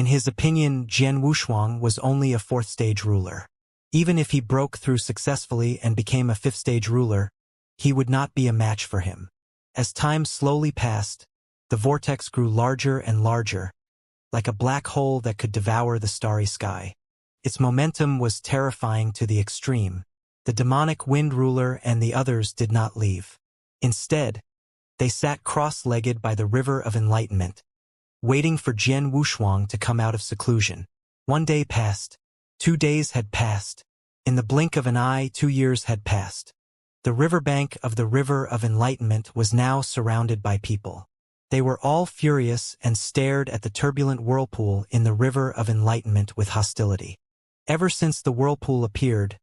In his opinion, Jian Wushuang was only a fourth-stage ruler. Even if he broke through successfully and became a fifth-stage ruler, he would not be a match for him. As time slowly passed, the vortex grew larger and larger, like a black hole that could devour the starry sky. Its momentum was terrifying to the extreme. The demonic wind ruler and the others did not leave. Instead, they sat cross-legged by the river of enlightenment, waiting for Jian Wushuang to come out of seclusion. 1 day passed. 2 days had passed. In the blink of an eye, 2 years had passed. The riverbank of the river of enlightenment was now surrounded by people. They were all furious and stared at the turbulent whirlpool in the river of enlightenment with hostility. Ever since the whirlpool appeared,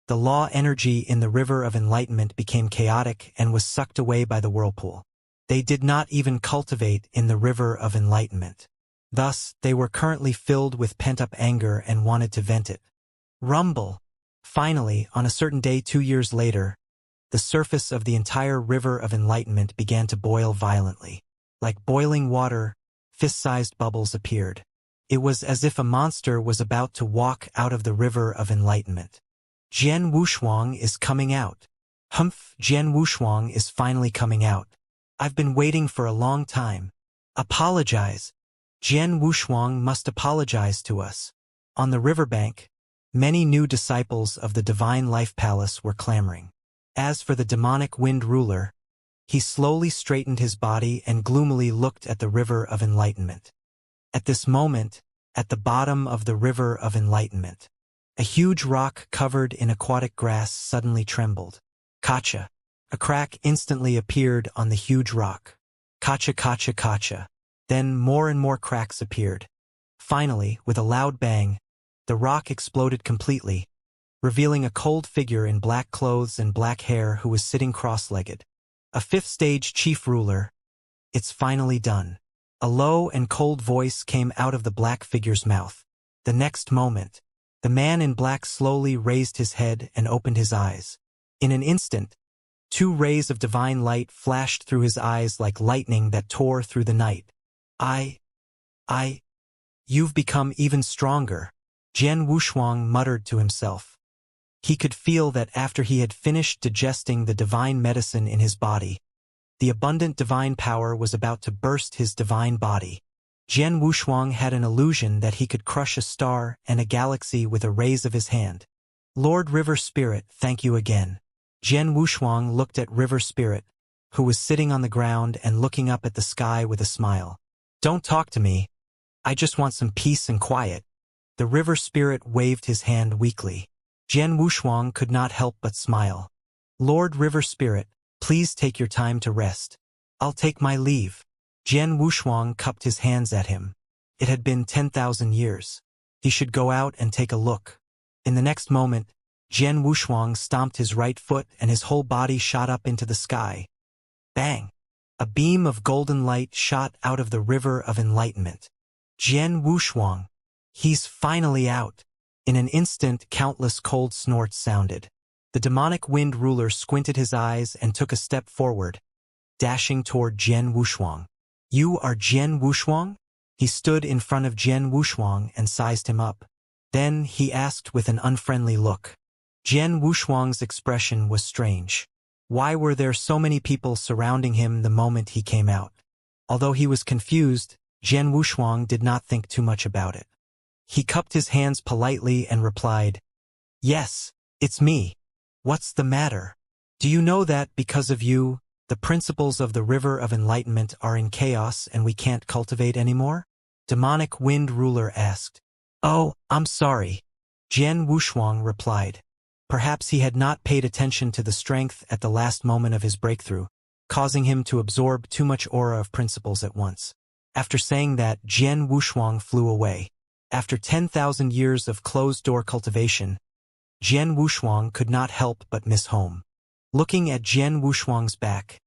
the law energy in the river of enlightenment became chaotic and was sucked away by the whirlpool. They did not even cultivate in the river of enlightenment. Thus, they were currently filled with pent-up anger and wanted to vent it. Rumble! Finally, on a certain day 2 years later, the surface of the entire river of enlightenment began to boil violently. Like boiling water, fist-sized bubbles appeared. It was as if a monster was about to walk out of the river of enlightenment. Jian Wushuang is coming out. Humph, Jian Wushuang is finally coming out. I've been waiting for a long time. Apologize. Jian Wushuang must apologize to us. On the riverbank, many new disciples of the Divine Life Palace were clamoring. As for the demonic wind ruler, he slowly straightened his body and gloomily looked at the river of enlightenment. At this moment, at the bottom of the river of enlightenment, a huge rock covered in aquatic grass suddenly trembled. Kacha! A crack instantly appeared on the huge rock. Kacha, kacha, kacha. Then more and more cracks appeared. Finally, with a loud bang, the rock exploded completely, revealing a cold figure in black clothes and black hair who was sitting cross-legged. A fifth-stage chief ruler. It's finally done. A low and cold voice came out of the black figure's mouth. The next moment, the man in black slowly raised his head and opened his eyes. In an instant, 2 rays of divine light flashed through his eyes like lightning that tore through the night. You've become even stronger, Jian Wushuang muttered to himself. He could feel that after he had finished digesting the divine medicine in his body, the abundant divine power was about to burst his divine body. Jian Wushuang had an illusion that he could crush a star and a galaxy with a raise of his hand. Lord River Spirit, thank you again. Jian Wushuang looked at River Spirit, who was sitting on the ground and looking up at the sky with a smile. Don't talk to me. I just want some peace and quiet. The River Spirit waved his hand weakly. Jian Wushuang could not help but smile. Lord River Spirit, please take your time to rest. I'll take my leave. Jian Wushuang cupped his hands at him. It had been 10,000 years. He should go out and take a look. In the next moment, Jian Wushuang stomped his right foot and his whole body shot up into the sky. Bang! A beam of golden light shot out of the river of enlightenment. Jian Wushuang. He's finally out. In an instant, countless cold snorts sounded. The demonic wind ruler squinted his eyes and took a step forward, dashing toward Jian Wushuang. You are Jian Wushuang? He stood in front of Jian Wushuang and sized him up. Then he asked with an unfriendly look. Jian Wushuang's expression was strange. Why were there so many people surrounding him the moment he came out? Although he was confused, Jian Wushuang did not think too much about it. He cupped his hands politely and replied, Yes, it's me. What's the matter? Do you know that because of you, the principles of the river of enlightenment are in chaos and we can't cultivate anymore? Demonic wind ruler asked. Oh, I'm sorry. Jian Wushuang replied. Perhaps he had not paid attention to the strength at the last moment of his breakthrough, causing him to absorb too much aura of principles at once. After saying that, Jian Wushuang flew away. After 10,000 years of closed-door cultivation, Jian Wushuang could not help but miss home. Looking at Jian Wushuang's back,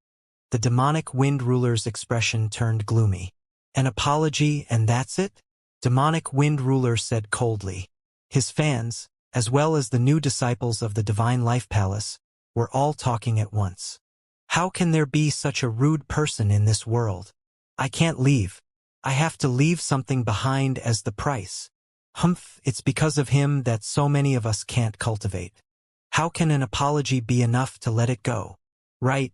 the demonic wind ruler's expression turned gloomy. An apology and that's it? Demonic wind ruler said coldly. His fans, as well as the new disciples of the Divine Life Palace, were all talking at once. How can there be such a rude person in this world? I can't leave. I have to leave something behind as the price. Humph, it's because of him that so many of us can't cultivate. How can an apology be enough to let it go? Right.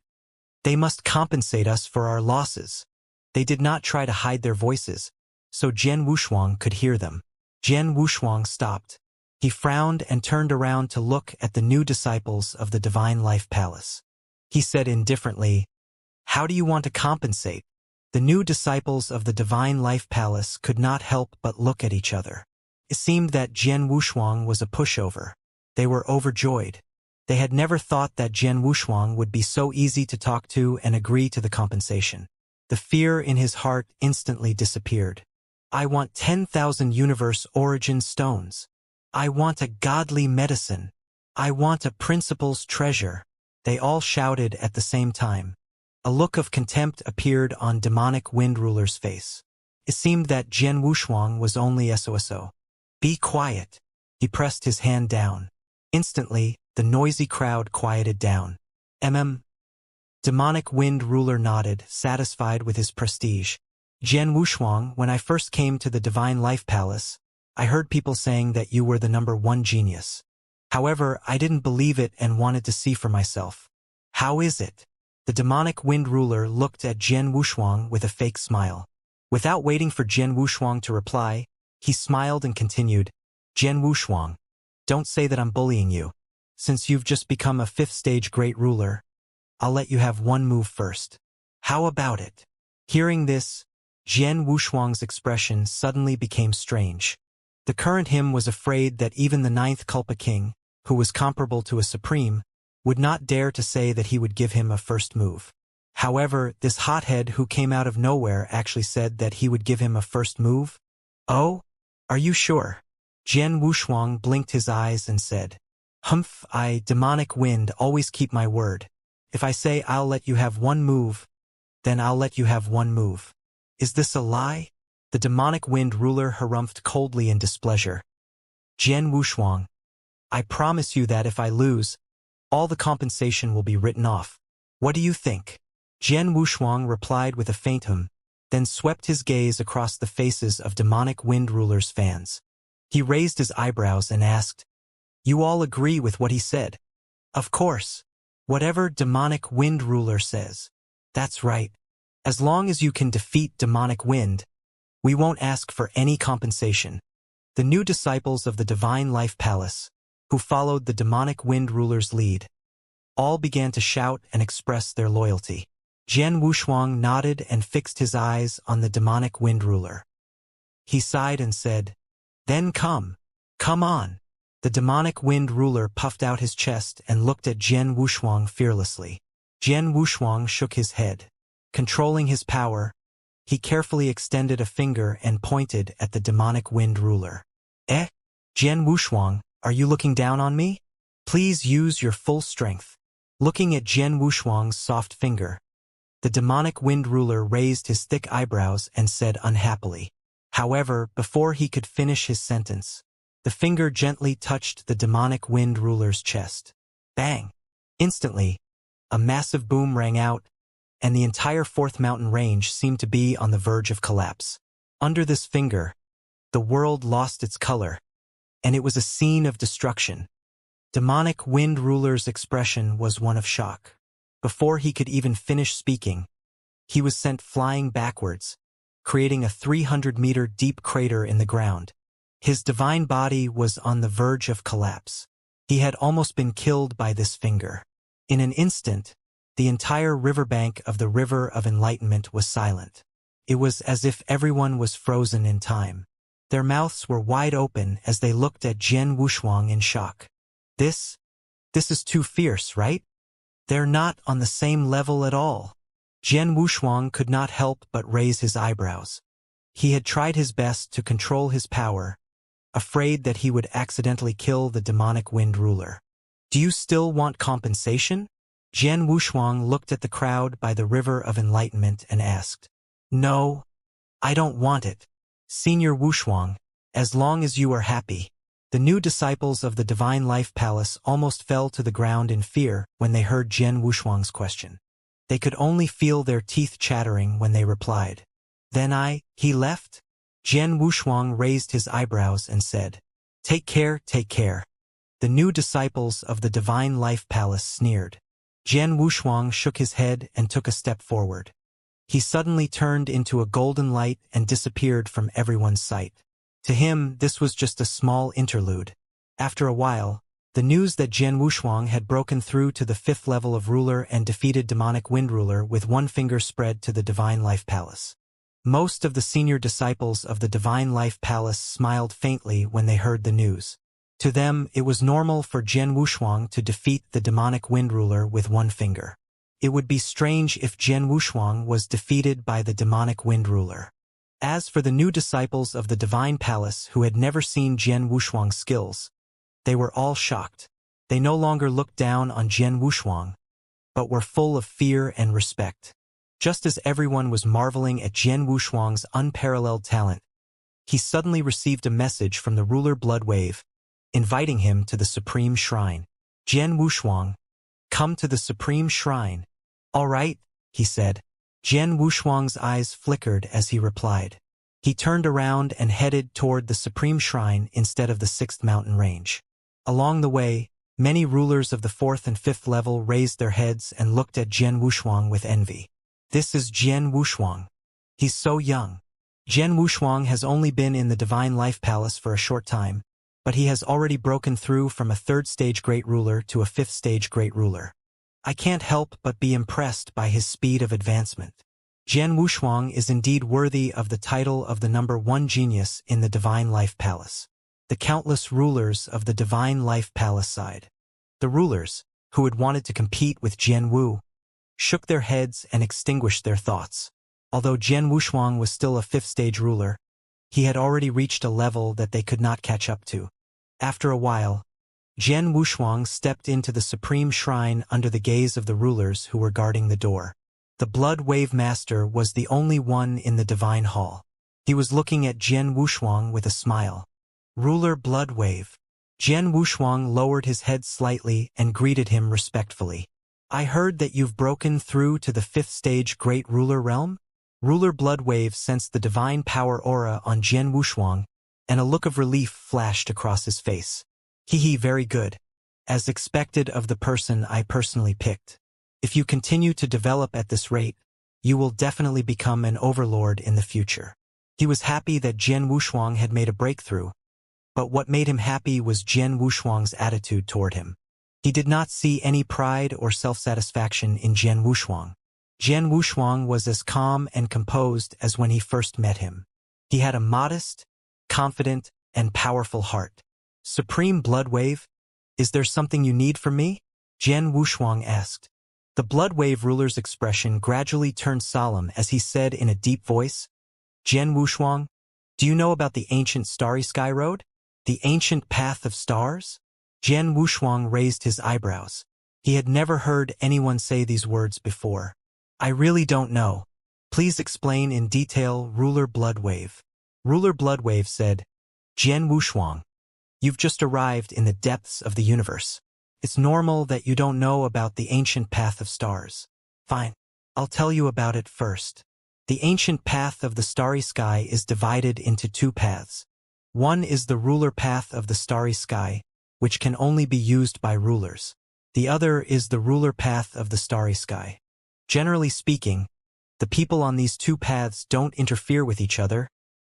They must compensate us for our losses. They did not try to hide their voices, so Jian Wushuang could hear them. Jian Wushuang stopped. He frowned and turned around to look at the new disciples of the Divine Life Palace. He said indifferently, "How do you want to compensate?" The new disciples of the Divine Life Palace could not help but look at each other. It seemed that Jian Wushuang was a pushover. They were overjoyed. They had never thought that Jian Wushuang would be so easy to talk to and agree to the compensation. The fear in his heart instantly disappeared. I want 10,000 universe origin stones. I want a godly medicine. I want a principal's treasure. They all shouted at the same time. A look of contempt appeared on demonic wind ruler's face. It seemed that Jian Wushuang was only SOSO. Be quiet. He pressed his hand down. Instantly, the noisy crowd quieted down. Demonic wind ruler nodded, satisfied with his prestige. Jian Wushuang, when I first came to the Divine Life Palace, I heard people saying that you were the #1 genius. However, I didn't believe it and wanted to see for myself. How is it? The demonic wind ruler looked at Jian Wushuang with a fake smile. Without waiting for Jian Wushuang to reply, he smiled and continued, Jian Wushuang, don't say that I'm bullying you. Since you've just become a 5th stage great ruler, I'll let you have one move first. How about it? Hearing this, Jian Wushuang's expression suddenly became strange. The current him was afraid that even the 9th Culpa King, who was comparable to a supreme, would not dare to say that he would give him a first move. However, this hothead who came out of nowhere actually said that he would give him a first move? Oh? Are you sure? Jian Wushuang blinked his eyes and said, Humph, I, demonic wind, always keep my word. If I say I'll let you have one move, then I'll let you have one move. Is this a lie? The demonic wind ruler harumphed coldly in displeasure. Jian Wushuang, I promise you that if I lose, all the compensation will be written off. What do you think? Jian Wushuang replied with a faint hum, then swept his gaze across the faces of demonic wind ruler's fans. He raised his eyebrows and asked, You all agree with what he said? Of course. Whatever demonic wind ruler says. That's right. As long as you can defeat demonic wind, we won't ask for any compensation. The new disciples of the Divine Life Palace, who followed the demonic wind ruler's lead, all began to shout and express their loyalty. Jian Wushuang nodded and fixed his eyes on the demonic wind ruler. He sighed and said, Then come on. The demonic wind ruler puffed out his chest and looked at Jian Wushuang fearlessly. Jian Wushuang shook his head. Controlling his power, he carefully extended a finger and pointed at the demonic wind ruler. Jian Wushuang, are you looking down on me? Please use your full strength. Looking at Jian Wushuang's soft finger, the demonic wind ruler raised his thick eyebrows and said unhappily. However, before he could finish his sentence, the finger gently touched the demonic wind ruler's chest. Bang! Instantly, a massive boom rang out, and the entire 4th mountain range seemed to be on the verge of collapse. Under this finger, the world lost its color, and it was a scene of destruction. Demonic wind ruler's expression was one of shock. Before he could even finish speaking, he was sent flying backwards, creating a 300-meter deep crater in the ground. His divine body was on the verge of collapse. He had almost been killed by this finger. In an instant, the entire riverbank of the River of Enlightenment was silent. It was as if everyone was frozen in time. Their mouths were wide open as they looked at Jian Wushuang in shock. This is too fierce, right? They're not on the same level at all. Jian Wushuang could not help but raise his eyebrows. He had tried his best to control his power, afraid that he would accidentally kill the demonic wind ruler. Do you still want compensation? Jian Wushuang looked at the crowd by the River of Enlightenment and asked. No, I don't want it. Senior Wushuang, as long as you are happy. The new disciples of the Divine Life Palace almost fell to the ground in fear when they heard Jian Wushuang's question. They could only feel their teeth chattering when they replied. Then he left? Jian Wushuang raised his eyebrows and said, Take care, take care. The new disciples of the Divine Life Palace sneered. Jian Wushuang shook his head and took a step forward. He suddenly turned into a golden light and disappeared from everyone's sight. To him, this was just a small interlude. After a while, the news that Jian Wushuang had broken through to the 5th level of ruler and defeated demonic wind ruler with one finger spread to the Divine Life Palace. Most of the senior disciples of the Divine Life Palace smiled faintly when they heard the news. To them, it was normal for Jian Wushuang to defeat the demonic wind ruler with one finger. It would be strange if Jian Wushuang was defeated by the demonic wind ruler. As for the new disciples of the Divine Palace who had never seen Jian Wushuang's skills, they were all shocked. They no longer looked down on Jian Wushuang, but were full of fear and respect. Just as everyone was marveling at Jian Wushuang's unparalleled talent, he suddenly received a message from the ruler Bloodwave, inviting him to the Supreme Shrine. Jian Wushuang, come to the Supreme Shrine. All right, he said. Jian Wushuang's eyes flickered as he replied. He turned around and headed toward the Supreme Shrine instead of the 6th mountain range. Along the way, many rulers of the 4th and 5th level raised their heads and looked at Jian Wushuang with envy. This is Jian Wushuang. He's so young. Jian Wushuang has only been in the Divine Life Palace for a short time, but he has already broken through from a 3rd stage Great Ruler to a 5th stage Great Ruler. I can't help but be impressed by his speed of advancement. Jian Wushuang is indeed worthy of the title of the number 1 genius in the Divine Life Palace. The countless rulers of the Divine Life Palace sighed. The rulers, who had wanted to compete with Jian Wu, shook their heads and extinguished their thoughts. Although Jian Wushuang was still a 5th stage ruler, he had already reached a level that they could not catch up to. After a while, Jian Wushuang stepped into the Supreme Shrine under the gaze of the rulers who were guarding the door. The Blood Wave Master was the only one in the Divine Hall. He was looking at Jian Wushuang with a smile. Ruler Blood Wave. Jian Wushuang lowered his head slightly and greeted him respectfully. I heard that you've broken through to the 5th stage Great Ruler realm? Ruler Bloodwave sensed the divine power aura on Jian Wushuang, and a look of relief flashed across his face. Very good. As expected of the person I personally picked. If you continue to develop at this rate, you will definitely become an overlord in the future. He was happy that Jian Wushuang had made a breakthrough, but what made him happy was Jian Wushuang's attitude toward him. He did not see any pride or self-satisfaction in Jian Wushuang. Jian Wushuang was as calm and composed as when he first met him. He had a modest, confident, and powerful heart. Supreme Bloodwave, is there something you need from me? Jian Wushuang asked. The Bloodwave ruler's expression gradually turned solemn as he said in a deep voice, Jian Wushuang, do you know about the ancient Starry Sky Road? The ancient path of stars? Jian Wushuang raised his eyebrows. He had never heard anyone say these words before. I really don't know. Please explain in detail, Ruler Bloodwave. Ruler Bloodwave said, Jian Wushuang, you've just arrived in the depths of the universe. It's normal that you don't know about the ancient path of stars. Fine, I'll tell you about it first. The ancient path of the starry sky is divided into two paths. One is the ruler path of the starry sky, which can only be used by rulers. The other is the ruler path of the starry sky. Generally speaking, the people on these two paths don't interfere with each other,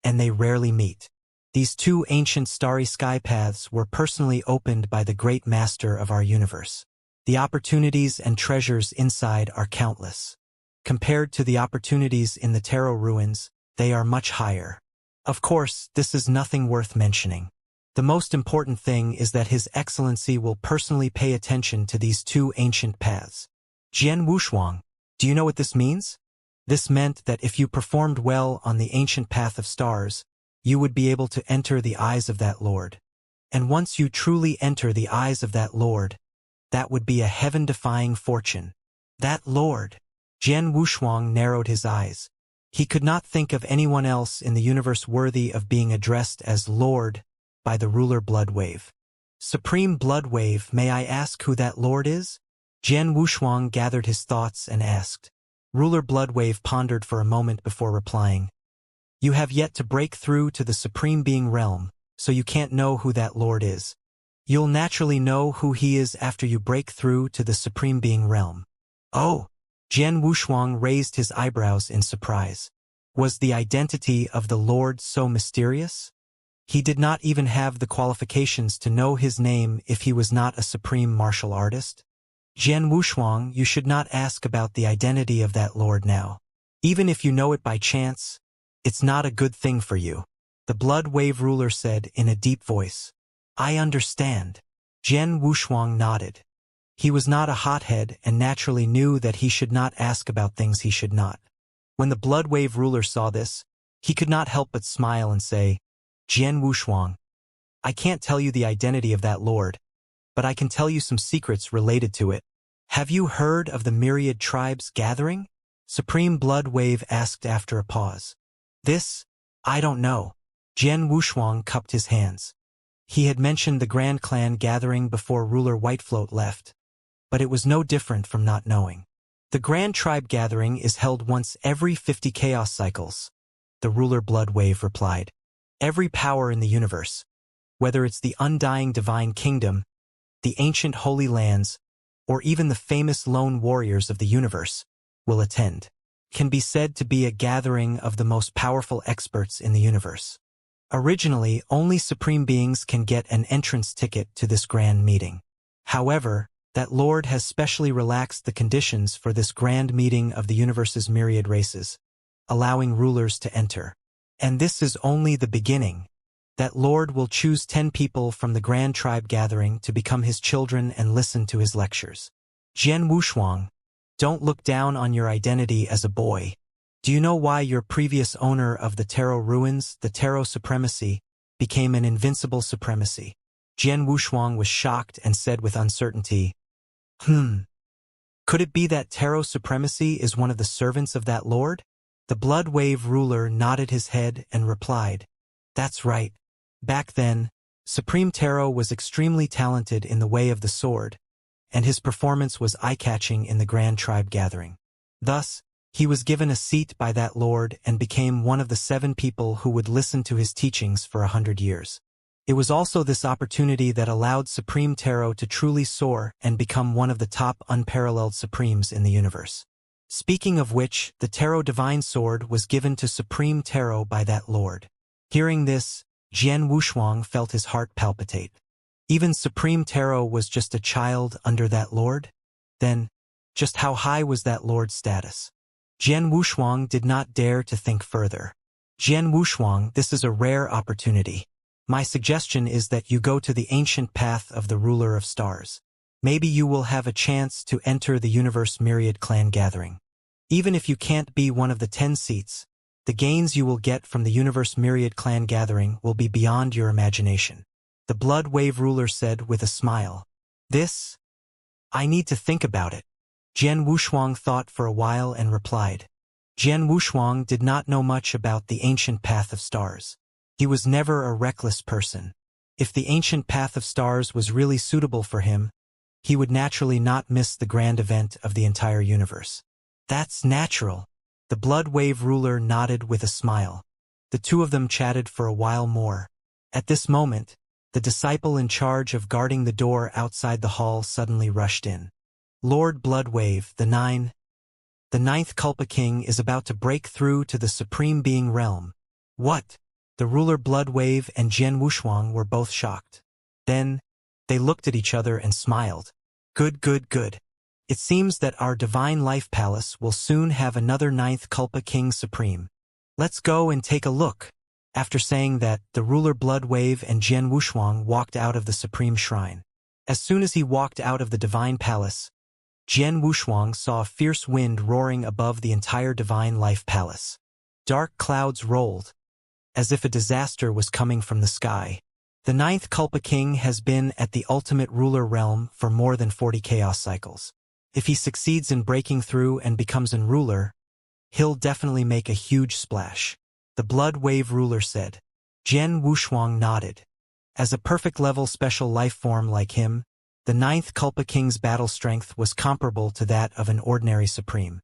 and they rarely meet. These two ancient starry sky paths were personally opened by the great master of our universe. The opportunities and treasures inside are countless. Compared to the opportunities in the Tarot ruins, they are much higher. Of course, this is nothing worth mentioning. The most important thing is that His Excellency will personally pay attention to these two ancient paths. Jian Wushuang, do you know what this means? This meant that if you performed well on the ancient path of stars, you would be able to enter the eyes of that Lord. And once you truly enter the eyes of that Lord, that would be a heaven-defying fortune. That Lord. Jian Wushuang narrowed his eyes. He could not think of anyone else in the universe worthy of being addressed as Lord by the ruler Bloodwave. Supreme Bloodwave, may I ask who that Lord is? Jian Wushuang gathered his thoughts and asked. Ruler Bloodwave pondered for a moment before replying, You have yet to break through to the Supreme Being realm, so you can't know who that Lord is. You'll naturally know who he is after you break through to the Supreme Being realm. Oh! Jian Wushuang raised his eyebrows in surprise. Was the identity of the Lord so mysterious? He did not even have the qualifications to know his name if he was not a supreme martial artist. Jian Wushuang, you should not ask about the identity of that Lord now. Even if you know it by chance, it's not a good thing for you. The Blood Wave ruler said in a deep voice. I understand. Jian Wushuang nodded. He was not a hothead and naturally knew that he should not ask about things he should not. When the Blood Wave ruler saw this, he could not help but smile and say, Jian Wushuang, I can't tell you the identity of that Lord, but I can tell you some secrets related to it. Have you heard of the myriad tribes gathering? Supreme Blood Wave asked after a pause. This, I don't know. Jian Wushuang cupped his hands. He had mentioned the Grand Clan gathering before ruler Whitefloat left, but it was no different from not knowing. The Grand Tribe gathering is held once every 50 chaos cycles, the ruler Blood Wave replied. Every power in the universe, whether it's the undying divine kingdom, the ancient holy lands, or even the famous lone warriors of the universe, will attend. Can be said to be a gathering of the most powerful experts in the universe. Originally, only supreme beings can get an entrance ticket to this grand meeting. However, that Lord has specially relaxed the conditions for this grand meeting of the universe's myriad races, allowing rulers to enter. And this is only the beginning. That Lord will choose 10 people from the Grand Tribe gathering to become his children and listen to his lectures. Jian Wushuang, don't look down on your identity as a boy. Do you know why your previous owner of the Tarot ruins, the Tarot supremacy, became an invincible supremacy? Jian Wushuang was shocked and said with uncertainty, Could it be that Tarot supremacy is one of the servants of that Lord? The Blood Wave ruler nodded his head and replied, That's right. Back then, Supreme Tarot was extremely talented in the way of the sword, and his performance was eye-catching in the Grand Tribe gathering. Thus, he was given a seat by that Lord and became one of the 7 people who would listen to his teachings for 100 years. It was also this opportunity that allowed Supreme Tarot to truly soar and become one of the top unparalleled Supremes in the universe. Speaking of which, the Tarot Divine Sword was given to Supreme Tarot by that Lord. Hearing this, Jian Wushuang felt his heart palpitate. Even Supreme Tarot was just a child under that Lord? Then, just how high was that Lord's status? Jian Wushuang did not dare to think further. Jian Wushuang, this is a rare opportunity. My suggestion is that you go to the ancient path of the ruler of stars. Maybe you will have a chance to enter the universe myriad clan gathering. Even if you can't be one of the 10 seats, the gains you will get from the universe myriad clan gathering will be beyond your imagination. The Blood Wave ruler said with a smile. This? I need to think about it. Jian Wushuang thought for a while and replied. Jian Wushuang did not know much about the ancient path of stars. He was never a reckless person. If the ancient path of stars was really suitable for him, he would naturally not miss the grand event of the entire universe. That's natural. The Blood Wave ruler nodded with a smile. The two of them chatted for a while more. At this moment, the disciple in charge of guarding the door outside the hall suddenly rushed in. Lord Blood Wave, the ninth Culpa King is about to break through to the Supreme Being realm. What? The ruler Blood Wave and Jian Wushuang were both shocked. Then, they looked at each other and smiled. Good. It seems that our Divine Life Palace will soon have another 9th Culpa King Supreme. Let's go and take a look. After saying that, the ruler Blood Wave and Jian Wushuang walked out of the Supreme Shrine. As soon as he walked out of the Divine Palace, Jian Wushuang saw a fierce wind roaring above the entire Divine Life Palace. Dark clouds rolled, as if a disaster was coming from the sky. The 9th Culpa King has been at the ultimate ruler realm for more than 40 chaos cycles. If he succeeds in breaking through and becomes an ruler, he'll definitely make a huge splash. The Blood Wave ruler said. Jian Wushuang nodded. As a perfect level special life form like him, the 9th Culpa King's battle strength was comparable to that of an ordinary supreme.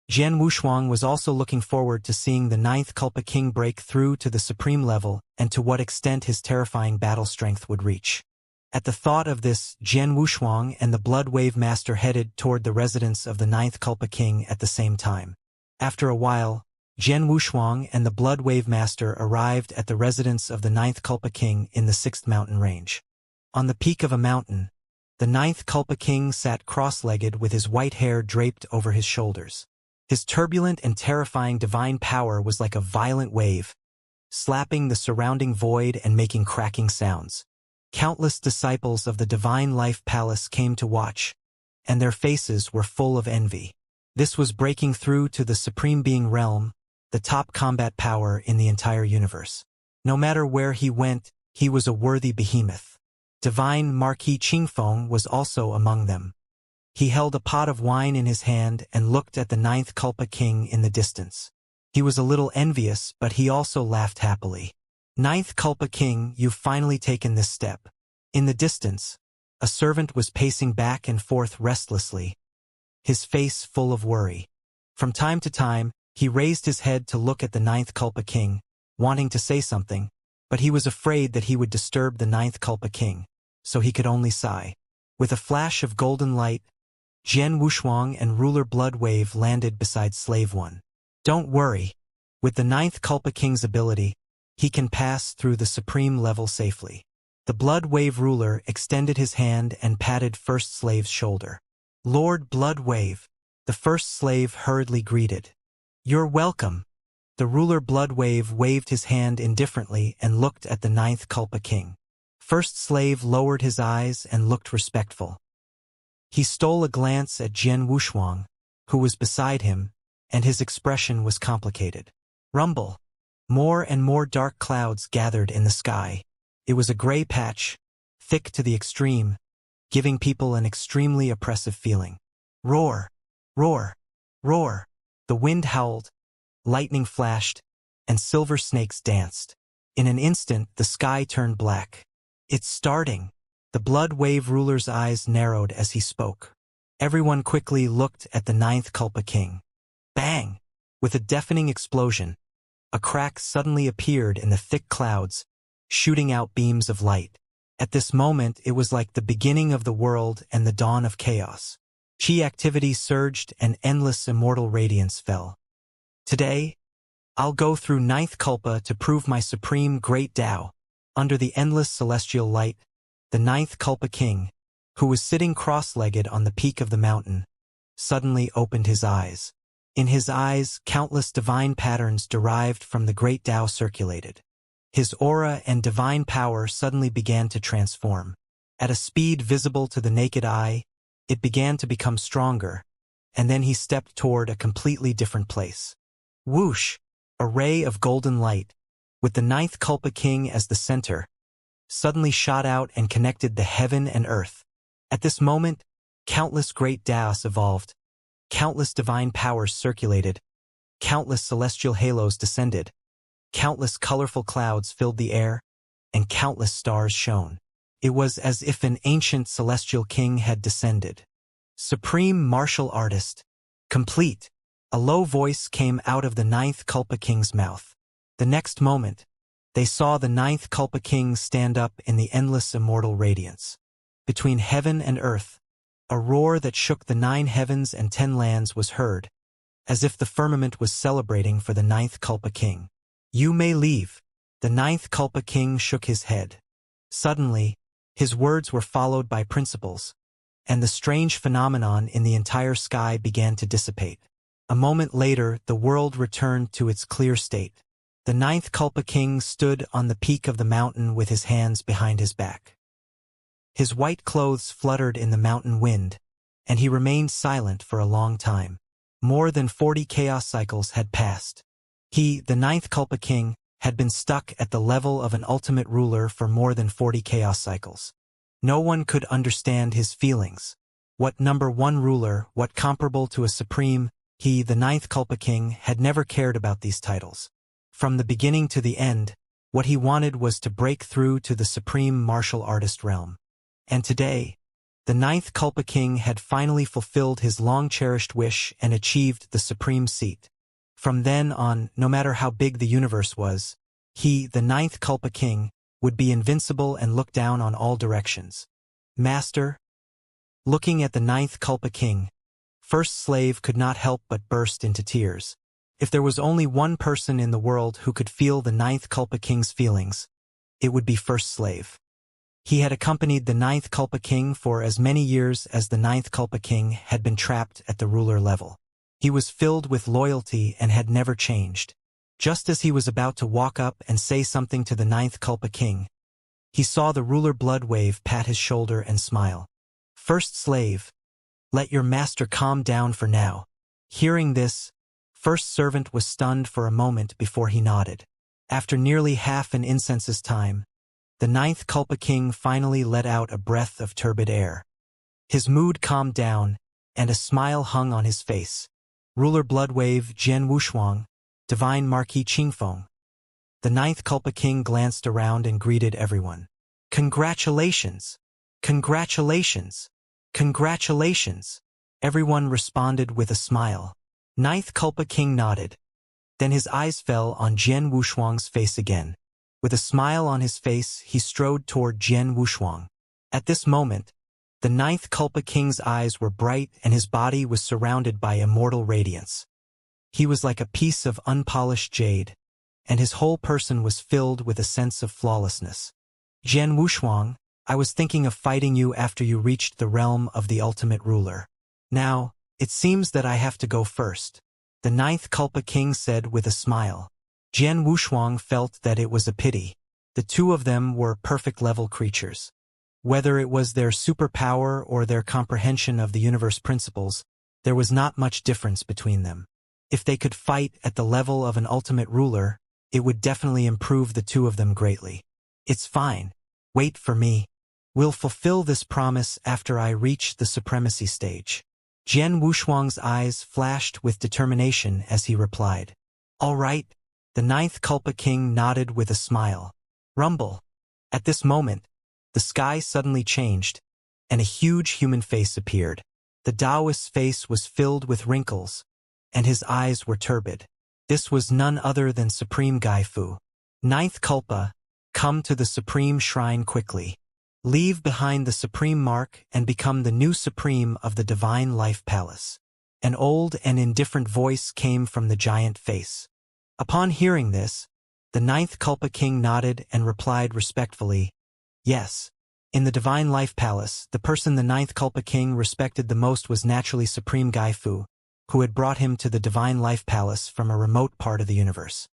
Jian Wushuang was also looking forward to seeing the ninth Culpa King break through to the supreme level and to what extent his terrifying battle strength would reach. At the thought of this, Jian Wushuang and the Blood Wave Master headed toward the residence of the ninth Culpa King at the same time. After a while, Jian Wushuang and the Blood Wave Master arrived at the residence of the ninth Culpa King in the 6th mountain range. On the peak of a mountain, the ninth Culpa King sat cross-legged with his white hair draped over his shoulders. His turbulent and terrifying divine power was like a violent wave, slapping the surrounding void and making cracking sounds. Countless disciples of the Divine Life Palace came to watch, and their faces were full of envy. This was breaking through to the Supreme Being realm, the top combat power in the entire universe. No matter where he went, he was a worthy behemoth. Divine Marquis Qingfeng was also among them. He held a pot of wine in his hand and looked at the ninth Culpa King in the distance. He was a little envious, but he also laughed happily. Ninth Culpa King, you've finally taken this step. In the distance, a servant was pacing back and forth restlessly, his face full of worry. From time to time, he raised his head to look at the ninth Culpa King, wanting to say something, but he was afraid that he would disturb the ninth Culpa King, so he could only sigh. With a flash of golden light, Jian Wushuang and Ruler Bloodwave landed beside Slave One. Don't worry. With the ninth Culpa King's ability, he can pass through the supreme level safely. The Bloodwave ruler extended his hand and patted First Slave's shoulder. Lord Bloodwave, the first slave hurriedly greeted. You're welcome. The ruler Bloodwave waved his hand indifferently and looked at the ninth Culpa King. First Slave lowered his eyes and looked respectful. He stole a glance at Jian Wushuang, who was beside him, and his expression was complicated. Rumble. More and more dark clouds gathered in the sky. It was a gray patch, thick to the extreme, giving people an extremely oppressive feeling. Roar! Roar! Roar! The wind howled, lightning flashed, and silver snakes danced. In an instant, the sky turned black. It's starting. The Blood Wave ruler's eyes narrowed as he spoke. Everyone quickly looked at the ninth Culpa King. Bang! With a deafening explosion, a crack suddenly appeared in the thick clouds, shooting out beams of light. At this moment, it was like the beginning of the world and the dawn of chaos. Chi activity surged and endless immortal radiance fell. Today, I'll go through ninth Culpa to prove my supreme great Tao. Under the endless celestial light, the ninth Culpa King, who was sitting cross-legged on the peak of the mountain, suddenly opened his eyes. In his eyes, countless divine patterns derived from the great Tao circulated. His aura and divine power suddenly began to transform. At a speed visible to the naked eye, it began to become stronger, and then he stepped toward a completely different place. Whoosh! A ray of golden light, with the ninth Culpa King as the center, suddenly shot out and connected the heaven and earth. At this moment, countless great Taos evolved, countless divine powers circulated, countless celestial halos descended, countless colorful clouds filled the air, and countless stars shone. It was as if an ancient celestial king had descended. Supreme martial artist. Complete. A low voice came out of the ninth Culpa King's mouth. The next moment, they saw the ninth Culpa King stand up in the endless immortal radiance. Between heaven and earth, a roar that shook the 9 heavens and 10 lands was heard, as if the firmament was celebrating for the ninth Culpa King. You may leave. The ninth Culpa King shook his head. Suddenly, his words were followed by principles, and the strange phenomenon in the entire sky began to dissipate. A moment later, the world returned to its clear state. The ninth Culpa King stood on the peak of the mountain with his hands behind his back. His white clothes fluttered in the mountain wind, and he remained silent for a long time. More than 40 chaos cycles had passed. He, the ninth Culpa King, had been stuck at the level of an ultimate ruler for more than 40 chaos cycles. No one could understand his feelings. What number 1 ruler, what comparable to a supreme, he, the ninth Culpa King, had never cared about these titles. From the beginning to the end, what he wanted was to break through to the supreme martial artist realm. And today, The ninth Kulpa King had finally fulfilled his long-cherished wish and achieved the supreme seat. From then on, no matter how big the universe was, he, the ninth Kulpa King, would be invincible and look down on all directions. Master? Looking at the ninth Kulpa King, First Slave could not help but burst into tears. If there was only one person in the world who could feel the ninth Kulpa King's feelings, it would be First Slave. He had accompanied the ninth Kulpa King for as many years as the ninth Kulpa King had been trapped at the ruler level. He was filled with loyalty and had never changed. Just as he was about to walk up and say something to the ninth Kulpa King, he saw the ruler Bloodwave pat his shoulder and smile. First Slave, let your master calm down for now. Hearing this, First Servant was stunned for a moment before he nodded. After nearly half an incense's time, the ninth Kulpa King finally let out a breath of turbid air. His mood calmed down, and a smile hung on his face. Ruler Bloodwave Jian Wushuang, Divine Marquis Qingfeng. The ninth Kulpa King glanced around and greeted everyone. Congratulations! Congratulations! Congratulations! Everyone responded with a smile. Ninth Kulpa King nodded. Then his eyes fell on Jian Wushuang's face again. With a smile on his face, he strode toward Jian Wushuang. At this moment, the ninth Kulpa King's eyes were bright and his body was surrounded by immortal radiance. He was like a piece of unpolished jade, and his whole person was filled with a sense of flawlessness. Jian Wushuang, I was thinking of fighting you after you reached the realm of the ultimate ruler. Now, it seems that I have to go first, the ninth Kulpa King said with a smile. Jian Wushuang felt that it was a pity. The two of them were perfect-level creatures. Whether it was their superpower or their comprehension of the universe principles, there was not much difference between them. If they could fight at the level of an ultimate ruler, it would definitely improve the two of them greatly. It's fine. Wait for me. We'll fulfill this promise after I reach the supremacy stage. Jian Wushuang's eyes flashed with determination as he replied. All right. The ninth Kulpa King nodded with a smile. Rumble. At this moment, the sky suddenly changed, and a huge human face appeared. The Taoist's face was filled with wrinkles, and his eyes were turbid. This was none other than Supreme Gai Fu. Ninth Kulpa, come to the Supreme Shrine quickly. Leave behind the Supreme Mark and become the new Supreme of the Divine Life Palace. An old and indifferent voice came from the giant face. Upon hearing this, the ninth Kulpa King nodded and replied respectfully, yes. In the Divine Life Palace, the person the ninth Kulpa King respected the most was naturally Supreme Gai Fu, who had brought him to the Divine Life Palace from a remote part of the universe.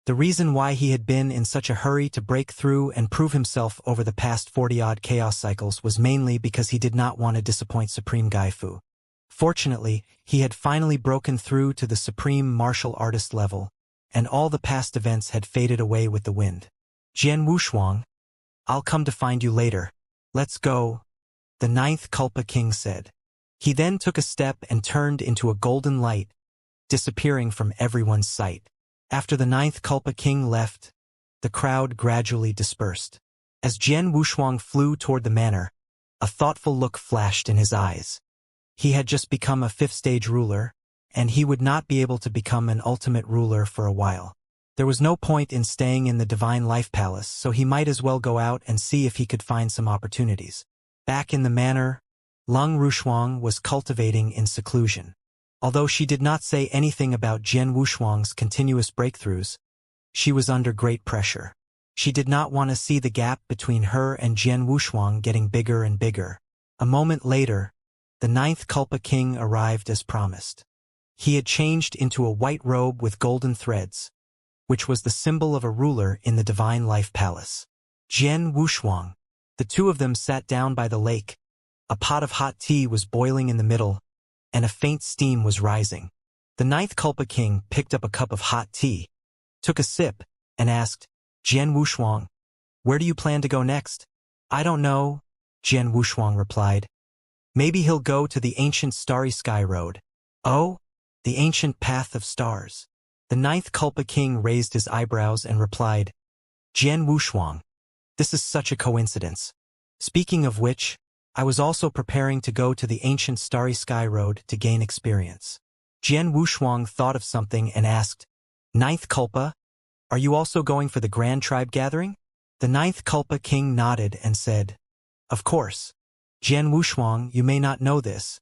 The reason why he had been in such a hurry to break through and prove himself over the past 40-odd chaos cycles was mainly because he did not want to disappoint Supreme Gai Fu. Fortunately, he had finally broken through to the Supreme Martial Artist level, and all the past events had faded away with the wind. Jian Wushuang, I'll come to find you later. Let's go, the ninth Kulpa King said. He then took a step and turned into a golden light, disappearing from everyone's sight. After the ninth Kulpa King left, the crowd gradually dispersed. As Jian Wushuang flew toward the manor, a thoughtful look flashed in his eyes. He had just become a fifth-stage ruler, and he would not be able to become an ultimate ruler for a while. There was no point in staying in the Divine Life Palace, so he might as well go out and see if he could find some opportunities. Back in the manor, Lung Rushuang was cultivating in seclusion. Although she did not say anything about Jian Wushuang's continuous breakthroughs, she was under great pressure. She did not want to see the gap between her and Jian Wushuang getting bigger and bigger. A moment later, the ninth Kulpa King arrived as promised. He had changed into a white robe with golden threads, which was the symbol of a ruler in the Divine Life Palace. Jian Wushuang. The two of them sat down by the lake. A pot of hot tea was boiling in the middle, and a faint steam was rising. The ninth Kulpa King picked up a cup of hot tea, took a sip, and asked, Jian Wushuang, where do you plan to go next? I don't know, Jian Wushuang replied. Maybe he'll go to the ancient starry sky road. Oh? The ancient path of stars. The ninth Kulpa King raised his eyebrows and replied, Jian Wushuang, this is such a coincidence. Speaking of which, I was also preparing to go to the ancient Starry Sky Road to gain experience. Jian Wushuang thought of something and asked, Ninth Culpa, are you also going for the Grand Tribe Gathering? The Ninth Culpa King nodded and said, Of course. Jian Wushuang, you may not know this,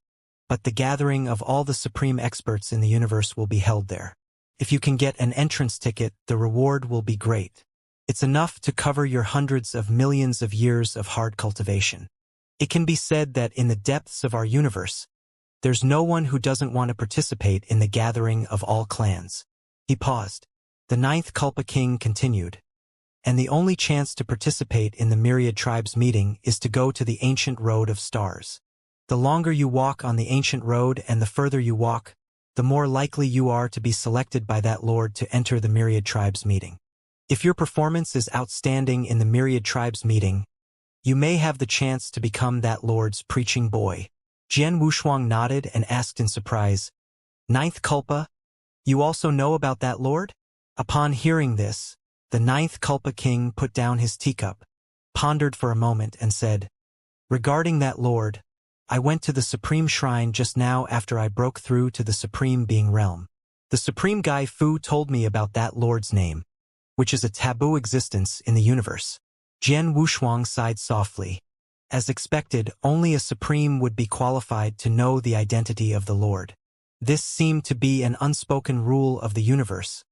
but the gathering of all the supreme experts in the universe will be held there. If you can get an entrance ticket, the reward will be great. It's enough to cover your hundreds of millions of years of hard cultivation. It can be said that in the depths of our universe, there's no one who doesn't want to participate in the gathering of all clans. He paused. The Ninth Culpa King continued. And the only chance to participate in the myriad tribes meeting is to go to the ancient road of stars. The longer you walk on the ancient road and the further you walk, the more likely you are to be selected by that lord to enter the myriad tribes meeting. If your performance is outstanding in the myriad tribes meeting, you may have the chance to become that lord's preaching boy. Jian Wushuang nodded and asked in surprise, Ninth Culpa, you also know about that lord? Upon hearing this, the Ninth Culpa King put down his teacup, pondered for a moment and said, Regarding that lord, I went to the Supreme Shrine just now after I broke through to the Supreme Being Realm. The Supreme Gai Fu told me about that lord's name, which is a taboo existence in the universe. Jian Wushuang sighed softly. As expected, only a supreme would be qualified to know the identity of the Lord. This seemed to be an unspoken rule of the universe,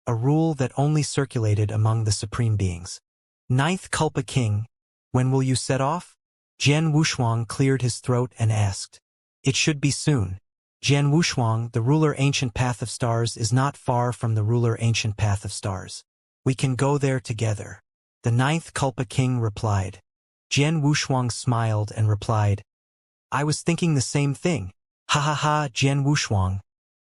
a rule that only circulated among the supreme beings. Ninth Culpa King, when will you set off? Jian Wushuang cleared his throat and asked. It should be soon. Jian Wushuang, the ruler ancient path of stars, is not far from the ruler ancient path of stars. We can go there together. The Ninth Culpa King replied. Jian Wushuang smiled and replied, I was thinking the same thing. Ha ha ha, Jian Wushuang.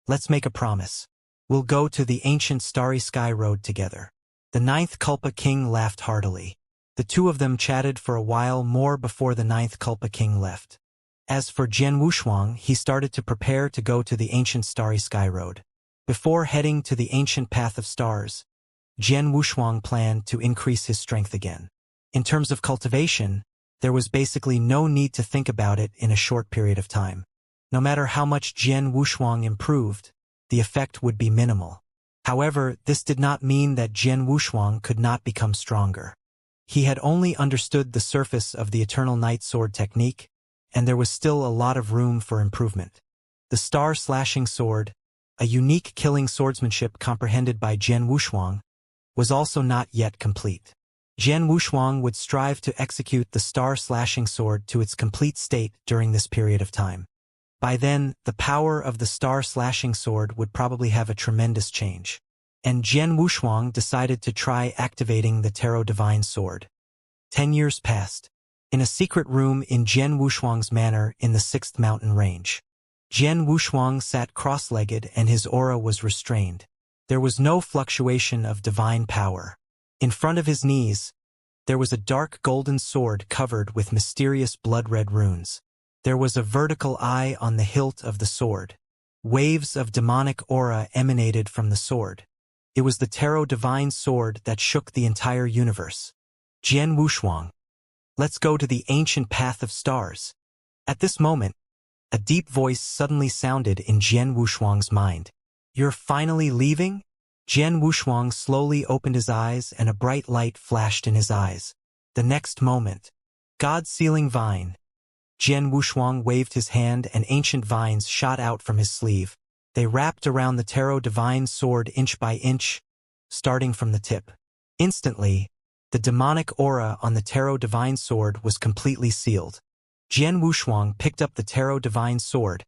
Let's make a promise. We'll go to the ancient Starry Sky Road together. The Ninth Culpa King laughed heartily. The two of them chatted for a while more before the Ninth Culpa King left. As for Jian Wushuang, he started to prepare to go to the ancient Starry Sky Road. Before heading to the ancient path of stars, Jian Wushuang planned to increase his strength again. In terms of cultivation, there was basically no need to think about it in a short period of time. No matter how much Jian Wushuang improved, the effect would be minimal. However, this did not mean that Jian Wushuang could not become stronger. He had only understood the surface of the Eternal Night Sword technique, and there was still a lot of room for improvement. The Star-Slashing Sword, a unique killing swordsmanship comprehended by Jian Wushuang, was also not yet complete. Jian Wushuang would strive to execute the Star-Slashing Sword to its complete state during this period of time. By then, the power of the Star-Slashing Sword would probably have a tremendous change. And Jian Wushuang decided to try activating the Tarot Divine Sword. 10 years passed. In a secret room in Jian Wushuang's manor in the 6th mountain range, Jian Wushuang sat cross-legged and his aura was restrained. There was no fluctuation of divine power. In front of his knees, there was a dark golden sword covered with mysterious blood-red runes. There was a vertical eye on the hilt of the sword. Waves of demonic aura emanated from the sword. It was the Tarot Divine Sword that shook the entire universe. Jian Wushuang, let's go to the ancient path of stars. At this moment, a deep voice suddenly sounded in Jian Wushuang's mind. You're finally leaving? Jian Wushuang slowly opened his eyes and a bright light flashed in his eyes. The next moment, God's sealing vine. Jian Wushuang waved his hand and ancient vines shot out from his sleeve. They wrapped around the Tarot Divine Sword inch by inch, starting from the tip. Instantly, the demonic aura on the Tarot Divine Sword was completely sealed. Jian Wushuang picked up the Tarot Divine Sword,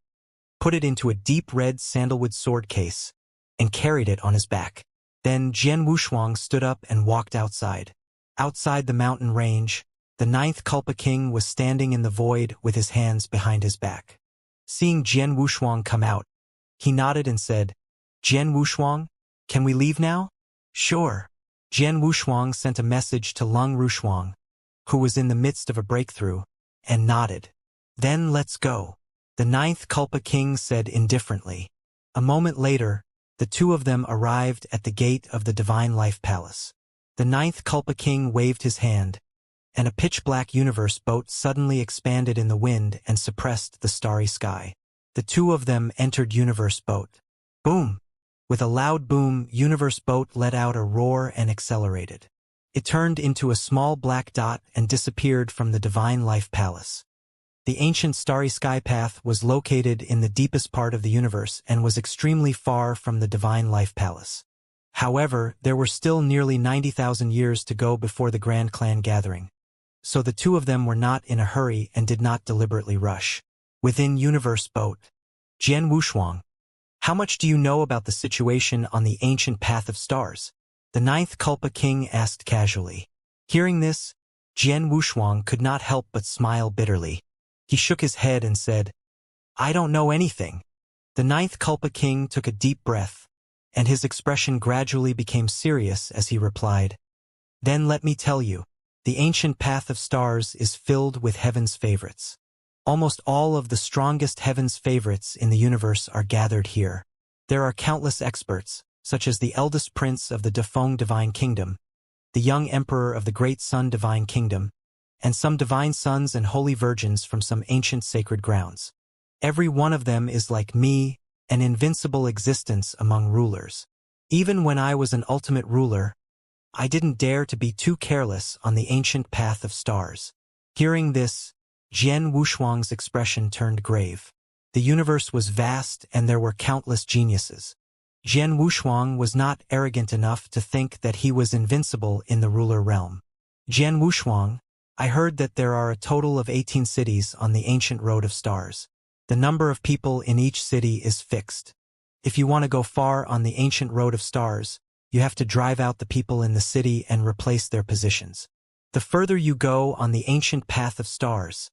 put it into a deep red sandalwood sword case, and carried it on his back. Then Jian Wushuang stood up and walked outside. Outside the mountain range, the Ninth Culpa King was standing in the void with his hands behind his back. Seeing Jian Wushuang come out, he nodded and said, Jian Wushuang, can we leave now? Sure. Jian Wushuang sent a message to Lung Rushuang, who was in the midst of a breakthrough, and nodded. Then let's go. The Ninth Culpa King said indifferently. A moment later, the two of them arrived at the gate of the Divine Life Palace. The Ninth Culpa King waved his hand, and a pitch-black universe boat suddenly expanded in the wind and suppressed the starry sky. The two of them entered universe boat. Boom! With a loud boom, universe boat let out a roar and accelerated. It turned into a small black dot and disappeared from the divine life palace. The ancient starry sky path was located in the deepest part of the universe and was extremely far from the divine life palace. However, there were still nearly 90,000 years to go before the Grand Clan gathering. So the two of them were not in a hurry and did not deliberately rush. Within universe boat. Jian Wushuang, how much do you know about the situation on the ancient path of stars? The ninth Kulpa King asked casually. Hearing this, Jian Wushuang could not help but smile bitterly. He shook his head and said, I don't know anything. The ninth Kulpa King took a deep breath, and his expression gradually became serious as he replied, Then let me tell you, the ancient path of stars is filled with heaven's favorites. Almost all of the strongest heaven's favorites in the universe are gathered here. There are countless experts, such as the eldest prince of the Defeng Divine Kingdom, the young emperor of the Great Sun Divine Kingdom, and some divine sons and holy virgins from some ancient sacred grounds. Every one of them is like me, an invincible existence among rulers. Even when I was an ultimate ruler, I didn't dare to be too careless on the ancient path of stars. Hearing this, Jian Wushuang's expression turned grave. The universe was vast and there were countless geniuses. Jian Wushuang was not arrogant enough to think that he was invincible in the ruler realm. Jian Wushuang, I heard that there are a total of 18 cities on the ancient road of stars. The number of people in each city is fixed. If you want to go far on the ancient road of stars, you have to drive out the people in the city and replace their positions. The further you go on the ancient path of stars,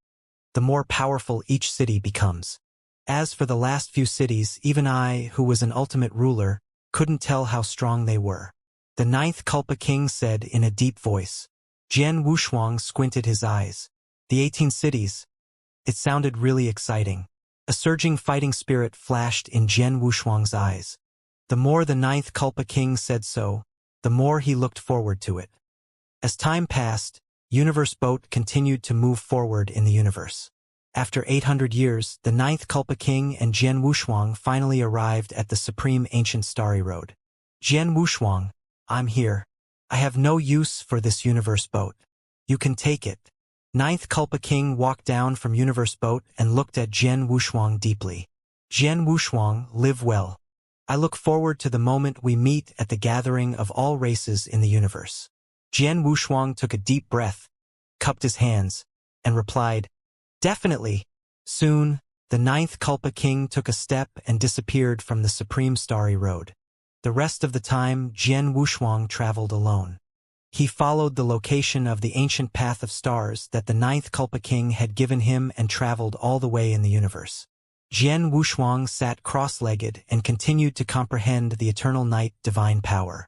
the more powerful each city becomes. As for the last few cities, even I, who was an ultimate ruler, couldn't tell how strong they were. The ninth Kulpa King said in a deep voice. Jian Wushuang squinted his eyes. The 18 cities. It sounded really exciting. A surging fighting spirit flashed in Jian Wushuang's eyes. The more the ninth Kulpa King said so, the more he looked forward to it. As time passed, Universe Boat continued to move forward in the universe. After 800 years, the ninth Kulpa King and Jian Wushuang finally arrived at the supreme ancient starry road. Jian Wushuang, I'm here. I have no use for this universe boat. You can take it. Ninth Kulpa King walked down from universe boat and looked at Jian Wushuang deeply. Jian Wushuang, live well. I look forward to the moment we meet at the gathering of all races in the universe. Jian Wushuang took a deep breath, cupped his hands, and replied, Definitely. Soon, the ninth Kulpa King took a step and disappeared from the supreme starry road. The rest of the time, Jian Wushuang traveled alone. He followed the location of the ancient path of stars that the ninth Kulpa King had given him and traveled all the way in the universe. Jian Wushuang sat cross-legged and continued to comprehend the eternal night divine power.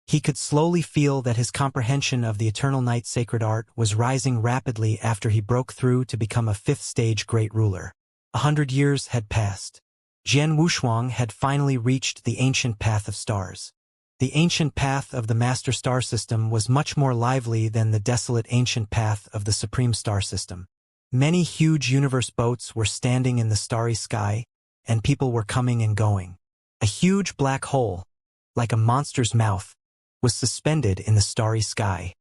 He could slowly feel that his comprehension of the eternal night sacred art was rising rapidly after he broke through to become a fifth-stage great ruler. 100 years had passed. Jian Wushuang had finally reached the ancient path of stars. The ancient path of the master star system was much more lively than the desolate ancient path of the supreme star system. Many huge universe boats were standing in the starry sky, and people were coming and going. A huge black hole, like a monster's mouth, was suspended in the starry sky.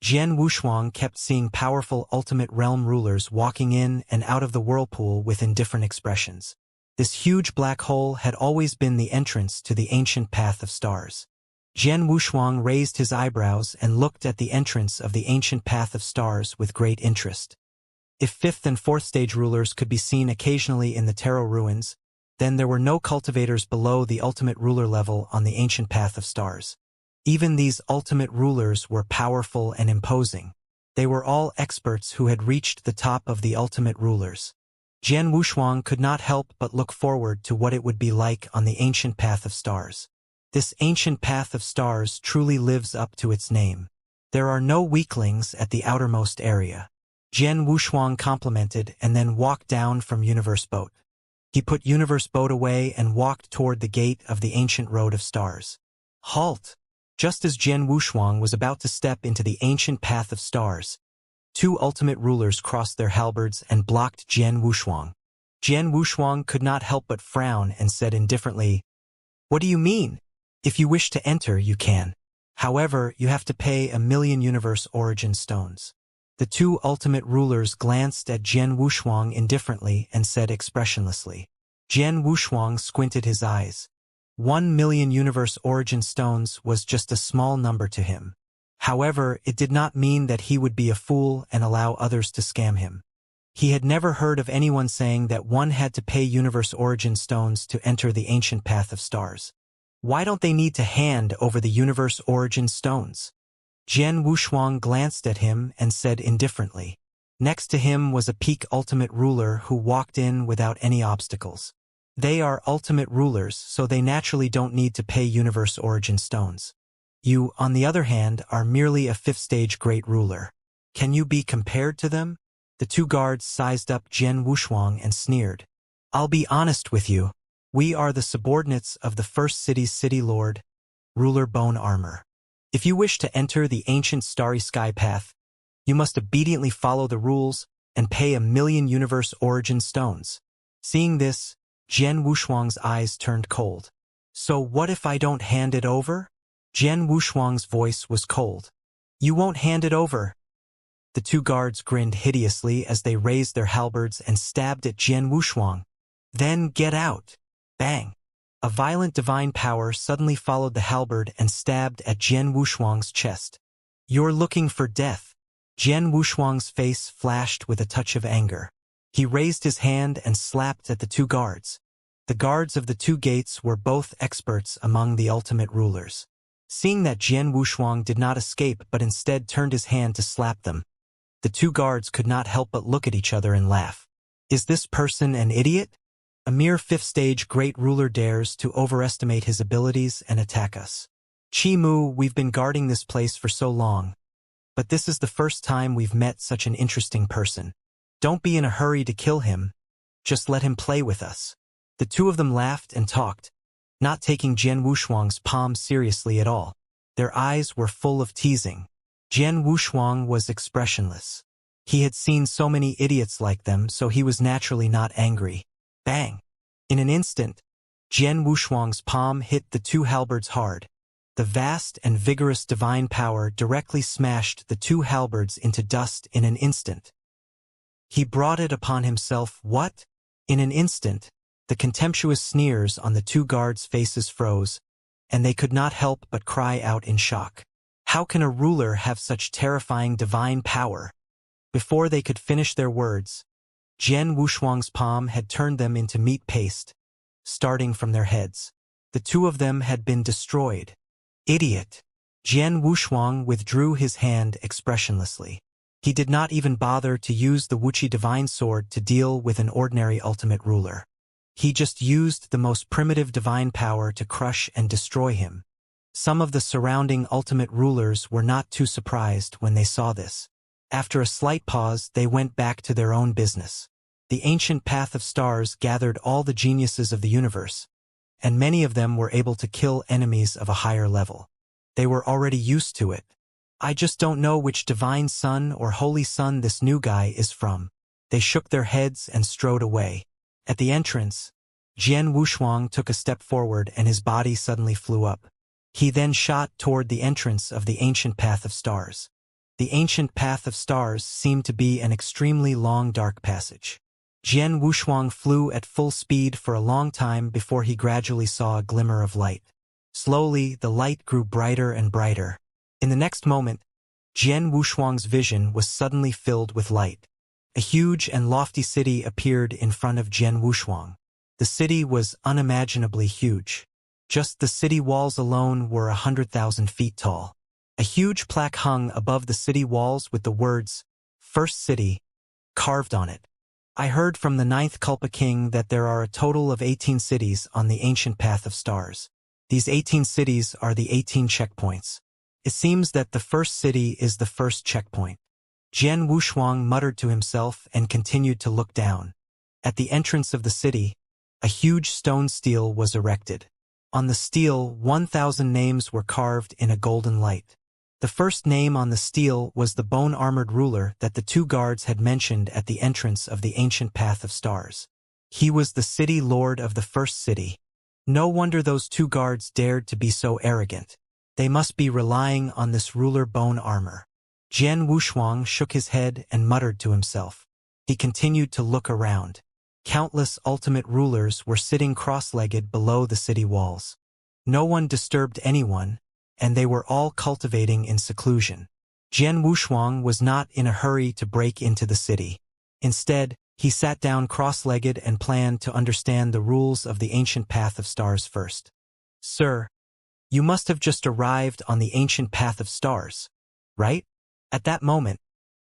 Jian Wushuang kept seeing powerful ultimate realm rulers walking in and out of the whirlpool with indifferent expressions. This huge black hole had always been the entrance to the ancient path of stars. Jian Wushuang raised his eyebrows and looked at the entrance of the ancient path of stars with great interest. If fifth and fourth stage rulers could be seen occasionally in the Taro ruins, then there were no cultivators below the ultimate ruler level on the ancient path of stars. Even these ultimate rulers were powerful and imposing. They were all experts who had reached the top of the ultimate rulers. Jian Wushuang could not help but look forward to what it would be like on the ancient path of stars. This ancient path of stars truly lives up to its name. There are no weaklings at the outermost area. Jian Wushuang complimented and then walked down from Universe Boat. He put Universe Boat away and walked toward the gate of the ancient road of stars. Halt! Just as Jian Wushuang was about to step into the ancient path of stars, Two ultimate rulers crossed their halberds and blocked Jian Wushuang. Jian Wushuang could not help but frown and said indifferently, "What do you mean? If you wish to enter, you can. However, you have to pay 1,000,000 universe origin stones." The two ultimate rulers glanced at Jian Wushuang indifferently and said expressionlessly. Jian Wushuang squinted his eyes. 1,000,000 universe origin stones was just a small number to him. However, it did not mean that he would be a fool and allow others to scam him. He had never heard of anyone saying that one had to pay universe origin stones to enter the ancient path of stars. Why don't they need to hand over the universe origin stones? Jian Wushuang glanced at him and said indifferently. Next to him was a peak ultimate ruler who walked in without any obstacles. They are ultimate rulers, so they naturally don't need to pay universe origin stones. You, on the other hand, are merely a fifth-stage great ruler. Can you be compared to them? The two guards sized up Jian Wushuang and sneered. I'll be honest with you. We are the subordinates of the first city's city lord, Ruler Bone Armor. If you wish to enter the ancient starry sky path, you must obediently follow the rules and pay 1,000,000 universe origin stones. Seeing this, Jian Wushuang's eyes turned cold. So what if I don't hand it over? Jian Wushuang's voice was cold. You won't hand it over. The two guards grinned hideously as they raised their halberds and stabbed at Jian Wushuang. Then get out. Bang. A violent divine power suddenly followed the halberd and stabbed at Jian Wushuang's chest. You're looking for death. Jian Wushuang's face flashed with a touch of anger. He raised his hand and slapped at the two guards. The guards of the two gates were both experts among the ultimate rulers. Seeing that Jian Wushuang did not escape but instead turned his hand to slap them, the two guards could not help but look at each other and laugh. Is this person an idiot? A mere fifth-stage great ruler dares to overestimate his abilities and attack us. Chi Mu, we've been guarding this place for so long, but this is the first time we've met such an interesting person. Don't be in a hurry to kill him. Just let him play with us. The two of them laughed and talked, not taking Jian Wushuang's palm seriously at all. Their eyes were full of teasing. Jian Wushuang was expressionless. He had seen so many idiots like them, so he was naturally not angry. Bang! In an instant, Jian Wushuang's palm hit the two halberds hard. The vast and vigorous divine power directly smashed the two halberds into dust in an instant. He brought it upon himself. What? In an instant, the contemptuous sneers on the two guards' faces froze, and they could not help but cry out in shock. How can a ruler have such terrifying divine power? Before they could finish their words, Jian Wushuang's palm had turned them into meat paste, starting from their heads. The two of them had been destroyed. Idiot! Jian Wushuang withdrew his hand expressionlessly. He did not even bother to use the Wuxia divine sword to deal with an ordinary ultimate ruler. He just used the most primitive divine power to crush and destroy him. Some of the surrounding ultimate rulers were not too surprised when they saw this. After a slight pause, they went back to their own business. The ancient path of stars gathered all the geniuses of the universe, and many of them were able to kill enemies of a higher level. They were already used to it. I just don't know which divine son or holy son this new guy is from. They shook their heads and strode away. At the entrance, Jian Wushuang took a step forward and his body suddenly flew up. He then shot toward the entrance of the ancient path of stars. The ancient path of stars seemed to be an extremely long dark passage. Jian Wushuang flew at full speed for a long time before he gradually saw a glimmer of light. Slowly, the light grew brighter and brighter. In the next moment, Jian Wushuang's vision was suddenly filled with light. A huge and lofty city appeared in front of Jian Wushuang. The city was unimaginably huge. Just the city walls alone were 100,000 feet tall. A huge plaque hung above the city walls with the words, First City, carved on it. I heard from the 9th Kulpa King that there are a total of 18 cities on the ancient path of stars. These 18 cities are the 18 checkpoints. It seems that the first city is the first checkpoint. Jian Wushuang muttered to himself and continued to look down. At the entrance of the city, a huge stone stele was erected. On the stele, 1,000 names were carved in a golden light. The first name on the stele was the bone-armored ruler that the two guards had mentioned at the entrance of the ancient path of stars. He was the city lord of the first city. No wonder those two guards dared to be so arrogant. They must be relying on this ruler bone armor. Jian Wushuang shook his head and muttered to himself. He continued to look around. Countless ultimate rulers were sitting cross-legged below the city walls. No one disturbed anyone, and they were all cultivating in seclusion. Jian Wushuang was not in a hurry to break into the city. Instead, he sat down cross-legged and planned to understand the rules of the ancient path of stars first. Sir, you must have just arrived on the ancient path of stars, right? At that moment,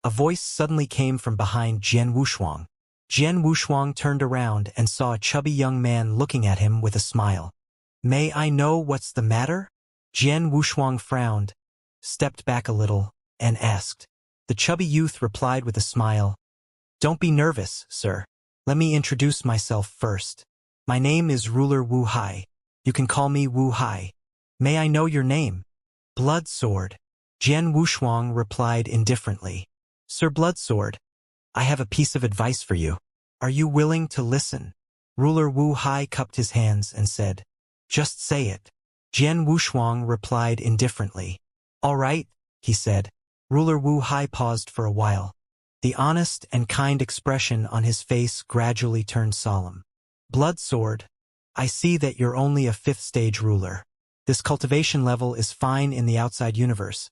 a voice suddenly came from behind Jian Wushuang. Jian Wushuang turned around and saw a chubby young man looking at him with a smile. May I know what's the matter? Jian Wushuang frowned, stepped back a little, and asked. The chubby youth replied with a smile. Don't be nervous, sir. Let me introduce myself first. My name is Ruler Wu Hai. You can call me Wu Hai. May I know your name? Bloodsword. Jian Wushuang replied indifferently. Sir Bloodsword, I have a piece of advice for you. Are you willing to listen? Ruler Wu Hai cupped his hands and said, Just say it. Jian Wushuang replied indifferently. All right, he said. Ruler Wu Hai paused for a while. The honest and kind expression on his face gradually turned solemn. Bloodsword, I see that you're only a 5th stage ruler. This cultivation level is fine in the outside universe,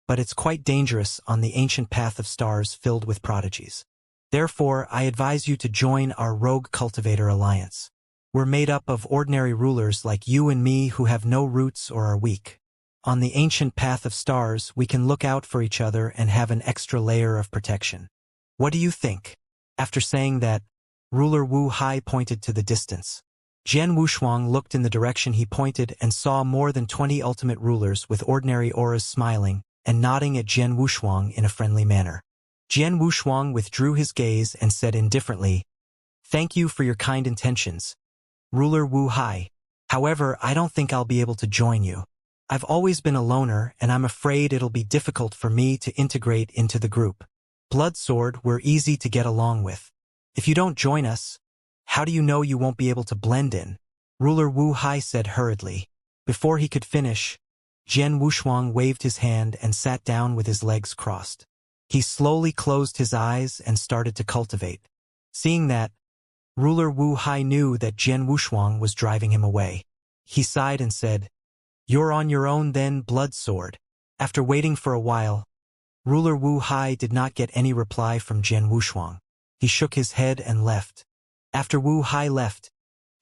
but it's quite dangerous on the ancient path of stars filled with prodigies. Therefore, I advise you to join our Rogue Cultivator Alliance. We're made up of ordinary rulers like you and me who have no roots or are weak. On the ancient path of stars, we can look out for each other and have an extra layer of protection. What do you think? After saying that, Ruler Wu Hai pointed to the distance. Jian Wushuang looked in the direction he pointed and saw more than 20 ultimate rulers with ordinary auras smiling and nodding at Jian Wushuang in a friendly manner. Jian Wushuang withdrew his gaze and said indifferently, Thank you for your kind intentions, Ruler Wu Hai. However, I don't think I'll be able to join you. I've always been a loner, and I'm afraid it'll be difficult for me to integrate into the group. Bloodsword, we're easy to get along with. If you don't join us, how do you know you won't be able to blend in? Ruler Wu Hai said hurriedly. Before he could finish, Jian Wushuang waved his hand and sat down with his legs crossed. He slowly closed his eyes and started to cultivate. Seeing that, Ruler Wu Hai knew that Jian Wushuang was driving him away. He sighed and said, You're on your own then, Bloodsword. After waiting for a while, Ruler Wu Hai did not get any reply from Jian Wushuang. He shook his head and left. After Wu Hai left,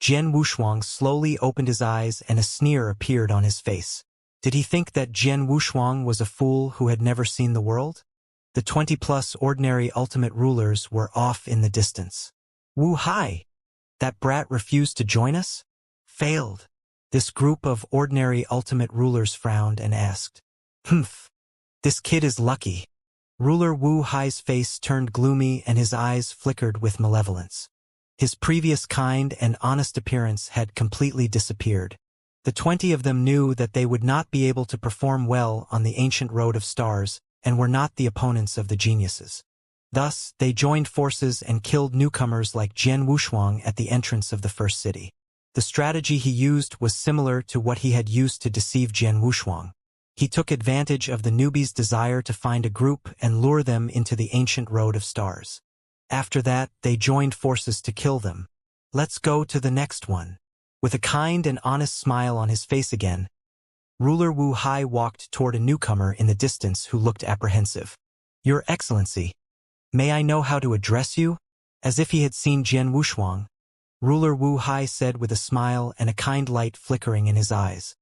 Jian Wushuang slowly opened his eyes and a sneer appeared on his face. Did he think that Jian Wushuang was a fool who had never seen the world? The 20-plus ordinary ultimate rulers were off in the distance. Wu Hai, that brat refused to join us? Failed. This group of ordinary ultimate rulers frowned and asked, Humph, this kid is lucky. Ruler Wu Hai's face turned gloomy and his eyes flickered with malevolence. His previous kind and honest appearance had completely disappeared. The 20 of them knew that they would not be able to perform well on the ancient road of stars and were not the opponents of the geniuses. Thus, they joined forces and killed newcomers like Jian Wushuang at the entrance of the first city. The strategy he used was similar to what he had used to deceive Jian Wushuang. He took advantage of the newbies' desire to find a group and lure them into the ancient road of stars. After that, they joined forces to kill them. Let's go to the next one. With a kind and honest smile on his face again, Ruler Wu Hai walked toward a newcomer in the distance who looked apprehensive. Your Excellency, may I know how to address you? As if he had seen Jian Wushuang, Ruler Wu Hai said with a smile and a kind light flickering in his eyes.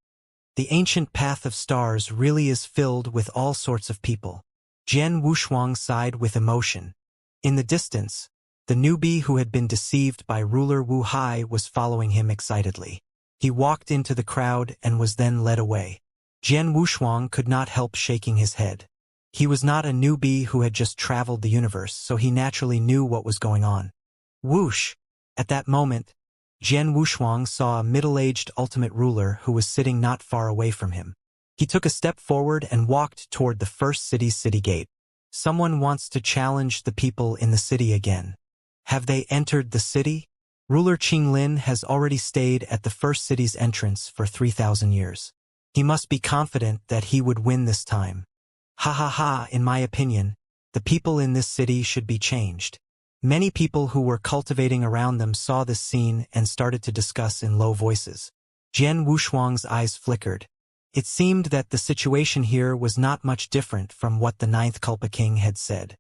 The ancient path of stars really is filled with all sorts of people. Jian Wushuang sighed with emotion. In the distance, the newbie who had been deceived by Ruler Wu Hai was following him excitedly. He walked into the crowd and was then led away. Jian Wushuang could not help shaking his head. He was not a newbie who had just traveled the universe, so he naturally knew what was going on. Whoosh! At that moment, Jian Wushuang saw a middle-aged ultimate ruler who was sitting not far away from him. He took a step forward and walked toward the first city's city gate. Someone wants to challenge the people in the city again. Have they entered the city? Ruler Qinglin has already stayed at the first city's entrance for 3,000 years. He must be confident that he would win this time. Ha ha ha, in my opinion, the people in this city should be changed. Many people who were cultivating around them saw this scene and started to discuss in low voices. Jian Wushuang's eyes flickered. It seemed that the situation here was not much different from what the ninth Culpa King had said.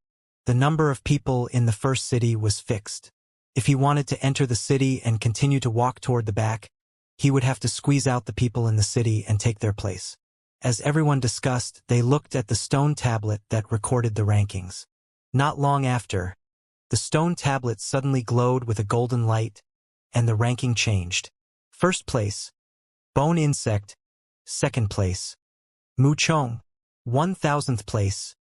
The number of people in the first city was fixed. If he wanted to enter the city and continue to walk toward the back, he would have to squeeze out the people in the city and take their place. As everyone discussed, they looked at the stone tablet that recorded the rankings. Not long after, the stone tablet suddenly glowed with a golden light, and the ranking changed. First place, Bone Insect. Second place, Mu Chong. 1,000th place,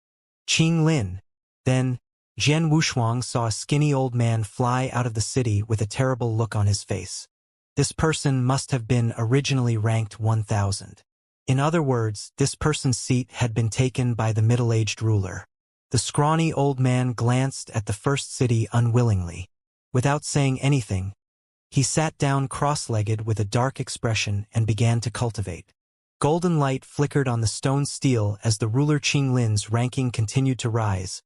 Qing Lin. Then, Jian Wushuang saw a skinny old man fly out of the city with a terrible look on his face. This person must have been originally ranked 1,000. In other words, this person's seat had been taken by the middle-aged ruler. The scrawny old man glanced at the first city unwillingly. Without saying anything, he sat down cross-legged with a dark expression and began to cultivate. Golden light flickered on the stone steel as the ruler Qinglin's ranking continued to rise,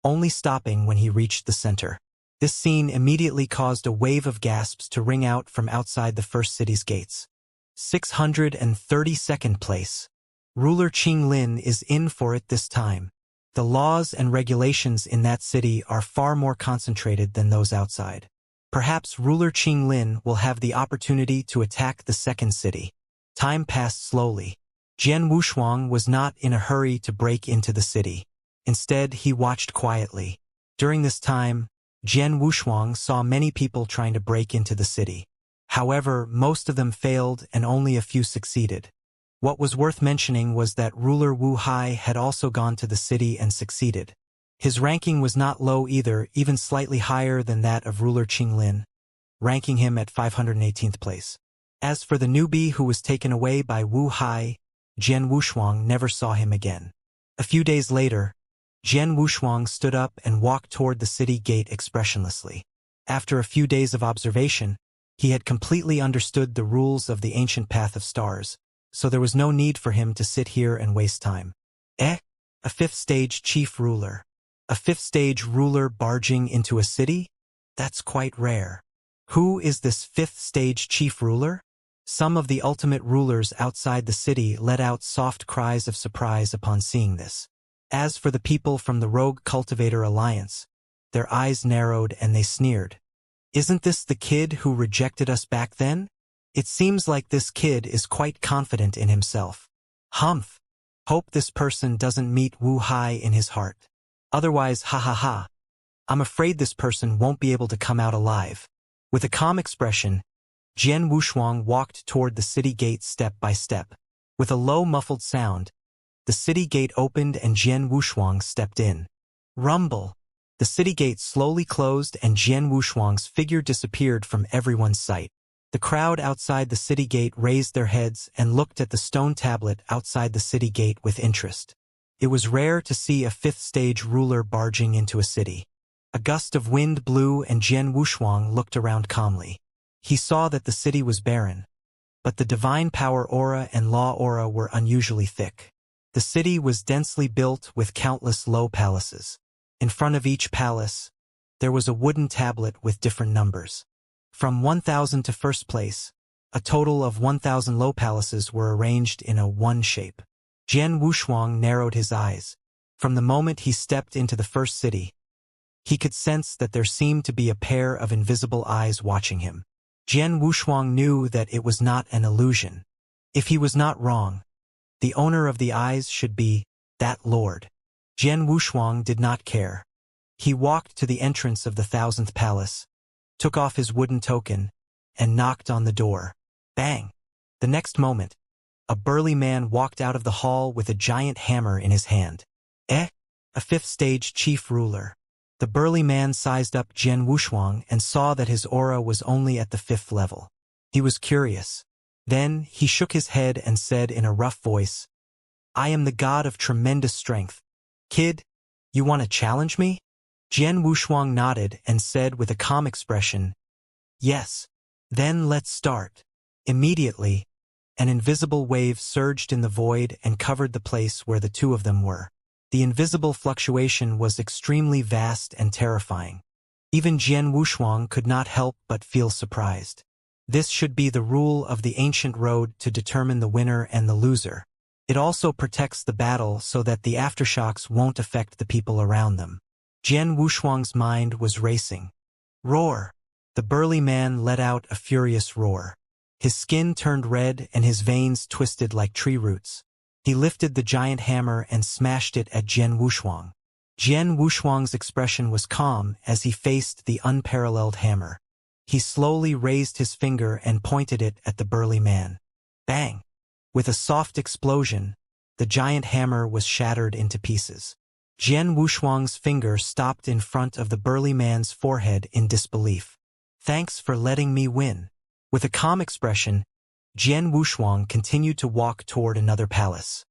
only stopping when he reached the center. This scene immediately caused a wave of gasps to ring out from outside the first city's gates. 632nd place. Ruler Qinglin is in for it this time. The laws and regulations in that city are far more concentrated than those outside. Perhaps ruler Qinglin will have the opportunity to attack the second city. Time passed slowly. Jian Wushuang was not in a hurry to break into the city. Instead, he watched quietly. During this time, Jian Wushuang saw many people trying to break into the city. However, most of them failed and only a few succeeded. What was worth mentioning was that ruler Wu Hai had also gone to the city and succeeded. His ranking was not low either, even slightly higher than that of ruler Qinglin, ranking him at 518th place. As for the newbie who was taken away by Wu Hai, Jian Wushuang never saw him again. A few days later, Jian Wushuang stood up and walked toward the city gate expressionlessly. After a few days of observation, he had completely understood the rules of the ancient path of stars, so there was no need for him to sit here and waste time. A fifth stage chief ruler. A fifth stage ruler barging into a city? That's quite rare. Who is this fifth stage chief ruler? Some of the ultimate rulers outside the city let out soft cries of surprise upon seeing this. As for the people from the Rogue Cultivator Alliance, their eyes narrowed and they sneered. Isn't this the kid who rejected us back then? It seems like this kid is quite confident in himself. Humph. Hope this person doesn't meet Wu Hai in his heart. Otherwise, ha ha ha. I'm afraid this person won't be able to come out alive. With a calm expression, Jian Wushuang walked toward the city gate step by step. With a low muffled sound, the city gate opened and Jian Wushuang stepped in. Rumble. The city gate slowly closed and Jian Wushuang's figure disappeared from everyone's sight. The crowd outside the city gate raised their heads and looked at the stone tablet outside the city gate with interest. It was rare to see a fifth stage ruler barging into a city. A gust of wind blew and Jian Wushuang looked around calmly. He saw that the city was barren, but the divine power aura and law aura were unusually thick. The city was densely built with countless low palaces. In front of each palace, there was a wooden tablet with different numbers. From 1,000 to first place, a total of 1,000 low palaces were arranged in a one shape. Jian Wushuang narrowed his eyes. From the moment he stepped into the first city, he could sense that there seemed to be a pair of invisible eyes watching him. Jian Wushuang knew that it was not an illusion. If he was not wrong, the owner of the eyes should be that lord. Jian Wushuang did not care. He walked to the entrance of the 1,000th palace, took off his wooden token, and knocked on the door. Bang! The next moment, a burly man walked out of the hall with a giant hammer in his hand. A fifth stage chief ruler. The burly man sized up Jian Wushuang and saw that his aura was only at the 5th level. He was curious. Then he shook his head and said in a rough voice, I am the god of tremendous strength. Kid, you want to challenge me? Jian Wushuang nodded and said with a calm expression, yes. Then let's start. Immediately, an invisible wave surged in the void and covered the place where the two of them were. The invisible fluctuation was extremely vast and terrifying. Even Jian Wushuang could not help but feel surprised. This should be the rule of the ancient road to determine the winner and the loser. It also protects the battle so that the aftershocks won't affect the people around them. Jian Wushuang's mind was racing. Roar! The burly man let out a furious roar. His skin turned red and his veins twisted like tree roots. He lifted the giant hammer and smashed it at Jian Wushuang. Jian Wushuang's expression was calm as he faced the unparalleled hammer. He slowly raised his finger and pointed it at the burly man. Bang! With a soft explosion, the giant hammer was shattered into pieces. Jian Wushuang's finger stopped in front of the burly man's forehead in disbelief. Thanks for letting me win. With a calm expression, Jian Wushuang continued to walk toward another palace.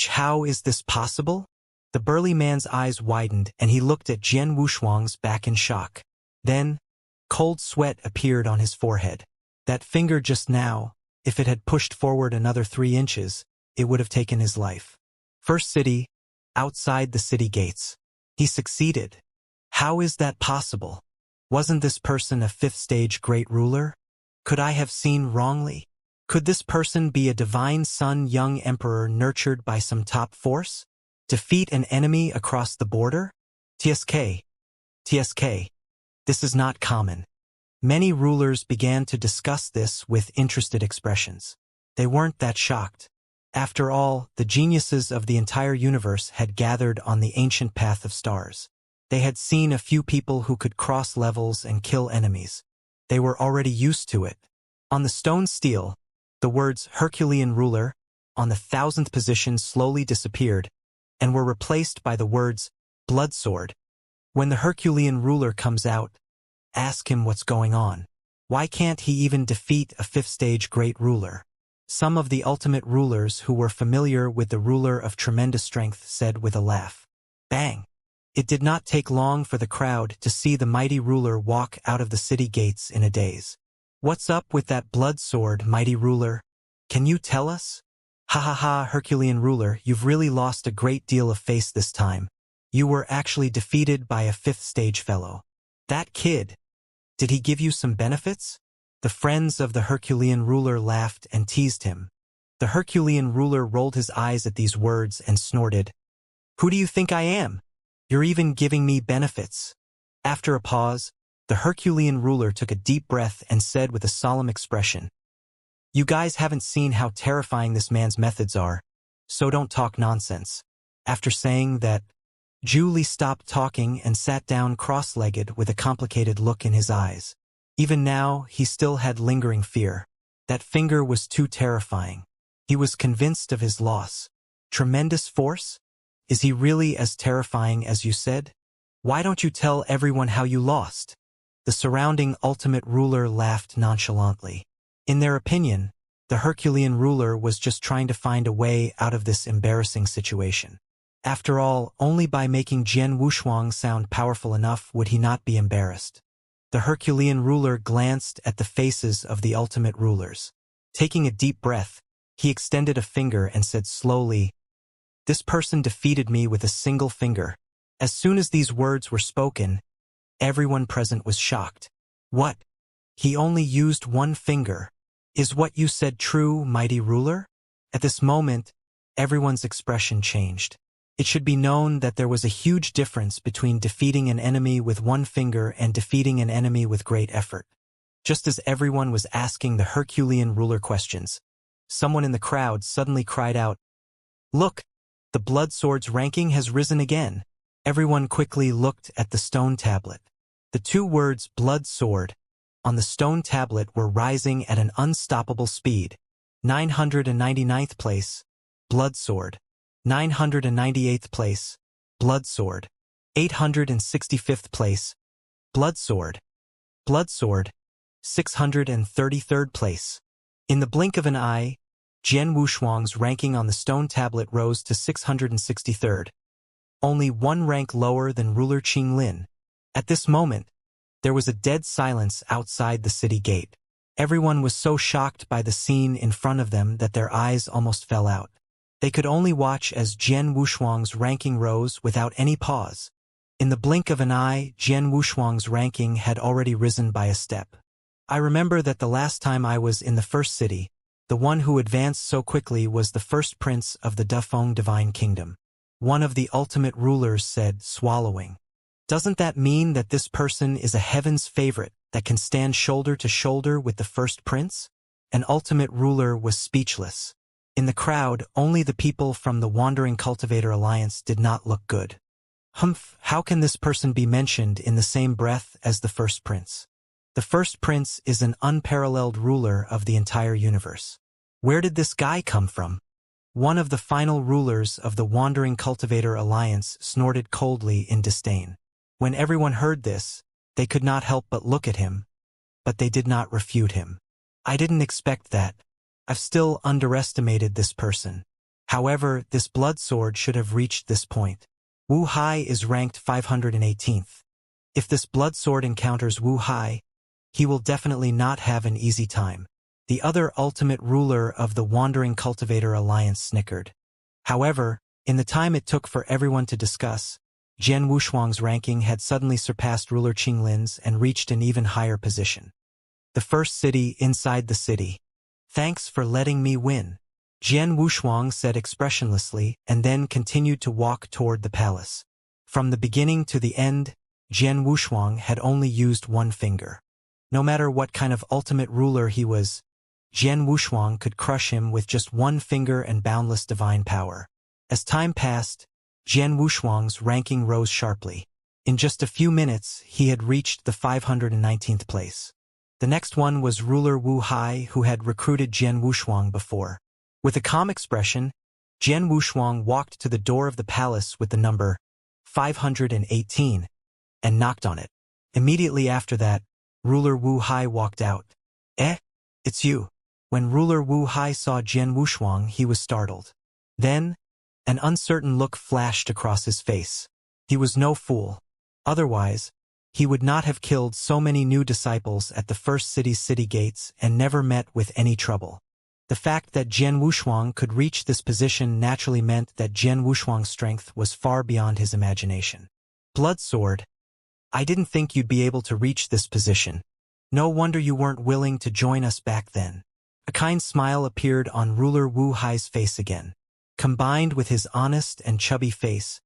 How is this possible? The burly man's eyes widened and he looked at Jian Wushuang's back in shock. Then, cold sweat appeared on his forehead. That finger just now, if it had pushed forward another 3 inches, it would have taken his life. First city, outside the city gates. He succeeded. How is that possible? Wasn't this person a 5th stage great ruler? Could I have seen wrongly? Could this person be a divine son young emperor nurtured by some top force? Defeat an enemy across the border? TSK. This is not common. Many rulers began to discuss this with interested expressions. They weren't that shocked. After all, the geniuses of the entire universe had gathered on the ancient path of stars. They had seen a few people who could cross levels and kill enemies. They were already used to it. On the stone stele, the words Herculean ruler on the 1000th position slowly disappeared and were replaced by the words blood sword. When the Herculean ruler comes out, ask him what's going on. Why can't he even defeat a 5th stage great ruler? Some of the ultimate rulers who were familiar with the ruler of tremendous strength said with a laugh. Bang! It did not take long for the crowd to see the mighty ruler walk out of the city gates in a daze. What's up with that blood sword, mighty ruler? Can you tell us? Ha ha ha, Herculean ruler, you've really lost a great deal of face this time. You were actually defeated by a 5th stage fellow. That kid. Did he give you some benefits? The friends of the Herculean ruler laughed and teased him. The Herculean ruler rolled his eyes at these words and snorted. Who do you think I am? You're even giving me benefits. After a pause, the Herculean ruler took a deep breath and said with a solemn expression, You guys haven't seen how terrifying this man's methods are, so don't talk nonsense. After saying that, Julie stopped talking and sat down cross-legged with a complicated look in his eyes. Even now, he still had lingering fear. That finger was too terrifying. He was convinced of his loss. Tremendous force? Is he really as terrifying as you said? Why don't you tell everyone how you lost? The surrounding ultimate ruler laughed nonchalantly. In their opinion, the Herculean ruler was just trying to find a way out of this embarrassing situation. After all, only by making Jian Wushuang sound powerful enough would he not be embarrassed. The Herculean ruler glanced at the faces of the ultimate rulers. Taking a deep breath, he extended a finger and said slowly, This person defeated me with a single finger. As soon as these words were spoken, everyone present was shocked. What? He only used one finger. Is what you said true, mighty ruler? At this moment, everyone's expression changed. It should be known that there was a huge difference between defeating an enemy with one finger and defeating an enemy with great effort. Just as everyone was asking the Herculean ruler questions, someone in the crowd suddenly cried out, Look, the blood sword's ranking has risen again. Everyone quickly looked at the stone tablet. The 2 words blood sword on the stone tablet were rising at an unstoppable speed. 999th place, blood sword. 998th place, blood sword. 865th place, blood sword. Blood sword. 633rd place. In the blink of an eye, Jian Wushuang's ranking on the stone tablet rose to 663rd, only one rank lower than ruler Qinglin. At this moment, there was a dead silence outside the city gate. Everyone was so shocked by the scene in front of them that their eyes almost fell out. They could only watch as Jian Wushuang's ranking rose without any pause. In the blink of an eye, Jian Wushuang's ranking had already risen by a step. I remember that the last time I was in the first city, the one who advanced so quickly was the first prince of the Dafeng Divine Kingdom. One of the ultimate rulers said, swallowing. Doesn't that mean that this person is a heaven's favorite that can stand shoulder to shoulder with the first prince? An ultimate ruler was speechless. In the crowd, only the people from the Wandering Cultivator Alliance did not look good. Humph, how can this person be mentioned in the same breath as the first prince? The first prince is an unparalleled ruler of the entire universe. Where did this guy come from? One of the final rulers of the Wandering Cultivator Alliance snorted coldly in disdain. When everyone heard this, they could not help but look at him, but they did not refute him. I didn't expect that. I've still underestimated this person. However, this blood sword should have reached this point. Wu Hai is ranked 518th. If this blood sword encounters Wu Hai, he will definitely not have an easy time. The other ultimate ruler of the Wandering Cultivator Alliance snickered. However, in the time it took for everyone to discuss, Jian Wushuang's ranking had suddenly surpassed ruler Qinglin's and reached an even higher position. The first city inside the city. Thanks for letting me win, Jian Wushuang said expressionlessly and then continued to walk toward the palace. From the beginning to the end, Jian Wushuang had only used one finger. No matter what kind of ultimate ruler he was, Jian Wushuang could crush him with just one finger and boundless divine power. As time passed, Jian Wushuang's ranking rose sharply. In just a few minutes, he had reached the 519th place. The next one was ruler Wu Hai, who had recruited Jian Wushuang before. With a calm expression, Jian Wushuang walked to the door of the palace with the number 518 and knocked on it. Immediately after that, ruler Wu Hai walked out. It's you. When ruler Wu Hai saw Jian Wushuang, he was startled. Then, an uncertain look flashed across his face. He was no fool. Otherwise, he would not have killed so many new disciples at the first city's city gates and never met with any trouble. The fact that Jian Wushuang could reach this position naturally meant that Jian Wushuang's strength was far beyond his imagination. Blood sword. I didn't think you'd be able to reach this position. No wonder you weren't willing to join us back then. A kind smile appeared on ruler Wu Hai's face again. Combined with his honest and chubby face,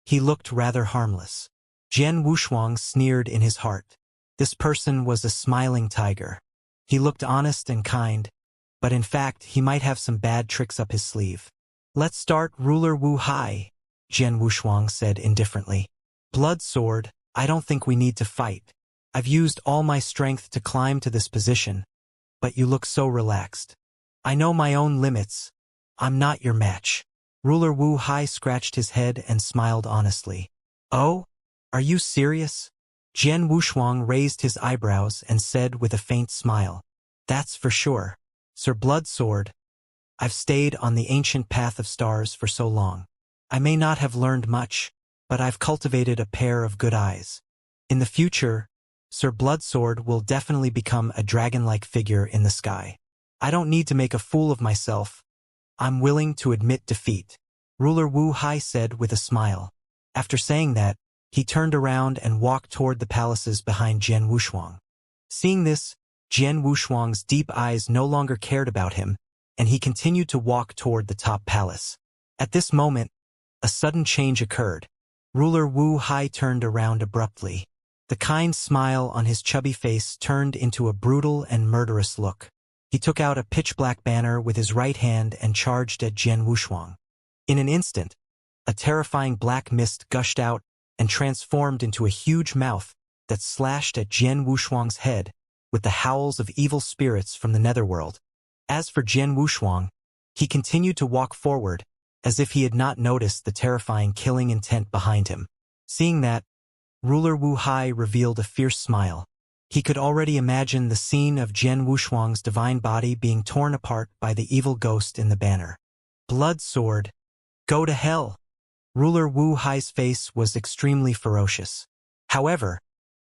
he looked rather harmless. Jian Wushuang sneered in his heart. This person was a smiling tiger. He looked honest and kind, but in fact he might have some bad tricks up his sleeve. Let's start, ruler Wu Hai, Jian Wushuang said indifferently. Blood sword, I don't think we need to fight. I've used all my strength to climb to this position, but you look so relaxed. I know my own limits. I'm not your match. Ruler Wu Hai scratched his head and smiled honestly. Oh? Are you serious? Jian Wushuang raised his eyebrows and said with a faint smile. That's for sure. Sir Blood Sword, I've stayed on the ancient path of stars for so long. I may not have learned much, but I've cultivated a pair of good eyes. In the future, Sir Blood Sword will definitely become a dragon-like figure in the sky. I don't need to make a fool of myself. I'm willing to admit defeat, ruler Wu Hai said with a smile. After saying that, he turned around and walked toward the palaces behind Jian Wushuang. Seeing this, Jian Wushuang's deep eyes no longer cared about him, and he continued to walk toward the top palace. At this moment, a sudden change occurred. Ruler Wu Hai turned around abruptly. The kind smile on his chubby face turned into a brutal and murderous look. He took out a pitch-black banner with his right hand and charged at Jian Wushuang. In an instant, a terrifying black mist gushed out and transformed into a huge mouth that slashed at Jian Wushuang's head with the howls of evil spirits from the netherworld. As for Jian Wushuang, he continued to walk forward, as if he had not noticed the terrifying killing intent behind him. Seeing that, ruler Wu Hai revealed a fierce smile. He could already imagine the scene of Jian Wushuang's divine body being torn apart by the evil ghost in the banner. Blood sword. Go to hell. Ruler Wu Hai's face was extremely ferocious. However,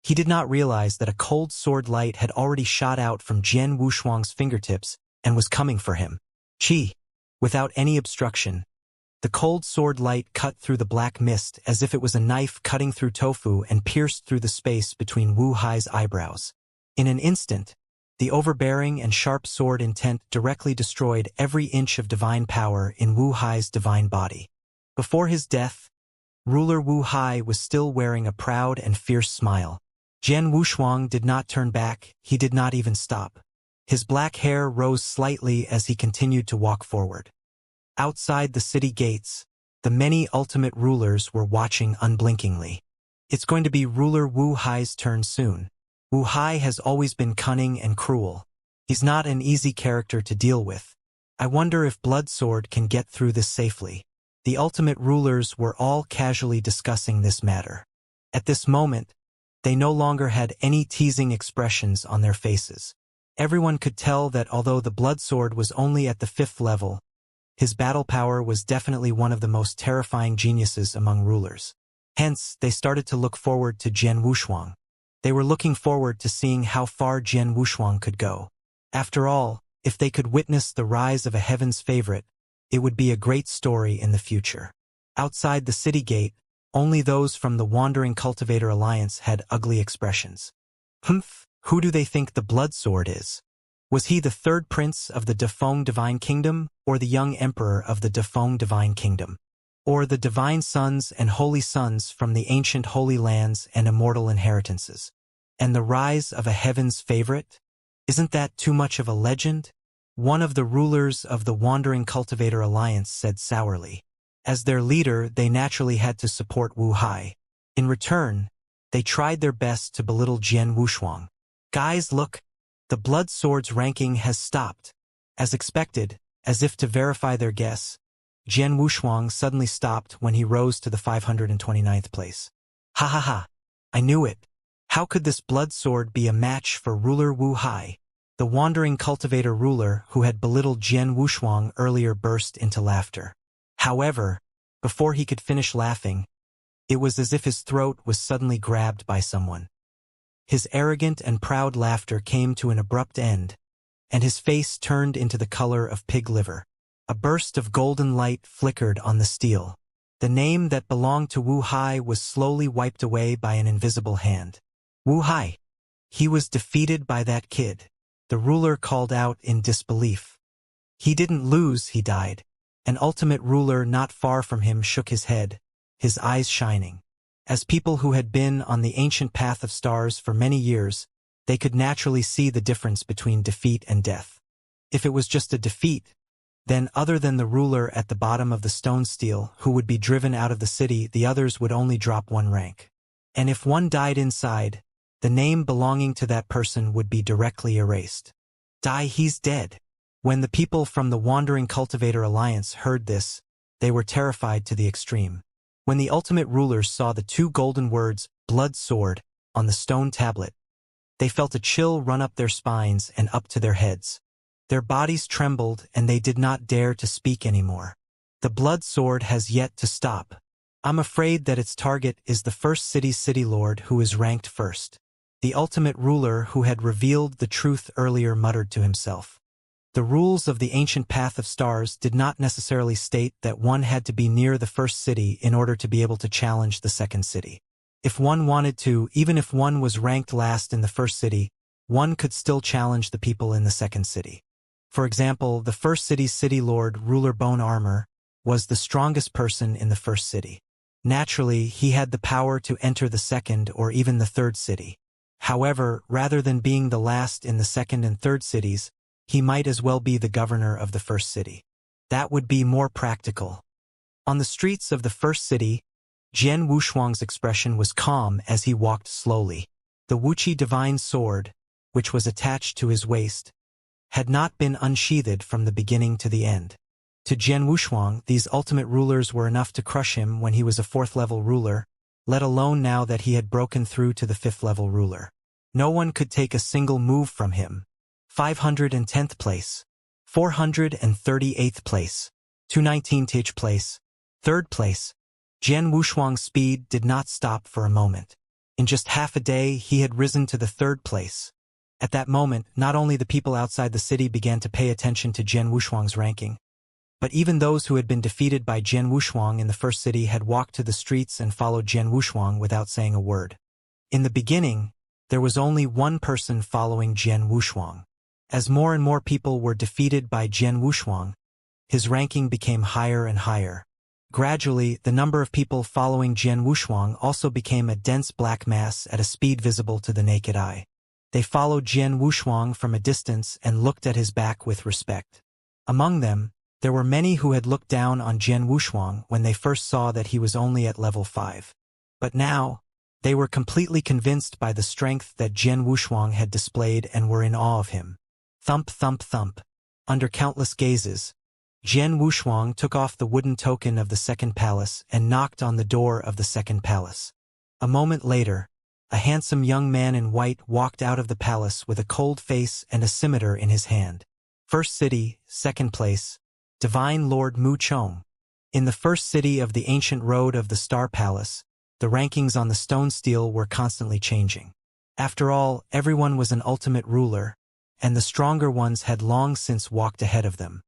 he did not realize that a cold sword light had already shot out from Jian Wushuang's fingertips and was coming for him. Chi. Without any obstruction, the cold sword light cut through the black mist as if it was a knife cutting through tofu and pierced through the space between Wu Hai's eyebrows. In an instant, the overbearing and sharp sword intent directly destroyed every inch of divine power in Wu Hai's divine body. Before his death, Ruler Wu Hai was still wearing a proud and fierce smile. Jian Wushuang did not turn back, he did not even stop. His black hair rose slightly as he continued to walk forward. Outside the city gates, the many ultimate rulers were watching unblinkingly. It's going to be Ruler Wu Hai's turn soon. Wu Hai has always been cunning and cruel. He's not an easy character to deal with. I wonder if Blood Sword can get through this safely. The ultimate rulers were all casually discussing this matter. At this moment, they no longer had any teasing expressions on their faces. Everyone could tell that although the Blood Sword was only at the 5th level, his battle power was definitely one of the most terrifying geniuses among rulers. Hence, they started to look forward to Jian Wushuang. They were looking forward to seeing how far Jian Wushuang could go. After all, if they could witness the rise of a heaven's favorite, it would be a great story in the future. Outside the city gate, only those from the Wandering Cultivator Alliance had ugly expressions. Who do they think the Blood Sword is? Was he the third prince of the Defeng Divine Kingdom, or the young emperor of the Defeng Divine Kingdom? Or the divine sons and holy sons from the ancient holy lands and immortal inheritances? And the rise of a heaven's favorite? Isn't that too much of a legend? One of the rulers of the Wandering Cultivator Alliance said sourly. As their leader, they naturally had to support Wu Hai. In return, they tried their best to belittle Jian Wushuang. Guys, look! The Blood Sword's ranking has stopped. As expected, as if to verify their guess, Jian Wushuang suddenly stopped when he rose to the 529th place. Ha ha ha! I knew it! How could this Blood Sword be a match for Ruler Wu Hai? The Wandering Cultivator ruler who had belittled Jian Wushuang earlier burst into laughter. However, before he could finish laughing, it was as if his throat was suddenly grabbed by someone. His arrogant and proud laughter came to an abrupt end, and his face turned into the color of pig liver. A burst of golden light flickered on the steel. The name that belonged to Wu Hai was slowly wiped away by an invisible hand. Wu Hai! He was defeated by that kid. The ruler called out in disbelief. He didn't lose, he died. An ultimate ruler not far from him shook his head, his eyes shining. As people who had been on the ancient path of stars for many years, they could naturally see the difference between defeat and death. If it was just a defeat, then other than the ruler at the bottom of the stone stele who would be driven out of the city, the others would only drop one rank. And if one died inside, the name belonging to that person would be directly erased. He's dead. When the people from the Wandering Cultivator Alliance heard this, they were terrified to the extreme. When the ultimate rulers saw the 2 golden words, Blood Sword, on the stone tablet, they felt a chill run up their spines and up to their heads. Their bodies trembled and they did not dare to speak anymore. The Blood Sword has yet to stop. I'm afraid that its target is the first city's city lord who is ranked first. The ultimate ruler who had revealed the truth earlier muttered to himself. The rules of the ancient path of stars did not necessarily state that one had to be near the first city in order to be able to challenge the second city. If one wanted to, even if one was ranked last in the first city, one could still challenge the people in the second city. For example, the first city's city lord, Ruler Bone Armor, was the strongest person in the first city. Naturally, he had the power to enter the second or even the third city. However, rather than being the last in the second and third cities, he might as well be the governor of the first city. That would be more practical. On the streets of the first city, Jian Wushuang's expression was calm as he walked slowly. The Wuxia divine sword, which was attached to his waist, had not been unsheathed from the beginning to the end. To Jian Wushuang, these ultimate rulers were enough to crush him when he was a 4th-level ruler, let alone now that he had broken through to the 5th-level ruler. No one could take a single move from him. 510th place. 438th place. 219th place. 3rd place. Jian Wushuang's speed did not stop for a moment. In just half a day, he had risen to the 3rd place. At that moment, not only the people outside the city began to pay attention to Jian Wushuang's ranking, but even those who had been defeated by Jian Wushuang in the first city had walked to the streets and followed Jian Wushuang without saying a word. In the beginning, there was only one person following Jian Wushuang. As more and more people were defeated by Jian Wushuang, his ranking became higher and higher. Gradually, the number of people following Jian Wushuang also became a dense black mass at a speed visible to the naked eye. They followed Jian Wushuang from a distance and looked at his back with respect. Among them, there were many who had looked down on Jian Wushuang when they first saw that he was only at level 5. But now, they were completely convinced by the strength that Jian Wushuang had displayed and were in awe of him. Thump, thump, thump. Under countless gazes, Jian Wushuang took off the wooden token of the second palace and knocked on the door of the second palace. A moment later, a handsome young man in white walked out of the palace with a cold face and a scimitar in his hand. First city, 2nd place, Divine Lord Mu Chong. In the first city of the ancient road of the Star Palace, the rankings on the stone stele were constantly changing. After all, everyone was an ultimate ruler, and the stronger ones had long since walked ahead of them.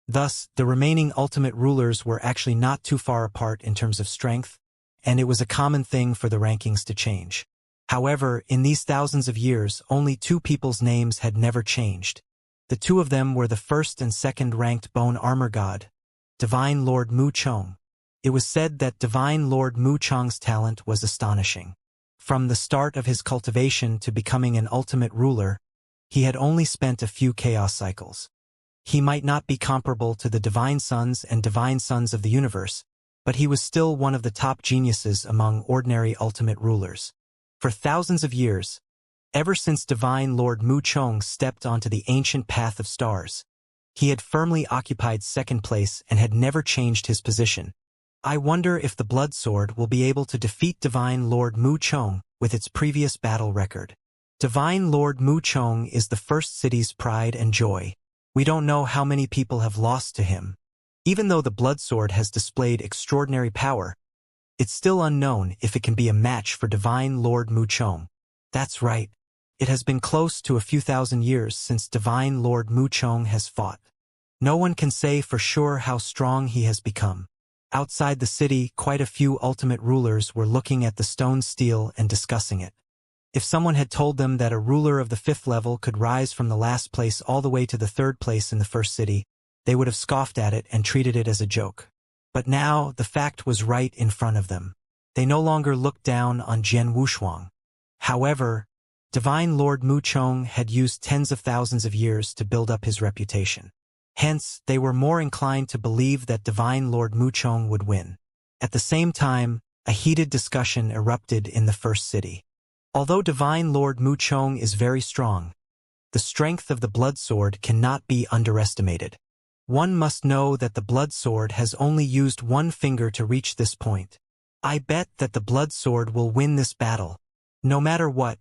Thus, the remaining ultimate rulers were actually not too far apart in terms of strength, and it was a common thing for the rankings to change. However, in these thousands of years, only 2 people's names had never changed. The 2 of them were the 1st and 2nd ranked bone armor god, Divine Lord Mu Chong. It was said that Divine Lord Mu Chong's talent was astonishing. From the start of his cultivation to becoming an ultimate ruler, he had only spent a few chaos cycles. He might not be comparable to the Divine Sons and Divine Sons of the universe, but he was still one of the top geniuses among ordinary ultimate rulers. For thousands of years, ever since Divine Lord Mu Chong stepped onto the ancient path of stars, he had firmly occupied 2nd place and had never changed his position. I wonder if the Blood Sword will be able to defeat Divine Lord Mu Chong with its previous battle record. Divine Lord Mu Chong is the first city's pride and joy. We don't know how many people have lost to him. Even though the Blood Sword has displayed extraordinary power, it's still unknown if it can be a match for Divine Lord Mu Chong. That's right. It has been close to a few thousand years since Divine Lord Mu Chong has fought. No one can say for sure how strong he has become. Outside the city, quite a few ultimate rulers were looking at the stone stele and discussing it. If someone had told them that a ruler of the 5th level could rise from the last place all the way to the 3rd place in the first city, they would have scoffed at it and treated it as a joke. But now, the fact was right in front of them. They no longer looked down on Jian Wushuang. However, Divine Lord Mu Chong had used tens of thousands of years to build up his reputation. Hence, they were more inclined to believe that Divine Lord Mu Chong would win. At the same time, a heated discussion erupted in the first city. Although Divine Lord Mu Chong is very strong, the strength of the Blood Sword cannot be underestimated. One must know that the Blood Sword has only used one finger to reach this point. I bet that the Blood Sword will win this battle. No matter what,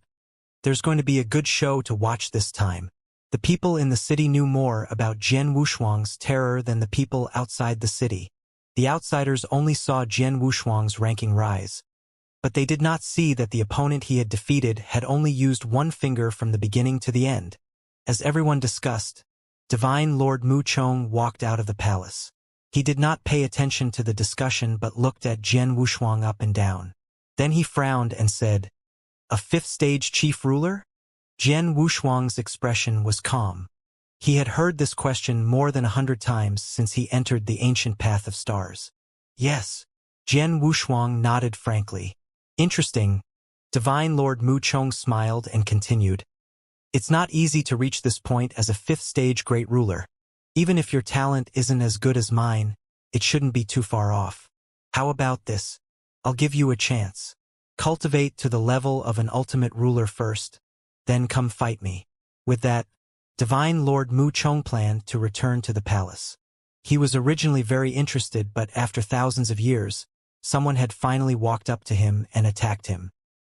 there's going to be a good show to watch this time. The people in the city knew more about Jian Wushuang's terror than the people outside the city. The outsiders only saw Jian Wushuang's ranking rise, but they did not see that the opponent he had defeated had only used one finger from the beginning to the end. As everyone discussed, Divine Lord Mu Chong walked out of the palace. He did not pay attention to the discussion but looked at Jian Wushuang up and down. Then he frowned and said, "A 5th stage chief ruler?" Jian Wushuang's expression was calm. He had heard this question more than 100 times since he entered the ancient path of stars. Yes. Jian Wushuang nodded frankly. Interesting. Divine Lord Mu Chong smiled and continued. It's not easy to reach this point as a 5th stage great ruler. Even if your talent isn't as good as mine, it shouldn't be too far off. How about this? I'll give you a chance. Cultivate to the level of an ultimate ruler first, then come fight me. With that, Divine Lord Mu Chong planned to return to the palace. He was originally very interested, but after thousands of years, someone had finally walked up to him and attacked him.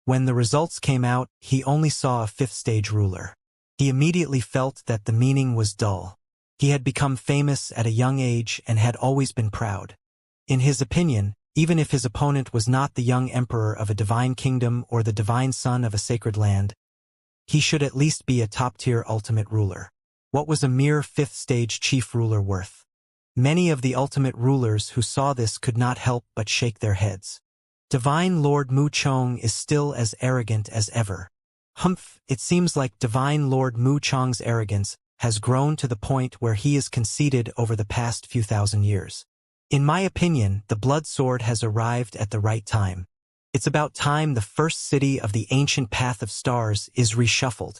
When the results came out, he only saw a fifth-stage ruler. He immediately felt that the meaning was dull. He had become famous at a young age and had always been proud. In his opinion, even if his opponent was not the young emperor of a divine kingdom or the divine son of a sacred land, he should at least be a top-tier ultimate ruler. What was a mere fifth-stage chief ruler worth? Many of the ultimate rulers who saw this could not help but shake their heads. Divine Lord Mu Chong is still as arrogant as ever. Humph, it seems like Divine Lord Mu Chong's arrogance has grown to the point where he is conceited over the past few thousand years. In my opinion, the blood sword has arrived at the right time. It's about time the first city of the ancient path of stars is reshuffled.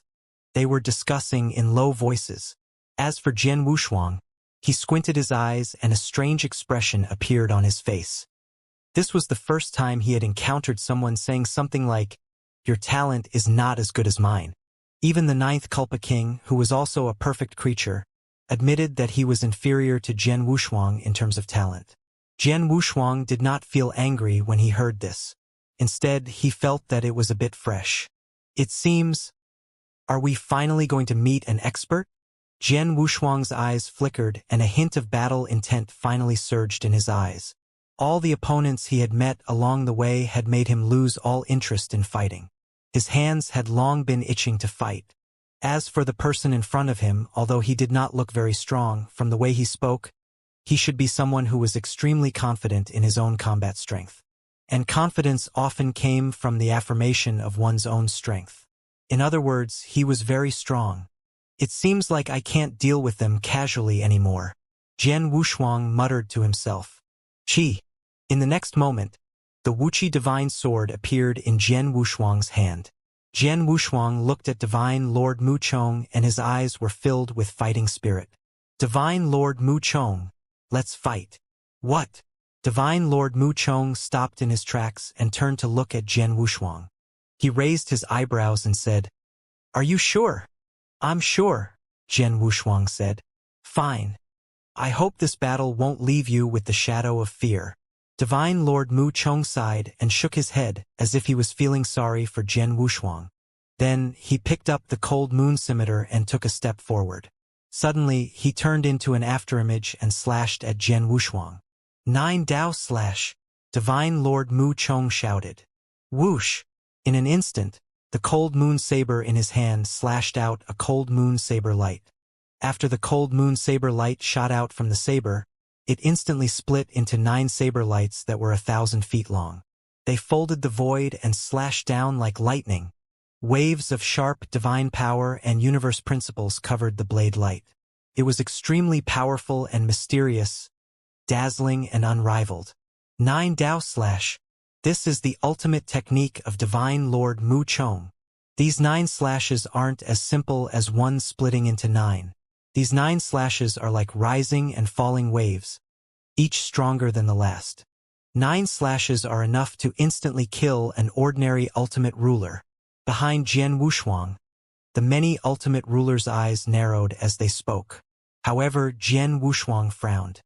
They were discussing in low voices. As for Jian Wushuang, he squinted his eyes and a strange expression appeared on his face. This was the first time he had encountered someone saying something like, "Your talent is not as good as mine." Even the ninth Kulpa King, who was also a perfect creature, admitted that he was inferior to Jian Wushuang in terms of talent. Jian Wushuang did not feel angry when he heard this. Instead, he felt that it was a bit fresh. It seems, are we finally going to meet an expert? Jian Wushuang's eyes flickered and a hint of battle intent finally surged in his eyes. All the opponents he had met along the way had made him lose all interest in fighting. His hands had long been itching to fight. As for the person in front of him, although he did not look very strong, from the way he spoke, he should be someone who was extremely confident in his own combat strength. And confidence often came from the affirmation of one's own strength. In other words, he was very strong. It seems like I can't deal with them casually anymore. Jian Wushuang muttered to himself. Chi. In the next moment, the Wuxia divine sword appeared in Jian Wushuang's hand. Jian Wushuang looked at Divine Lord Mu Chong and his eyes were filled with fighting spirit. Divine Lord Mu Chong, let's fight. What? Divine Lord Mu Chong stopped in his tracks and turned to look at Jian Wushuang. He raised his eyebrows and said, "Are you sure?" "I'm sure," Jian Wushuang said. "Fine. I hope this battle won't leave you with the shadow of fear." Divine Lord Mu Chong sighed and shook his head as if he was feeling sorry for Jian Wushuang. Then he picked up the cold moon scimitar and took a step forward. Suddenly, he turned into an afterimage and slashed at Jian Wushuang. 9 Dao slash! Divine Lord Mu Chong shouted. Whoosh! In an instant, the cold moon saber in his hand slashed out a cold moon saber light. After the cold moon saber light shot out from the saber, it instantly split into 9 saber lights that were 1,000 feet long. They folded the void and slashed down like lightning. Waves of sharp divine power and universe principles covered the blade light. It was extremely powerful and mysterious, dazzling and unrivaled. 9 Dao slash. This is the ultimate technique of Divine Lord Mu Chong. These 9 slashes aren't as simple as one splitting into 9. These 9 slashes are like rising and falling waves, each stronger than the last. 9 slashes are enough to instantly kill an ordinary ultimate ruler. Behind Jian Wushuang, the many ultimate rulers' eyes narrowed as they spoke. However, Jian Wushuang frowned.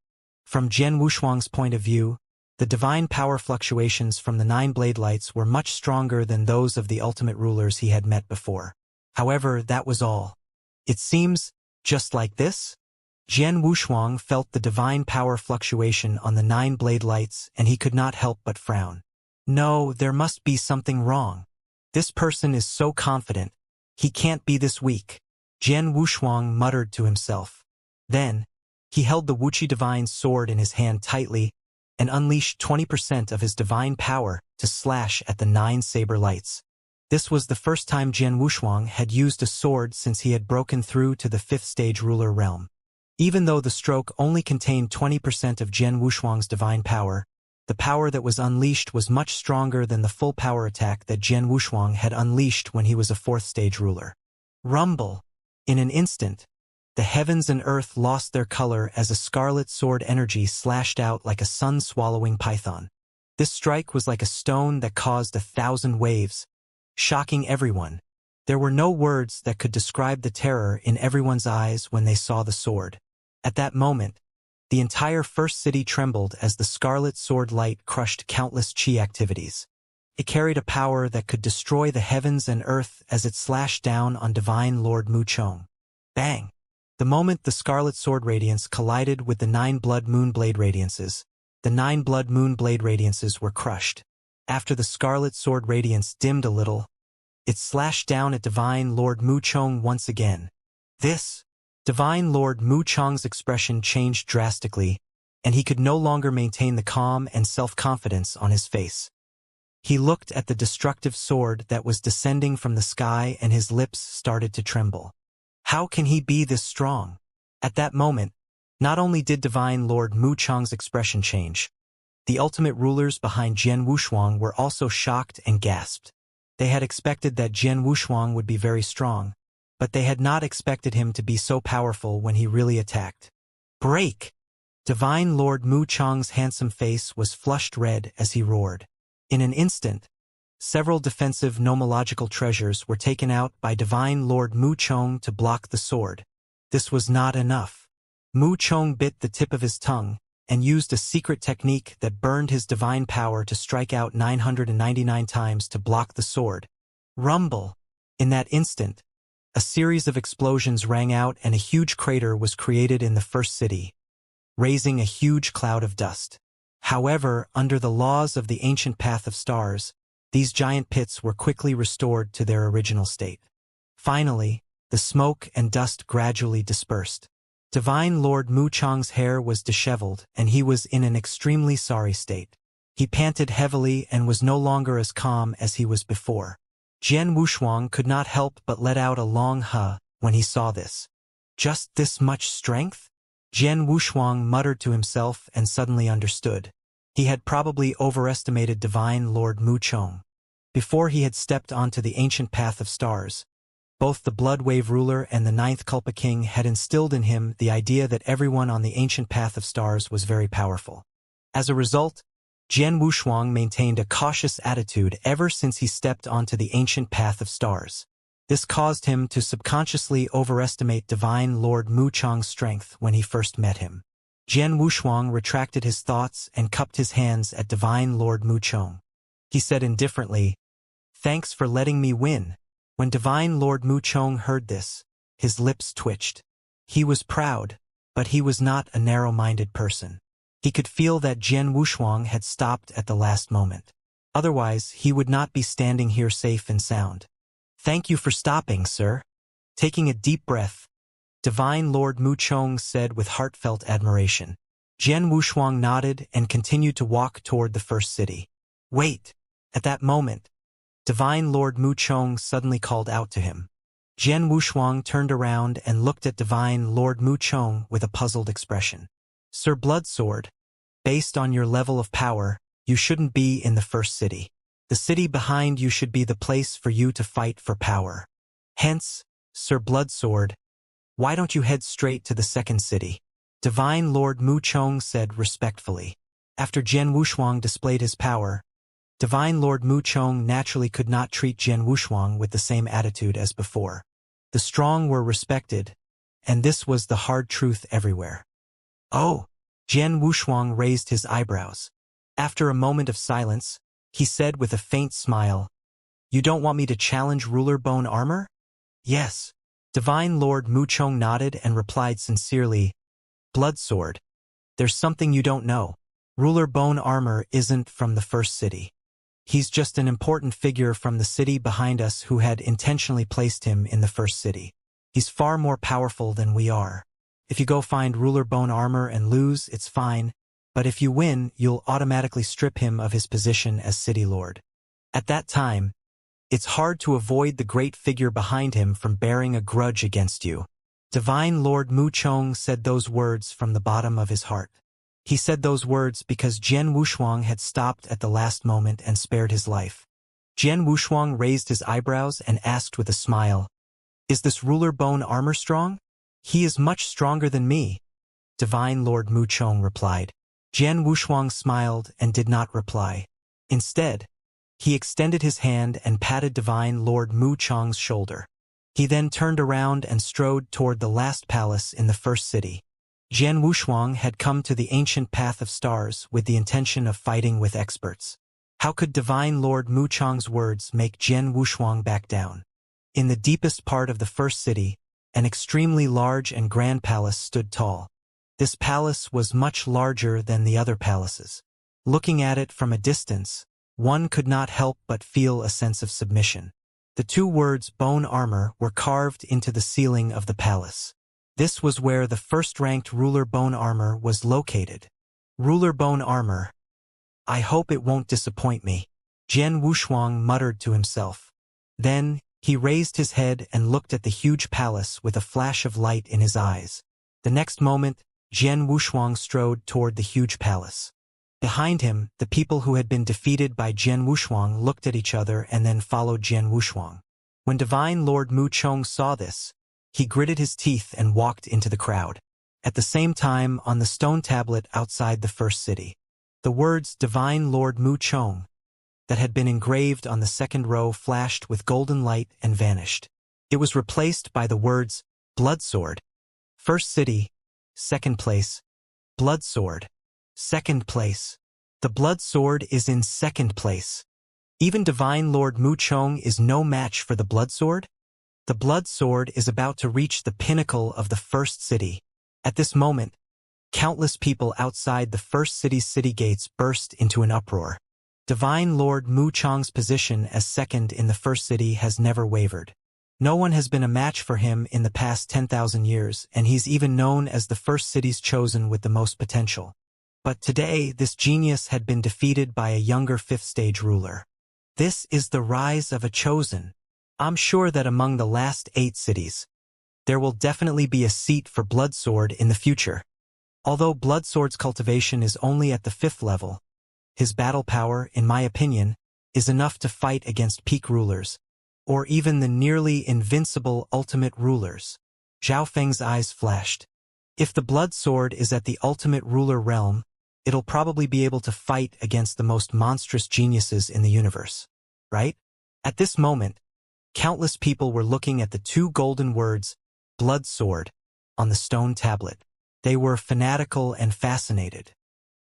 From Jian Wushuang's point of view, the divine power fluctuations from the 9 blade lights were much stronger than those of the ultimate rulers he had met before. However, that was all. It seems, just like this? Jian Wushuang felt the divine power fluctuation on the 9 blade lights and he could not help but frown. No, there must be something wrong. This person is so confident. He can't be this weak. Jian Wushuang muttered to himself. Then, he held the Wuxia divine sword in his hand tightly and unleashed 20% of his divine power to slash at the 9 saber lights. This was the first time Jian Wushuang had used a sword since he had broken through to the 5th stage ruler realm. Even though the stroke only contained 20% of Jian Wushuang's divine power, the power that was unleashed was much stronger than the full power attack that Jian Wushuang had unleashed when he was a 4th stage ruler. Rumble! In an instant, the heavens and earth lost their color as a scarlet sword energy slashed out like a sun-swallowing python. This strike was like a stone that caused 1,000 waves, shocking everyone. There were no words that could describe the terror in everyone's eyes when they saw the sword. At that moment, the entire first city trembled as the scarlet sword light crushed countless chi activities. It carried a power that could destroy the heavens and earth as it slashed down on Divine Lord Muchong. Bang! The moment the Scarlet Sword Radiance collided with the 9 Blood Moon Blade Radiances, the 9 Blood Moon Blade Radiances were crushed. After the Scarlet Sword Radiance dimmed a little, it slashed down at Divine Lord Muchong once again. Divine Lord Muchong's expression changed drastically, and he could no longer maintain the calm and self-confidence on his face. He looked at the destructive sword that was descending from the sky and his lips started to tremble. How can he be this strong? At that moment, not only did Divine Lord Muchong's expression change, the ultimate rulers behind Jian Wushuang were also shocked and gasped. They had expected that Jian Wushuang would be very strong, but they had not expected him to be so powerful when he really attacked. Break! Divine Lord Muchong's handsome face was flushed red as he roared. In an instant, several defensive nomological treasures were taken out by Divine Lord Muchong to block the sword. This was not enough. Muchong bit the tip of his tongue and used a secret technique that burned his divine power to strike out 999 times to block the sword. Rumble! In that instant, a series of explosions rang out and a huge crater was created in the first city, raising a huge cloud of dust. However, under the laws of the ancient path of stars, these giant pits were quickly restored to their original state. Finally, the smoke and dust gradually dispersed. Divine Lord Muchong's hair was disheveled, and he was in an extremely sorry state. He panted heavily and was no longer as calm as he was before. Jian Wushuang could not help but let out a long huh when he saw this. Just this much strength? Jian Wushuang muttered to himself and suddenly understood. He had probably overestimated Divine Lord Muchong. Before he had stepped onto the ancient path of stars, both the Blood Wave ruler and the 9th Kulpa King had instilled in him the idea that everyone on the ancient path of stars was very powerful. As a result, Jian Wushuang maintained a cautious attitude ever since he stepped onto the ancient path of stars. This caused him to subconsciously overestimate Divine Lord Muchong's strength when he first met him. Jian Wushuang retracted his thoughts and cupped his hands at Divine Lord Muchong. He said indifferently, "Thanks for letting me win." When Divine Lord Muchong heard this, his lips twitched. He was proud, but he was not a narrow-minded person. He could feel that Jian Wushuang had stopped at the last moment. Otherwise, he would not be standing here safe and sound. "Thank you for stopping, sir." Taking a deep breath, Divine Lord Muchong said with heartfelt admiration. Jian Wushuang nodded and continued to walk toward the first city. "Wait!" At that moment, Divine Lord Muchong suddenly called out to him. Jian Wushuang turned around and looked at Divine Lord Muchong with a puzzled expression. "Sir Bloodsword, based on your level of power, you shouldn't be in the first city. The city behind you should be the place for you to fight for power. Hence, Sir Bloodsword, why don't you head straight to the second city?" Divine Lord Muchong said respectfully. After Jian Wushuang displayed his power, Divine Lord Muchong naturally could not treat Jian Wushuang with the same attitude as before. The strong were respected, and this was the hard truth everywhere. "Oh!" Jian Wushuang raised his eyebrows. After a moment of silence, he said with a faint smile, "You don't want me to challenge Ruler Bone Armor?" "Yes." Divine Lord Muchong nodded and replied sincerely, "Bloodsword, there's something you don't know. Ruler Bone Armor isn't from the first city. He's just an important figure from the city behind us who had intentionally placed him in the first city. He's far more powerful than we are. If you go find Ruler Bone Armor and lose, it's fine, but if you win, you'll automatically strip him of his position as City Lord. At that time, it's hard to avoid the great figure behind him from bearing a grudge against you." Divine Lord Muchong said those words from the bottom of his heart. He said those words because Jian Wushuang had stopped at the last moment and spared his life. Jian Wushuang raised his eyebrows and asked with a smile, "Is this Ruler Bone Armor strong?" "He is much stronger than me," Divine Lord Muchong replied. Jian Wushuang smiled and did not reply. Instead, he extended his hand and patted Divine Lord Muchong's shoulder. He then turned around and strode toward the last palace in the first city. Jian Wushuang had come to the ancient path of stars with the intention of fighting with experts. How could Divine Lord Muchong's words make Jian Wushuang back down? In the deepest part of the first city, an extremely large and grand palace stood tall. This palace was much larger than the other palaces. Looking at it from a distance, one could not help but feel a sense of submission. The two words bone armor were carved into the ceiling of the palace. This was where the first-ranked ruler bone armor was located. Ruler bone armor. I hope it won't disappoint me, Jian Wushuang muttered to himself. Then, he raised his head and looked at the huge palace with a flash of light in his eyes. The next moment, Jian Wushuang strode toward the huge palace. Behind him, the people who had been defeated by Jian Wushuang looked at each other and then followed Jian Wushuang. When Divine Lord Muchong saw this, he gritted his teeth and walked into the crowd. At the same time, on the stone tablet outside the first city, the words Divine Lord Muchong that had been engraved on the second row flashed with golden light and vanished. It was replaced by the words Blood Sword. First city, second place. Blood Sword. Second place. The Blood Sword is in second place. Even Divine Lord Muchong is no match for the Blood Sword? The Blood Sword is about to reach the pinnacle of the first city. At this moment, countless people outside the first city's city gates burst into an uproar. Divine Lord Muchong's position as second in the first city has never wavered. No one has been a match for him in the past 10,000 years, and he's even known as the first city's chosen with the most potential. But today, this genius had been defeated by a younger fifth-stage ruler. This is the rise of a chosen. I'm sure that among the last 8 cities, there will definitely be a seat for Blood Sword in the future. Although Blood Sword's cultivation is only at the 5th level, his battle power, in my opinion, is enough to fight against peak rulers, or even the nearly invincible ultimate rulers. Zhao Feng's eyes flashed. If the Blood Sword is at the ultimate ruler realm, it'll probably be able to fight against the most monstrous geniuses in the universe. Right? At this moment, countless people were looking at the 2 golden words, Blood Sword, on the stone tablet. They were fanatical and fascinated.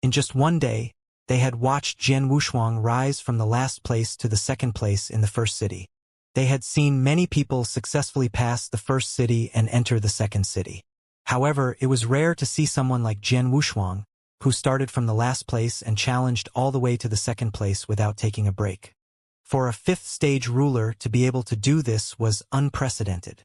In just one day, they had watched Jian Wushuang rise from the last place to the second place in the first city. They had seen many people successfully pass the first city and enter the second city. However, it was rare to see someone like Jian Wushuang, who started from the last place and challenged all the way to the second place without taking a break. For a 5th-stage ruler to be able to do this was unprecedented.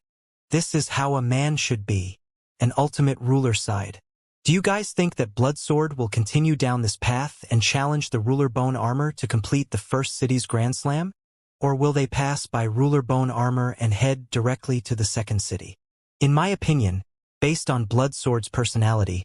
This is how a man should be, an ultimate ruler side. Do you guys think that Blood Sword will continue down this path and challenge the Ruler Bone Armor to complete the first city's Grand Slam? Or will they pass by Ruler Bone Armor and head directly to the second city? In my opinion, based on Blood Sword's personality,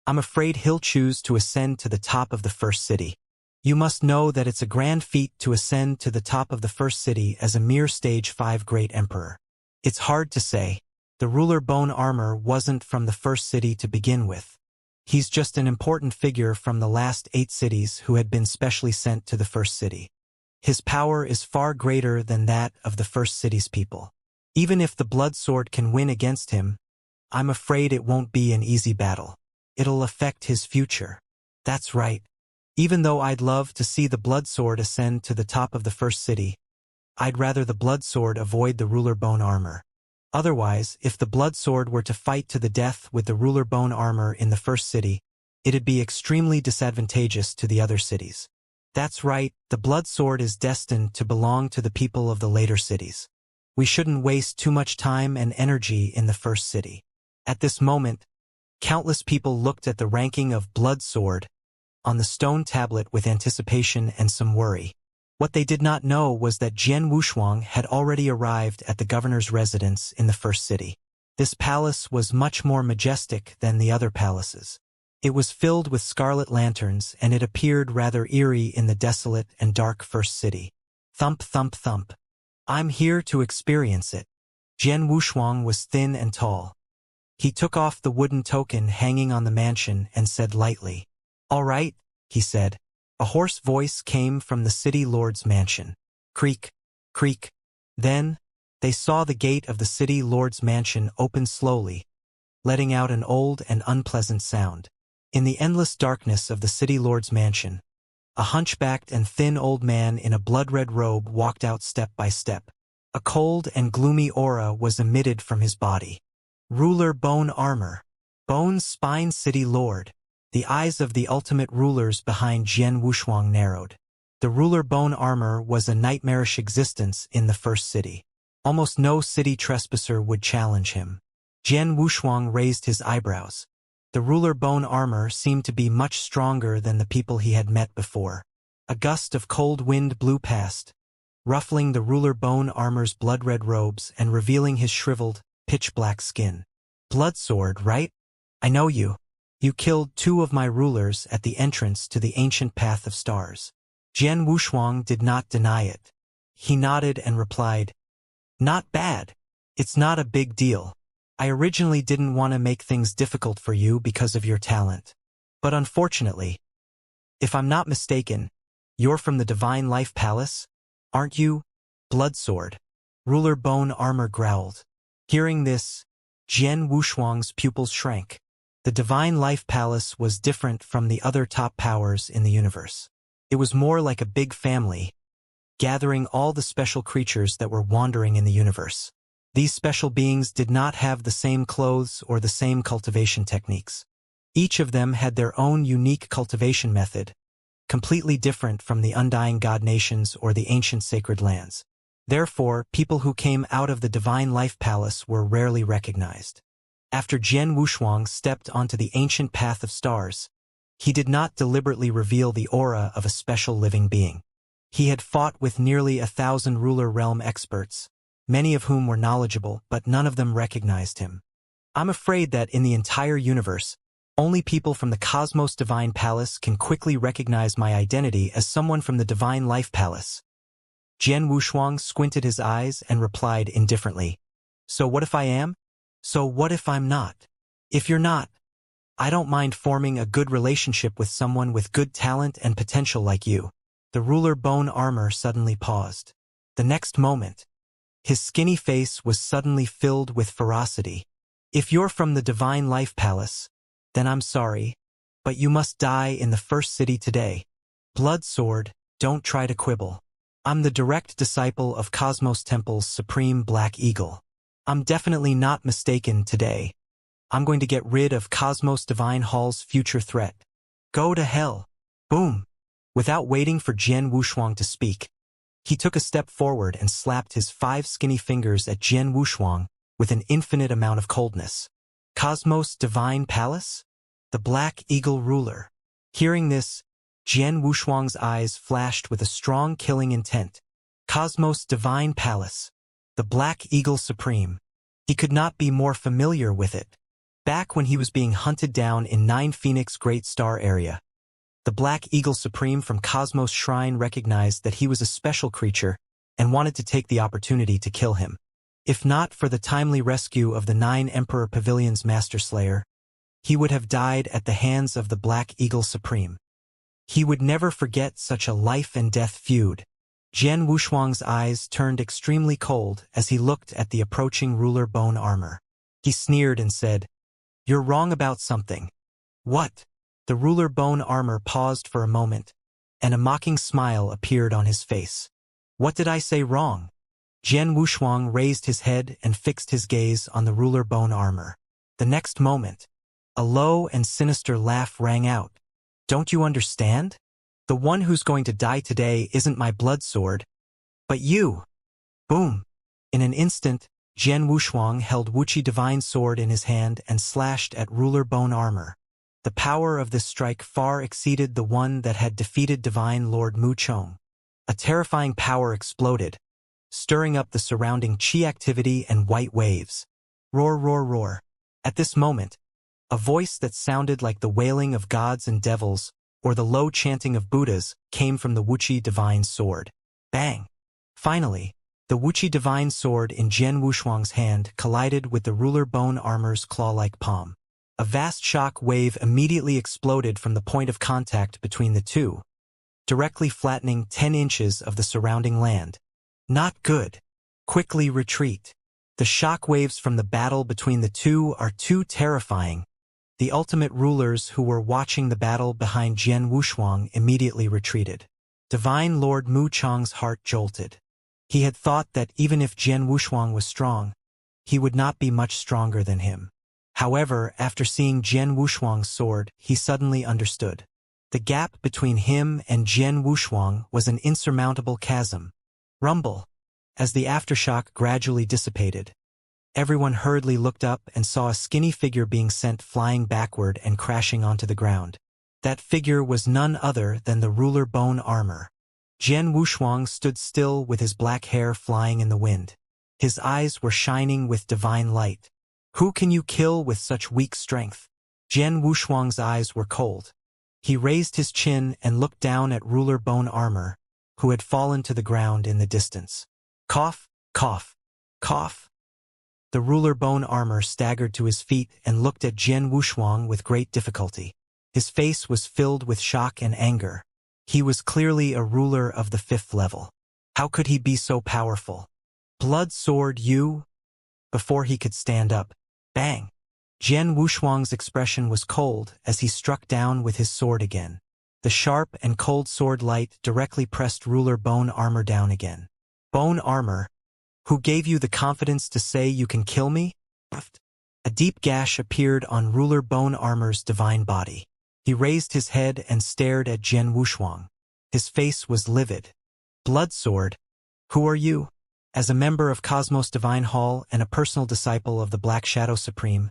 I'm afraid he'll choose to ascend to the top of the first city. You must know that it's a grand feat to ascend to the top of the first city as a mere stage 5 great emperor. It's hard to say. The Ruler Bone Armor wasn't from the first city to begin with. He's just an important figure from the last 8 cities who had been specially sent to the first city. His power is far greater than that of the first city's people. Even if the Blood Sword can win against him, I'm afraid it won't be an easy battle. It'll affect his future. That's right. Even though I'd love to see the Blood Sword ascend to the top of the first city, I'd rather the Blood Sword avoid the Ruler Bone Armor. Otherwise, if the Blood Sword were to fight to the death with the Ruler Bone Armor in the first city, it'd be extremely disadvantageous to the other cities. That's right, the Blood Sword is destined to belong to the people of the later cities. We shouldn't waste too much time and energy in the first city. At this moment, countless people looked at the ranking of Blood Sword on the stone tablet with anticipation and some worry. What they did not know was that Jian Wushuang had already arrived at the governor's residence in the first city. This palace was much more majestic than the other palaces. It was filled with scarlet lanterns, and it appeared rather eerie in the desolate and dark first city. Thump, thump, thump. I'm here to experience it. Jian Wushuang was thin and tall. He took off the wooden token hanging on the mansion and said lightly, "All right," he said. A hoarse voice came from the city lord's mansion. Creak, creak. Then, they saw the gate of the city lord's mansion open slowly, letting out an old and unpleasant sound. In the endless darkness of the city lord's mansion, A hunchbacked and thin old man in a blood-red robe walked out step by step. A cold and gloomy aura was emitted from his body. Ruler Bone Armor. Bone's Spine City Lord. The eyes of the ultimate rulers behind Jian Wushuang narrowed. The ruler Bone Armor was a nightmarish existence in the first city. Almost no city trespasser would challenge him. Jian Wushuang raised his eyebrows. The ruler Bone Armor seemed to be much stronger than the people he had met before. A gust of cold wind blew past, ruffling the ruler Bone Armor's blood-red robes and revealing his shriveled, pitch-black skin. Bloodsword, right? I know you. You killed 2 of my rulers at the entrance to the ancient path of stars. Jian Wushuang did not deny it. He nodded and replied, "Not bad. It's not a big deal. I originally didn't want to make things difficult for you because of your talent. But unfortunately, if I'm not mistaken, you're from the Divine Life Palace, aren't you? Bloodsword." Ruler Bone Armor growled. Hearing this, Jian Wushuang's pupils shrank. The Divine Life Palace was different from the other top powers in the universe. It was more like a big family, gathering all the special creatures that were wandering in the universe. These special beings did not have the same clothes or the same cultivation techniques. Each of them had their own unique cultivation method, completely different from the undying god nations or the ancient sacred lands. Therefore, people who came out of the Divine Life Palace were rarely recognized. After Jian Wushuang stepped onto the ancient path of stars, he did not deliberately reveal the aura of a special living being. He had fought with nearly 1,000 ruler realm experts, many of whom were knowledgeable, but none of them recognized him. I'm afraid that in the entire universe, only people from the Cosmos Divine Palace can quickly recognize my identity as someone from the Divine Life Palace. Jian Wushuang squinted his eyes and replied indifferently, "So what if I am? So what if I'm not? If you're not, I don't mind forming a good relationship with someone with good talent and potential like you." The ruler Bone Armor suddenly paused. The next moment, his skinny face was suddenly filled with ferocity. "If you're from the Divine Life Palace, then I'm sorry, but you must die in the first city today. Bloodsword, don't try to quibble. I'm the direct disciple of Cosmos Temple's Supreme Black Eagle. I'm definitely not mistaken today. I'm going to get rid of Cosmos Divine Hall's future threat. Go to hell." Boom! Without waiting for Jian Wushuang to speak, he took a step forward and slapped his 5 skinny fingers at Jian Wushuang with an infinite amount of coldness. Cosmos Divine Palace? The Black Eagle ruler. Hearing this, Jian Wushuang's eyes flashed with a strong killing intent. Cosmos Divine Palace. The Black Eagle Supreme. He could not be more familiar with it. Back when he was being hunted down in 9 Phoenix Great Star area, the Black Eagle Supreme from Cosmos Shrine recognized that he was a special creature and wanted to take the opportunity to kill him. If not for the timely rescue of the 9 Emperor Pavilion's Master Slayer, he would have died at the hands of the Black Eagle Supreme. He would never forget such a life-and-death feud. Jian Wushuang's eyes turned extremely cold as he looked at the approaching ruler Bone Armor. He sneered and said, "You're wrong about something." "What?" The ruler Bone Armor paused for a moment, and a mocking smile appeared on his face. "What did I say wrong?" Jian Wushuang raised his head and fixed his gaze on the ruler Bone Armor. The next moment, a low and sinister laugh rang out. "Don't you understand? The one who's going to die today isn't my blood sword, but you." Boom! In an instant, Jian Wushuang held Wuxia Divine Sword in his hand and slashed at ruler Bone Armor. The power of this strike far exceeded the one that had defeated Divine Lord Mu Chong. A terrifying power exploded, stirring up the surrounding chi activity and white waves. Roar, roar, roar. At this moment, a voice that sounded like the wailing of gods and devils, or the low chanting of Buddhas, came from the Wuxia Divine Sword. Bang! Finally, the Wuxia Divine Sword in Jian Wushuang's hand collided with the ruler Bone Armor's claw-like palm. A vast shock wave immediately exploded from the point of contact between the two, directly flattening 10 inches of the surrounding land. Not good. Quickly retreat. The shock waves from the battle between the two are too terrifying. The ultimate rulers who were watching the battle behind Jian Wushuang immediately retreated. Divine Lord Mu Chang's heart jolted. He had thought that even if Jian Wushuang was strong, he would not be much stronger than him. However, after seeing Jian Wushuang's sword, he suddenly understood. The gap between him and Jian Wushuang was an insurmountable chasm. Rumble. As the aftershock gradually dissipated, everyone hurriedly looked up and saw a skinny figure being sent flying backward and crashing onto the ground. That figure was none other than the ruler Bone Armor. Jian Wushuang stood still with his black hair flying in the wind. His eyes were shining with divine light. Who can you kill with such weak strength? Jian Wushuang's eyes were cold. He raised his chin and looked down at ruler Bone Armor, who had fallen to the ground in the distance. Cough, cough, cough. The ruler Bone Armor staggered to his feet and looked at Jian Wushuang with great difficulty. His face was filled with shock and anger. He was clearly a ruler of the 5th level. How could he be so powerful? Blood sword, you? Before he could stand up, bang! Jian Wushuang's expression was cold as he struck down with his sword again. The sharp and cold sword light directly pressed ruler Bone Armor down again. Bone Armor, who gave you the confidence to say you can kill me? A deep gash appeared on ruler Bone Armor's divine body. He raised his head and stared at Jian Wushuang. His face was livid. Blood sword, who are you? As a member of Cosmos Divine Hall and a personal disciple of the Black Shadow Supreme,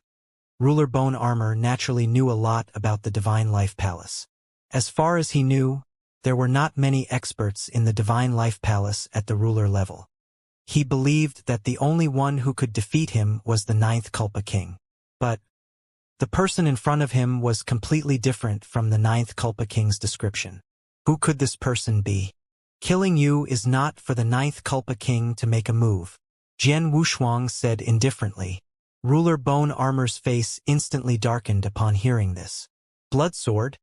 ruler Bone Armor naturally knew a lot about the Divine Life Palace. As far as he knew, there were not many experts in the Divine Life Palace at the ruler level. He believed that the only one who could defeat him was the 9th Culpa King. But the person in front of him was completely different from the 9th Culpa King's description. Who could this person be? Killing you is not for the 9th Culpa King to make a move, Jian Wushuang said indifferently. Ruler Bone Armor's face instantly darkened upon hearing this. Blood sword?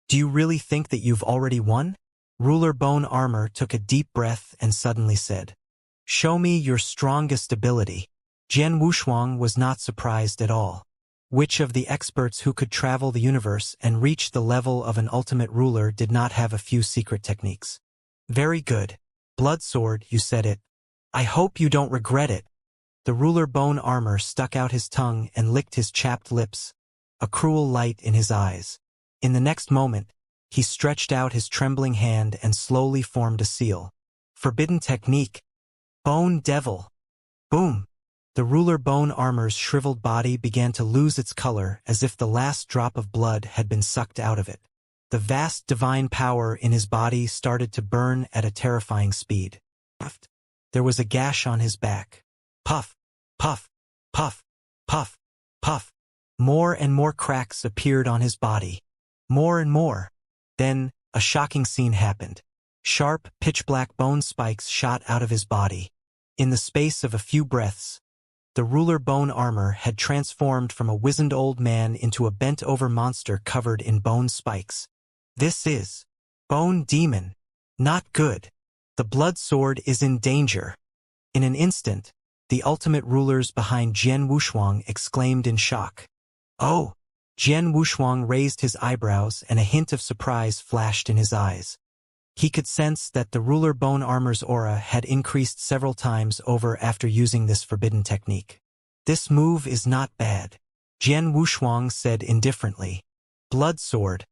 Do you really think that you've already won? Ruler Bone Armor took a deep breath and suddenly said, Show me your strongest ability. Jian Wushuang was not surprised at all. Which of the experts who could travel the universe and reach the level of an ultimate ruler did not have a few secret techniques? Very good. Blood sword, you said it. I hope you don't regret it. The ruler Bone Armor stuck out his tongue and licked his chapped lips, a cruel light in his eyes. In the next moment, he stretched out his trembling hand and slowly formed a seal. Forbidden technique. Bone Devil. Boom! The ruler Bone Armor's shriveled body began to lose its color as if the last drop of blood had been sucked out of it. The vast divine power in his body started to burn at a terrifying speed. There was a gash on his back. Puff, puff, puff, puff, puff. More and more cracks appeared on his body. More and more. Then, a shocking scene happened. Sharp, pitch-black bone spikes shot out of his body. In the space of a few breaths, the ruler Bone Armor had transformed from a wizened old man into a bent-over monster covered in bone spikes. This is Bone Demon. Not good. The blood sword is in danger. In an instant, the ultimate rulers behind Jian Wushuang exclaimed in shock. Oh! Jian Wushuang raised his eyebrows and a hint of surprise flashed in his eyes. He could sense that the ruler Bone Armor's aura had increased several times over after using this forbidden technique. This move is not bad, Jian Wushuang said indifferently. Blood sword.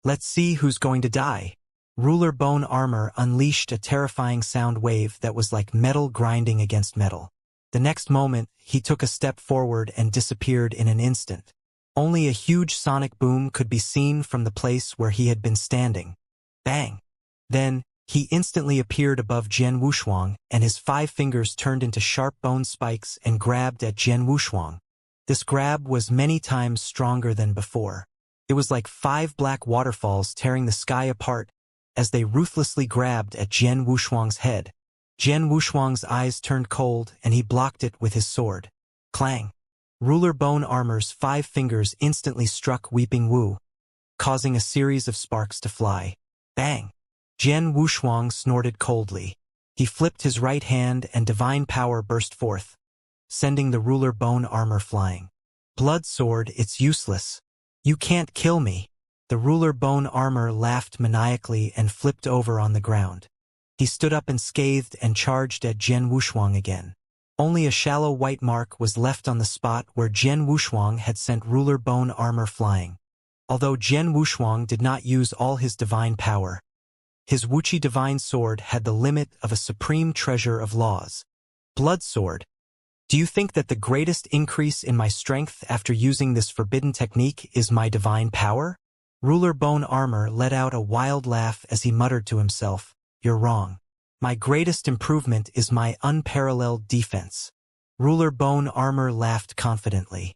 Let's see who's going to die. Ruler Bone Armor unleashed a terrifying sound wave that was like metal grinding against metal. The next moment, he took a step forward and disappeared in an instant. Only a huge sonic boom could be seen from the place where he had been standing. Bang! Then, he instantly appeared above Jian Wushuang, and his 5 fingers turned into sharp bone spikes and grabbed at Jian Wushuang. This grab was many times stronger than before. It was like 5 black waterfalls tearing the sky apart as they ruthlessly grabbed at Jian Wushuang's head. Jian Wushuang's eyes turned cold and he blocked it with his sword. Clang! Ruler Bone Armor's 5 fingers instantly struck Weeping Wu, causing a series of sparks to fly. Bang! Jian Wushuang snorted coldly. He flipped his right hand and divine power burst forth, sending the ruler Bone Armor flying. Blood sword, it's useless. You can't kill me. The ruler bone armor laughed maniacally and flipped over on the ground. He stood up unscathed and charged at Jian Wushuang again. Only a shallow white mark was left on the spot where Jian Wushuang had sent ruler bone armor flying. Although Jian Wushuang did not use all his divine power, his Wuxia divine sword had the limit of a supreme treasure of laws. Blood sword. Do you think that the greatest increase in my strength after using this forbidden technique is my divine power? Ruler bone armor let out a wild laugh as he muttered to himself, "You're wrong. My greatest improvement is my unparalleled defense." Ruler bone armor laughed confidently.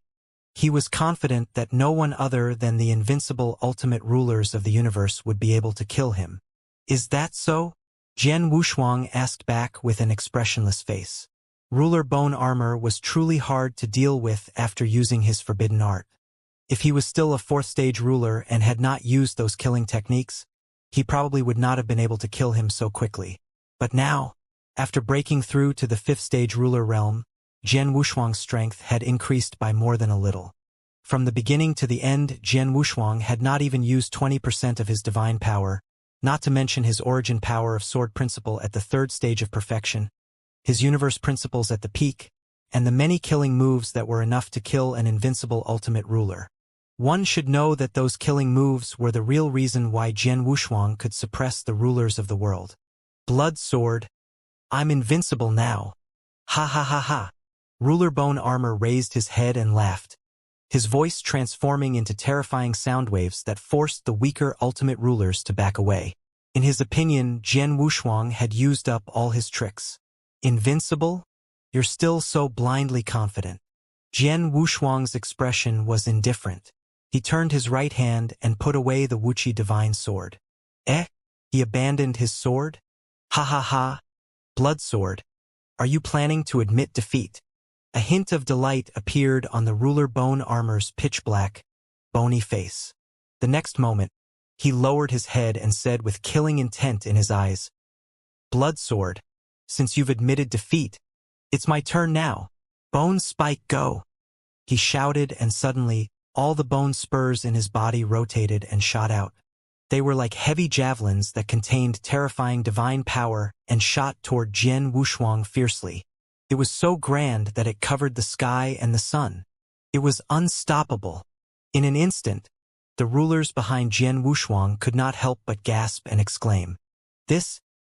He was confident that no one other than the invincible ultimate rulers of the universe would be able to kill him. Is that so? Jian Wushuang asked back with an expressionless face. Ruler bone armor was truly hard to deal with after using his forbidden art. If he was still a fourth-stage ruler and had not used those killing techniques, he probably would not have been able to kill him so quickly. But now, after breaking through to the fifth-stage ruler realm, Jian Wushuang's strength had increased by more than a little. From the beginning to the end, Jian Wushuang had not even used 20% of his divine power, not to mention his origin power of sword principle at the third stage of perfection, his universe principles at the peak, and the many killing moves that were enough to kill an invincible ultimate ruler. One should know that those killing moves were the real reason why Jian Wushuang could suppress the rulers of the world. Blood sword. I'm invincible now. Ha ha ha ha. Ruler bone armor raised his head and laughed, his voice transforming into terrifying sound waves that forced the weaker ultimate rulers to back away. In his opinion, Jian Wushuang had used up all his tricks. Invincible? You're still so blindly confident. Jian Wushuang's expression was indifferent. He turned his right hand and put away the Wuxia divine sword. Eh? He abandoned his sword? Ha ha ha. Blood sword. Are you planning to admit defeat? A hint of delight appeared on the ruler bone armor's pitch-black, bony face. The next moment, he lowered his head and said with killing intent in his eyes, "Blood sword, since you've admitted defeat, it's my turn now. Bone spike, go!" He shouted, and suddenly, all the bone spurs in his body rotated and shot out. They were like heavy javelins that contained terrifying divine power and shot toward Jian Wushuang fiercely. It was so grand that it covered the sky and the sun. It was unstoppable. In an instant, the rulers behind Jian Wushuang could not help but gasp and exclaim,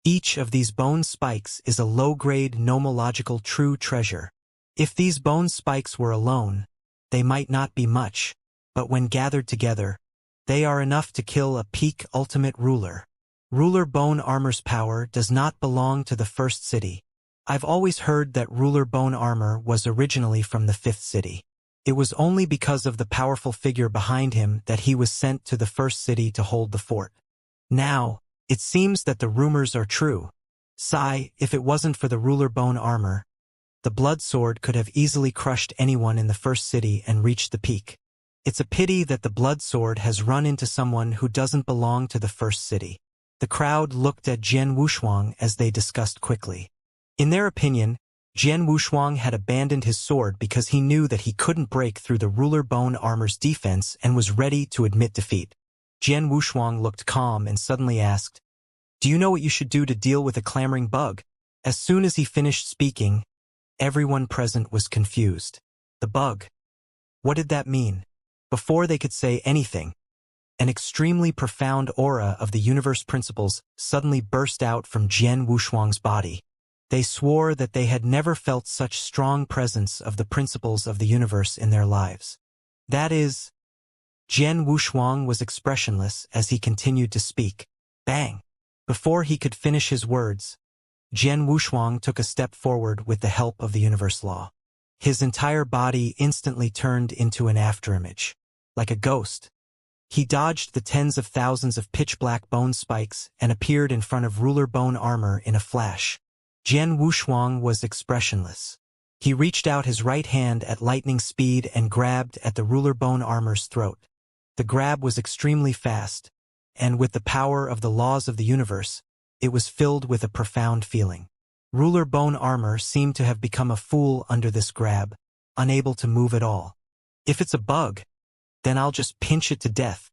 Each of these bone spikes is a low-grade nomological true treasure. If these bone spikes were alone, they might not be much, but when gathered together, they are enough to kill a peak ultimate ruler. Ruler bone armor's power does not belong to the first city. I've always heard that ruler bone armor was originally from the fifth city. It was only because of the powerful figure behind him that he was sent to the first city to hold the fort. Now, it seems that the rumors are true. If it wasn't for the ruler bone armor, the blood sword could have easily crushed anyone in the first city and reached the peak. It's a pity that the blood sword has run into someone who doesn't belong to the first city. The crowd looked at Jian Wushuang as they discussed quickly. In their opinion, Jian Wushuang had abandoned his sword because he knew that he couldn't break through the ruler bone armor's defense and was ready to admit defeat. Jian Wushuang looked calm and suddenly asked, "Do you know what you should do to deal with a clamoring bug?" As soon as he finished speaking, everyone present was confused. The bug. What did that mean? Before they could say anything, an extremely profound aura of the universe principles suddenly burst out from Jian Wushuang's body. They swore that they had never felt such strong presence of the principles of the universe in their lives. That is, Jian Wushuang was expressionless as he continued to speak. Bang! Before he could finish his words, Jian Wushuang took a step forward with the help of the universe law. His entire body instantly turned into an afterimage. Like a ghost, he dodged the tens of thousands of pitch-black bone spikes and appeared in front of ruler bone armor in a flash. Jian Wushuang was expressionless. He reached out his right hand at lightning speed and grabbed at the ruler bone armor's throat. The grab was extremely fast, and with the power of the laws of the universe, it was filled with a profound feeling. Ruler bone armor seemed to have become a fool under this grab, unable to move at all. If it's a bug, then I'll just pinch it to death.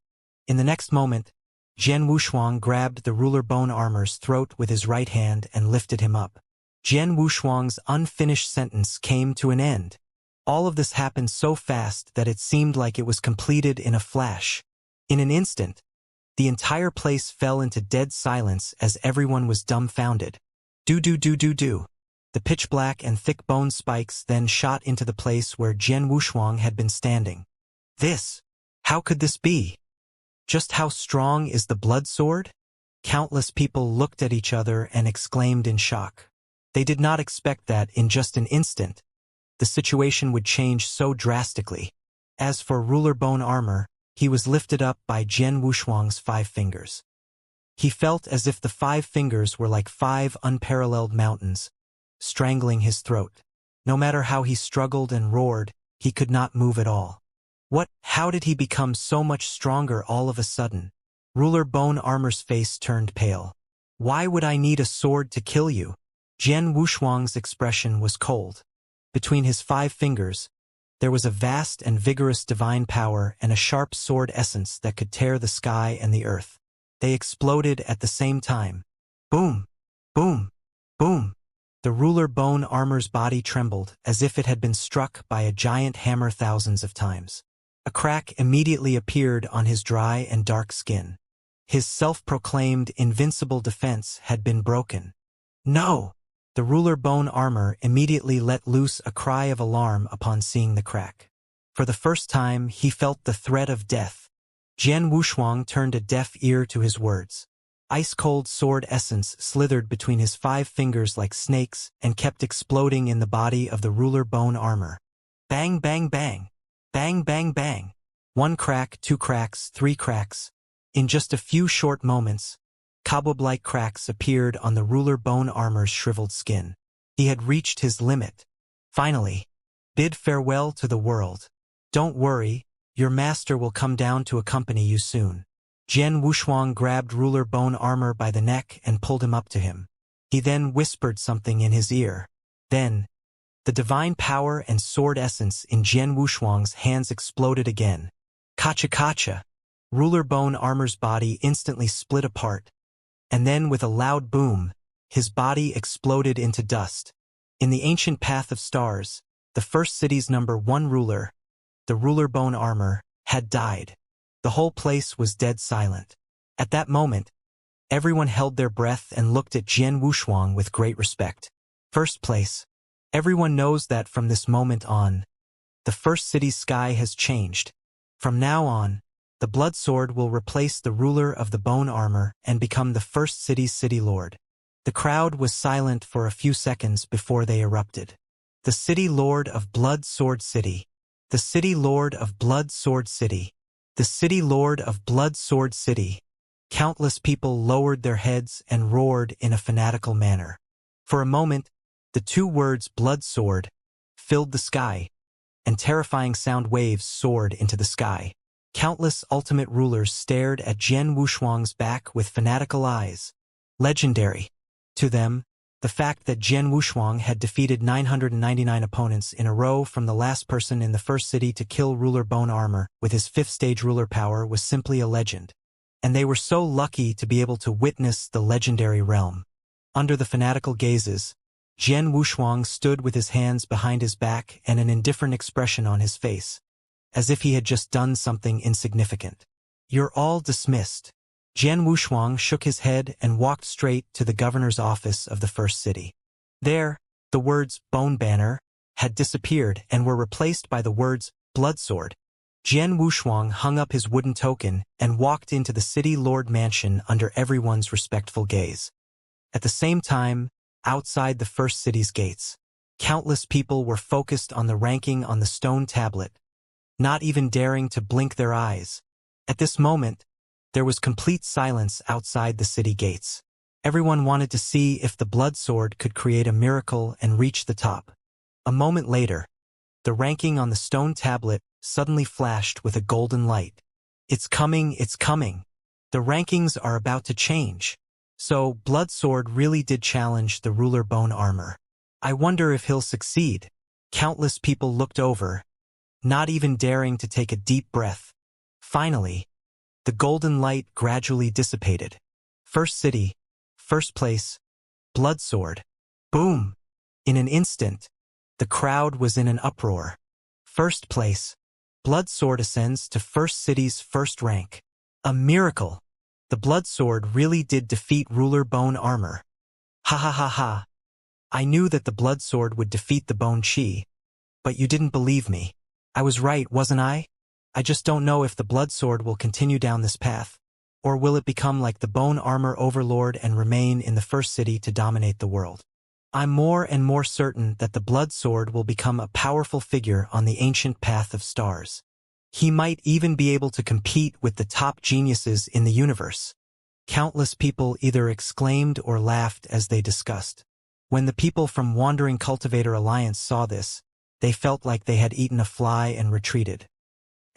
In the next moment, Jian Wushuang grabbed the ruler bone armor's throat with his right hand and lifted him up. Jian Wushuang's unfinished sentence came to an end. All of this happened so fast that it seemed like it was completed in a flash. In an instant, the entire place fell into dead silence as everyone was dumbfounded. Do. The pitch-black and thick bone spikes then shot into the place where Jian Wushuang had been standing. How could this be? Just how strong is the blood sword? Countless people looked at each other and exclaimed in shock. They did not expect that, in just an instant, the situation would change so drastically. As for ruler bone armor, he was lifted up by Jian Wushuang's 5 fingers. He felt as if the 5 fingers were like 5 unparalleled mountains, strangling his throat. No matter how he struggled and roared, he could not move at all. How did he become so much stronger all of a sudden? Ruler bone armor's face turned pale. Why would I need a sword to kill you? Jian Wushuang's expression was cold. Between his 5 fingers, there was a vast and vigorous divine power and a sharp sword essence that could tear the sky and the earth. They exploded at the same time. Boom! Boom! Boom! The ruler bone armor's body trembled as if it had been struck by a giant hammer thousands of times. A crack immediately appeared on his dry and dark skin. His self-proclaimed invincible defense had been broken. No! The ruler bone armor immediately let loose a cry of alarm upon seeing the crack. For the first time, he felt the threat of death. Jian Wushuang turned a deaf ear to his words. Ice-cold sword essence slithered between his 5 fingers like snakes and kept exploding in the body of the ruler bone armor. Bang, bang, bang. Bang, bang, bang. 1 crack, 2 cracks, 3 cracks. In just a few short moments, cobweb-like cracks appeared on the ruler bone armor's shriveled skin. He had reached his limit. Finally, bid farewell to the world. Don't worry, your master will come down to accompany you soon. Jian Wushuang grabbed ruler bone armor by the neck and pulled him up to him. He then whispered something in his ear. Then, the divine power and sword essence in Jian Wushuang's hands exploded again. Kacha! Ruler bone armor's body instantly split apart. And then with a loud boom, his body exploded into dust. In the ancient path of stars, the first city's #1 ruler, the ruler bone armor, had died. The whole place was dead silent. At that moment, everyone held their breath and looked at Jian Wushuang with great respect. First place. Everyone knows that from this moment on, the first city's sky has changed. From now on, the blood sword will replace the ruler of the bone armor and become the first city's city lord. The crowd was silent for a few seconds before they erupted. The city lord of Blood Sword City. The city lord of Blood Sword City. The city lord of Blood Sword City. Countless people lowered their heads and roared in a fanatical manner. For a moment, the 2 words blood sword filled the sky, and terrifying sound waves soared into the sky. Countless ultimate rulers stared at Jian Wushuang's back with fanatical eyes. Legendary. To them, the fact that Jian Wushuang had defeated 999 opponents in a row from the last person in the first city to kill ruler bone armor with his 5th stage ruler power was simply a legend. And they were so lucky to be able to witness the legendary realm. Under the fanatical gazes, Jian Wushuang stood with his hands behind his back and an indifferent expression on his face, as if he had just done something insignificant. You're all dismissed. Jian Wushuang shook his head and walked straight to the governor's office of the first city. There, the words Bone Banner had disappeared and were replaced by the words Blood Sword. Jian Wushuang hung up his wooden token and walked into the city lord mansion under everyone's respectful gaze. At the same time, outside the first city's gates, countless people were focused on the ranking on the stone tablet, not even daring to blink their eyes. At this moment, there was complete silence outside the city gates. Everyone wanted to see if the blood sword could create a miracle and reach the top. A moment later, the ranking on the stone tablet suddenly flashed with a golden light. It's coming, it's coming. The rankings are about to change. So, Blood Sword really did challenge the ruler bone armor. I wonder if he'll succeed. Countless people looked over, not even daring to take a deep breath. Finally, the golden light gradually dissipated. First city, first place, blood sword. Boom! In an instant, the crowd was in an uproar. First place, blood sword ascends to first city's first rank. A miracle! The blood sword really did defeat ruler bone armor. Ha ha ha ha! I knew that the blood sword would defeat the bone chi, but you didn't believe me. I was right, wasn't I? I just don't know if the blood sword will continue down this path, or will it become like the bone armor overlord and remain in the first city to dominate the world. I'm more and more certain that the blood sword will become a powerful figure on the ancient path of stars. He might even be able to compete with the top geniuses in the universe. Countless people either exclaimed or laughed as they discussed. When the people from Wandering Cultivator Alliance saw this, they felt like they had eaten a fly and retreated.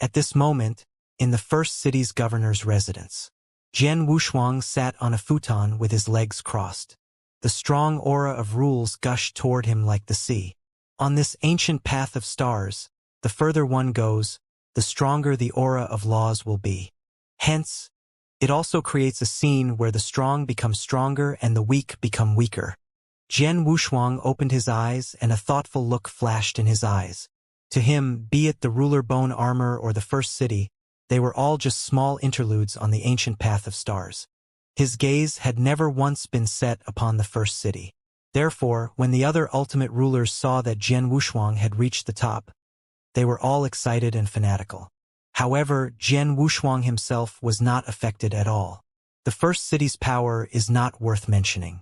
At this moment, in the first city's governor's residence, Jian Wushuang sat on a futon with his legs crossed. The strong aura of rules gushed toward him like the sea. On this ancient path of stars, the further one goes, the stronger the aura of laws will be. Hence, it also creates a scene where the strong become stronger and the weak become weaker. Jian Wushuang opened his eyes and a thoughtful look flashed in his eyes. To him, be it the ruler bone armor or the first city, they were all just small interludes on the ancient path of stars. His gaze had never once been set upon the first city. Therefore, when the other ultimate rulers saw that Jian Wushuang had reached the top, they were all excited and fanatical. However, Jian Wushuang himself was not affected at all. The first city's power is not worth mentioning.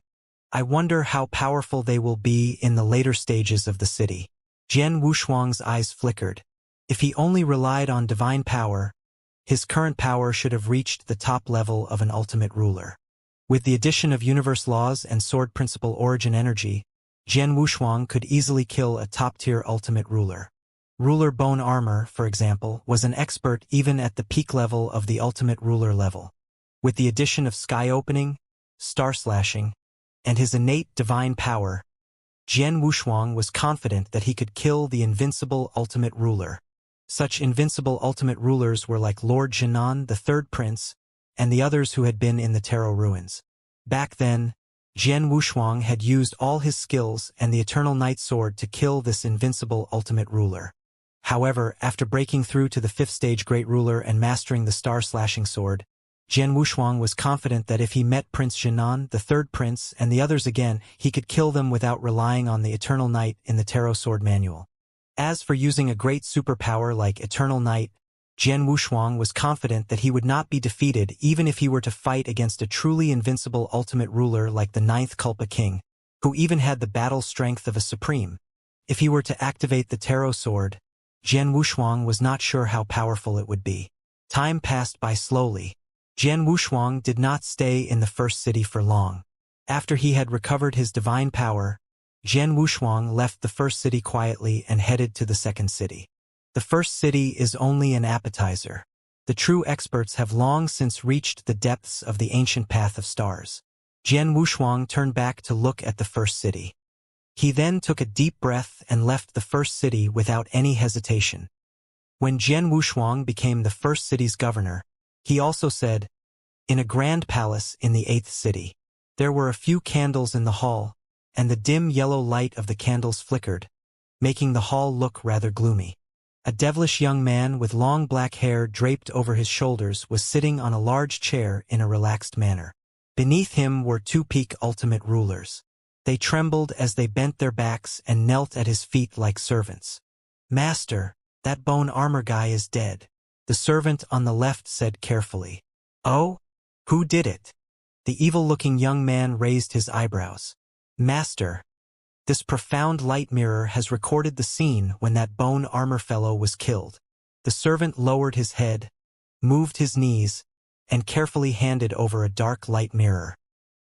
I wonder how powerful they will be in the later stages of the city. Jian Wushuang's eyes flickered. If he only relied on divine power, his current power should have reached the top level of an ultimate ruler. With the addition of universe laws and sword principle origin energy, Jian Wushuang could easily kill a top-tier ultimate ruler. Ruler Bone Armor, for example, was an expert even at the peak level of the ultimate ruler level. With the addition of sky opening, star slashing, and his innate divine power, Jian Wushuang was confident that he could kill the invincible ultimate ruler. Such invincible ultimate rulers were like Lord Jinan, the third prince, and the others who had been in the Tarot ruins. Back then, Jian Wushuang had used all his skills and the Eternal Night Sword to kill this invincible ultimate ruler. However, after breaking through to the 5th stage Great Ruler and mastering the star-slashing sword, Jian Wushuang was confident that if he met Prince Jinan, the third prince, and the others again, he could kill them without relying on the Eternal Night in the Tarot Sword Manual. As for using a great superpower like Eternal Night, Jian Wushuang was confident that he would not be defeated even if he were to fight against a truly invincible ultimate ruler like the 9th Kulpa King, who even had the battle strength of a supreme. If he were to activate the Tarot Sword, Jian Wushuang was not sure how powerful it would be. Time passed by slowly. Jian Wushuang did not stay in the first city for long. After he had recovered his divine power, Jian Wushuang left the first city quietly and headed to the second city. The first city is only an appetizer. The true experts have long since reached the depths of the ancient path of stars. Jian Wushuang turned back to look at the first city. He then took a deep breath and left the first city without any hesitation. When Jian Wushuang became the first city's governor, he also said, "In a grand palace in the 8th city, there were a few candles in the hall, and the dim yellow light of the candles flickered, making the hall look rather gloomy. A devilish young man with long black hair draped over his shoulders was sitting on a large chair in a relaxed manner. Beneath him were 2 peak ultimate rulers. They trembled as they bent their backs and knelt at his feet like servants. 'Master, that bone armor guy is dead,' the servant on the left said carefully. 'Oh? Who did it?' The evil-looking young man raised his eyebrows. 'Master, this profound light mirror has recorded the scene when that bone armor fellow was killed.' The servant lowered his head, moved his knees, and carefully handed over a dark light mirror.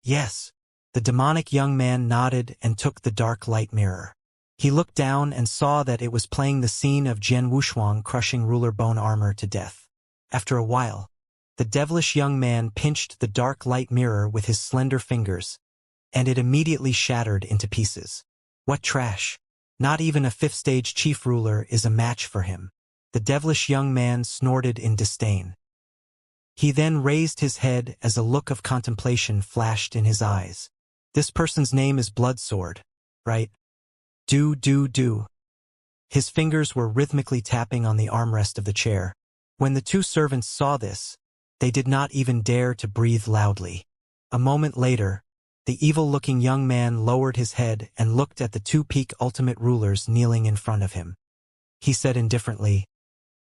'Yes.' The demonic young man nodded and took the dark light mirror. He looked down and saw that it was playing the scene of Jian Wushuang crushing ruler bone armor to death. After a while, the devilish young man pinched the dark light mirror with his slender fingers, and it immediately shattered into pieces. What trash! Not even a 5th stage chief ruler is a match for him. The devilish young man snorted in disdain. He then raised his head as a look of contemplation flashed in his eyes. This person's name is Bloodsword, right? Do. His fingers were rhythmically tapping on the armrest of the chair. When the two servants saw this, they did not even dare to breathe loudly. A moment later, the evil-looking young man lowered his head and looked at the two peak ultimate rulers kneeling in front of him. He said indifferently,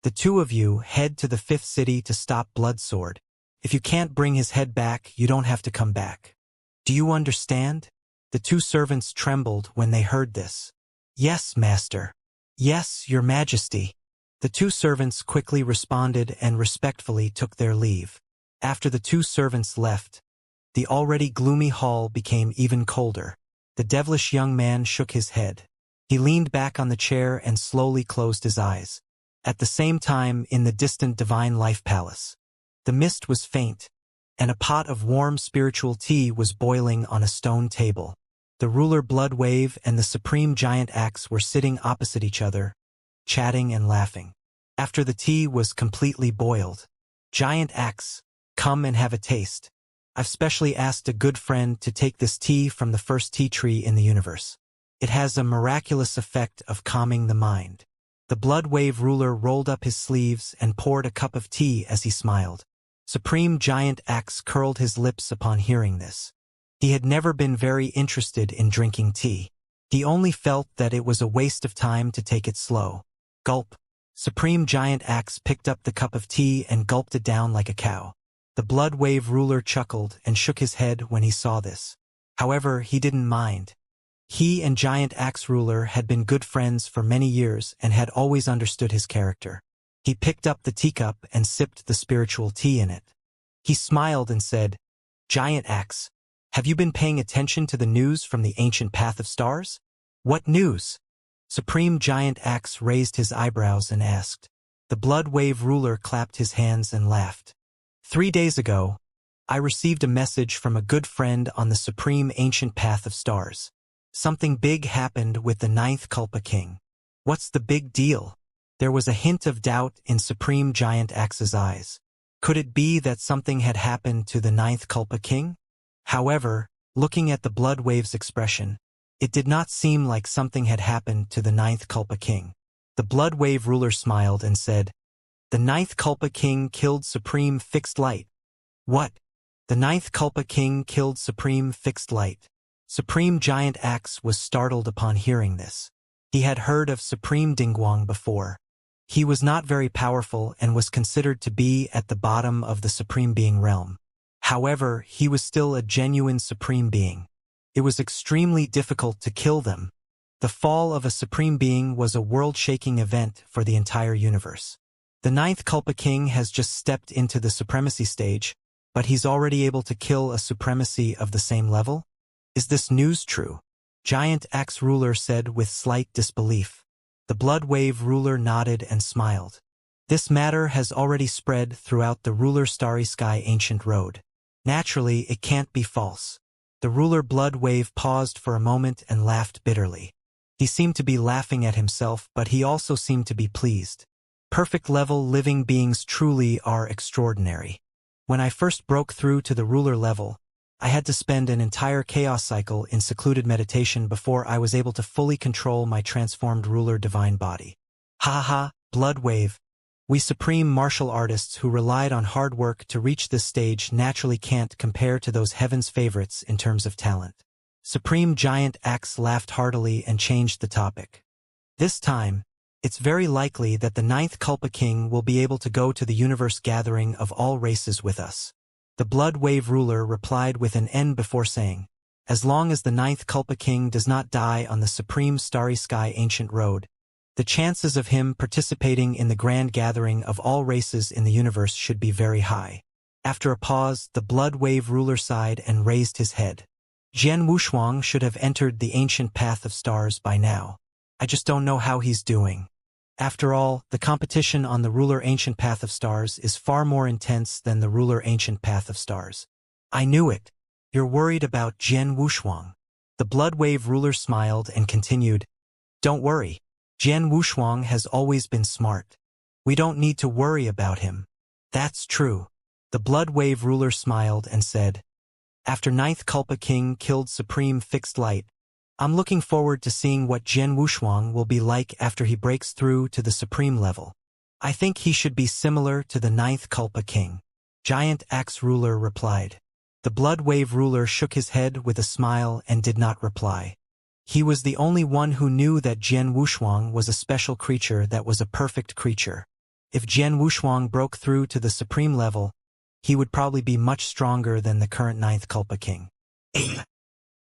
"The two of you head to the 5th city to stop Bloodsword. If you can't bring his head back, you don't have to come back. Do you understand?" The two servants trembled when they heard this. "Yes, master. Yes, your majesty." The two servants quickly responded and respectfully took their leave. After the two servants left, the already gloomy hall became even colder. The devilish young man shook his head. He leaned back on the chair and slowly closed his eyes. At the same time, in the distant Divine Life Palace, the mist was faint, and a pot of warm spiritual tea was boiling on a stone table. The ruler Bloodwave and the supreme giant Axe were sitting opposite each other, chatting and laughing. After the tea was completely boiled, "Giant Axe, come and have a taste. I've specially asked a good friend to take this tea from the first tea tree in the universe. It has a miraculous effect of calming the mind." The Bloodwave ruler rolled up his sleeves and poured a cup of tea as he smiled. Supreme Giant Axe curled his lips upon hearing this. He had never been very interested in drinking tea. He only felt that it was a waste of time to take it slow. Gulp. Supreme Giant Axe picked up the cup of tea and gulped it down like a cow. The Bloodwave ruler chuckled and shook his head when he saw this. However, he didn't mind. He and Giant Axe ruler had been good friends for many years and had always understood his character. He picked up the teacup and sipped the spiritual tea in it. He smiled and said, "Giant Axe, have you been paying attention to the news from the ancient path of stars?" "What news?" Supreme Giant Axe raised his eyebrows and asked. The Bloodwave ruler clapped his hands and laughed. 3 days ago, I received a message from a good friend on the supreme ancient path of stars. Something big happened with the 9th Culpa King. What's the big deal? There was a hint of doubt in Supreme Giant Axe's eyes. Could it be that something had happened to the 9th Culpa King? However, looking at the Bloodwave's expression, it did not seem like something had happened to the 9th Culpa King. The Bloodwave ruler smiled and said, "The 9th Culpa King killed Supreme Fixed Light." "What? The 9th Culpa King killed Supreme Fixed Light?" Supreme Giant Axe was startled upon hearing this. He had heard of Supreme Dingguang before. He was not very powerful and was considered to be at the bottom of the Supreme Being realm. However, he was still a genuine Supreme Being. It was extremely difficult to kill them. The fall of a Supreme Being was a world-shaking event for the entire universe. The 9th Culpa King has just stepped into the supremacy stage, but he's already able to kill a supremacy of the same level? Is this news true? Giant Axe ruler said with slight disbelief. The Bloodwave ruler nodded and smiled. This matter has already spread throughout the ruler Starry Sky Ancient Road. Naturally, it can't be false. The ruler Bloodwave paused for a moment and laughed bitterly. He seemed to be laughing at himself, but he also seemed to be pleased. Perfect level living beings truly are extraordinary. When I first broke through to the ruler level, I had to spend an entire chaos cycle in secluded meditation before I was able to fully control my transformed ruler divine body. Ha ha, Bloodwave. We supreme martial artists who relied on hard work to reach this stage naturally can't compare to those heaven's favorites in terms of talent. Supreme Giant Axe laughed heartily and changed the topic. This time, it's very likely that the 9th Culpa King will be able to go to the universe gathering of all races with us. The Bloodwave ruler replied with an N before saying, "As long as the 9th Culpa King does not die on the supreme Starry Sky Ancient Road, the chances of him participating in the grand gathering of all races in the universe should be very high." After a pause, the Bloodwave ruler sighed and raised his head. Jian Wushuang should have entered the ancient path of stars by now. I just don't know how he's doing. After all, the competition on the ruler ancient path of stars is far more intense than the ruler ancient path of stars. I knew it. You're worried about Jian Wushuang. The Bloodwave ruler smiled and continued, "Don't worry. Jian Wushuang has always been smart. We don't need to worry about him. That's true. The Blood Wave ruler smiled and said, after Ninth Culpa King killed Supreme Fixed Light, I'm looking forward to seeing what Jian Wushuang will be like after he breaks through to the Supreme level. I think he should be similar to the Ninth Culpa King. Giant Axe Ruler replied. The Blood Wave ruler shook his head with a smile and did not reply. He was the only one who knew that Jian Wushuang was a special creature that was a perfect creature. If Jian Wushuang broke through to the Supreme level, he would probably be much stronger than the current Ninth Culpa King.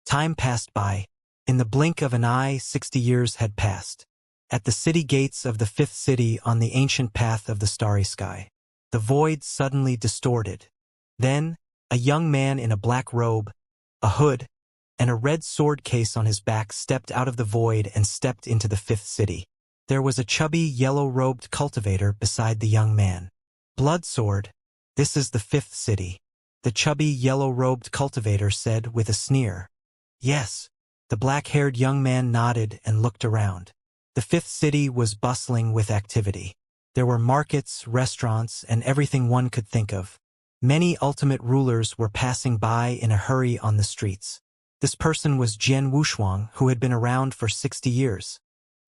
Time passed by. In the blink of an eye, 60 years had passed. At the city gates of the fifth city on the ancient path of the starry sky, the void suddenly distorted. Then, a young man in a black robe, a hood, and a red sword case on his back stepped out of the void and stepped into the fifth city. There was a chubby, yellow-robed cultivator beside the young man. Bloodsword, this is the fifth city, the chubby, yellow-robed cultivator said with a sneer. Yes. The black-haired young man nodded and looked around. The fifth city was bustling with activity. There were markets, restaurants, and everything one could think of. Many ultimate rulers were passing by in a hurry on the streets. This person was Jian Wushuang, who had been around for 60 years.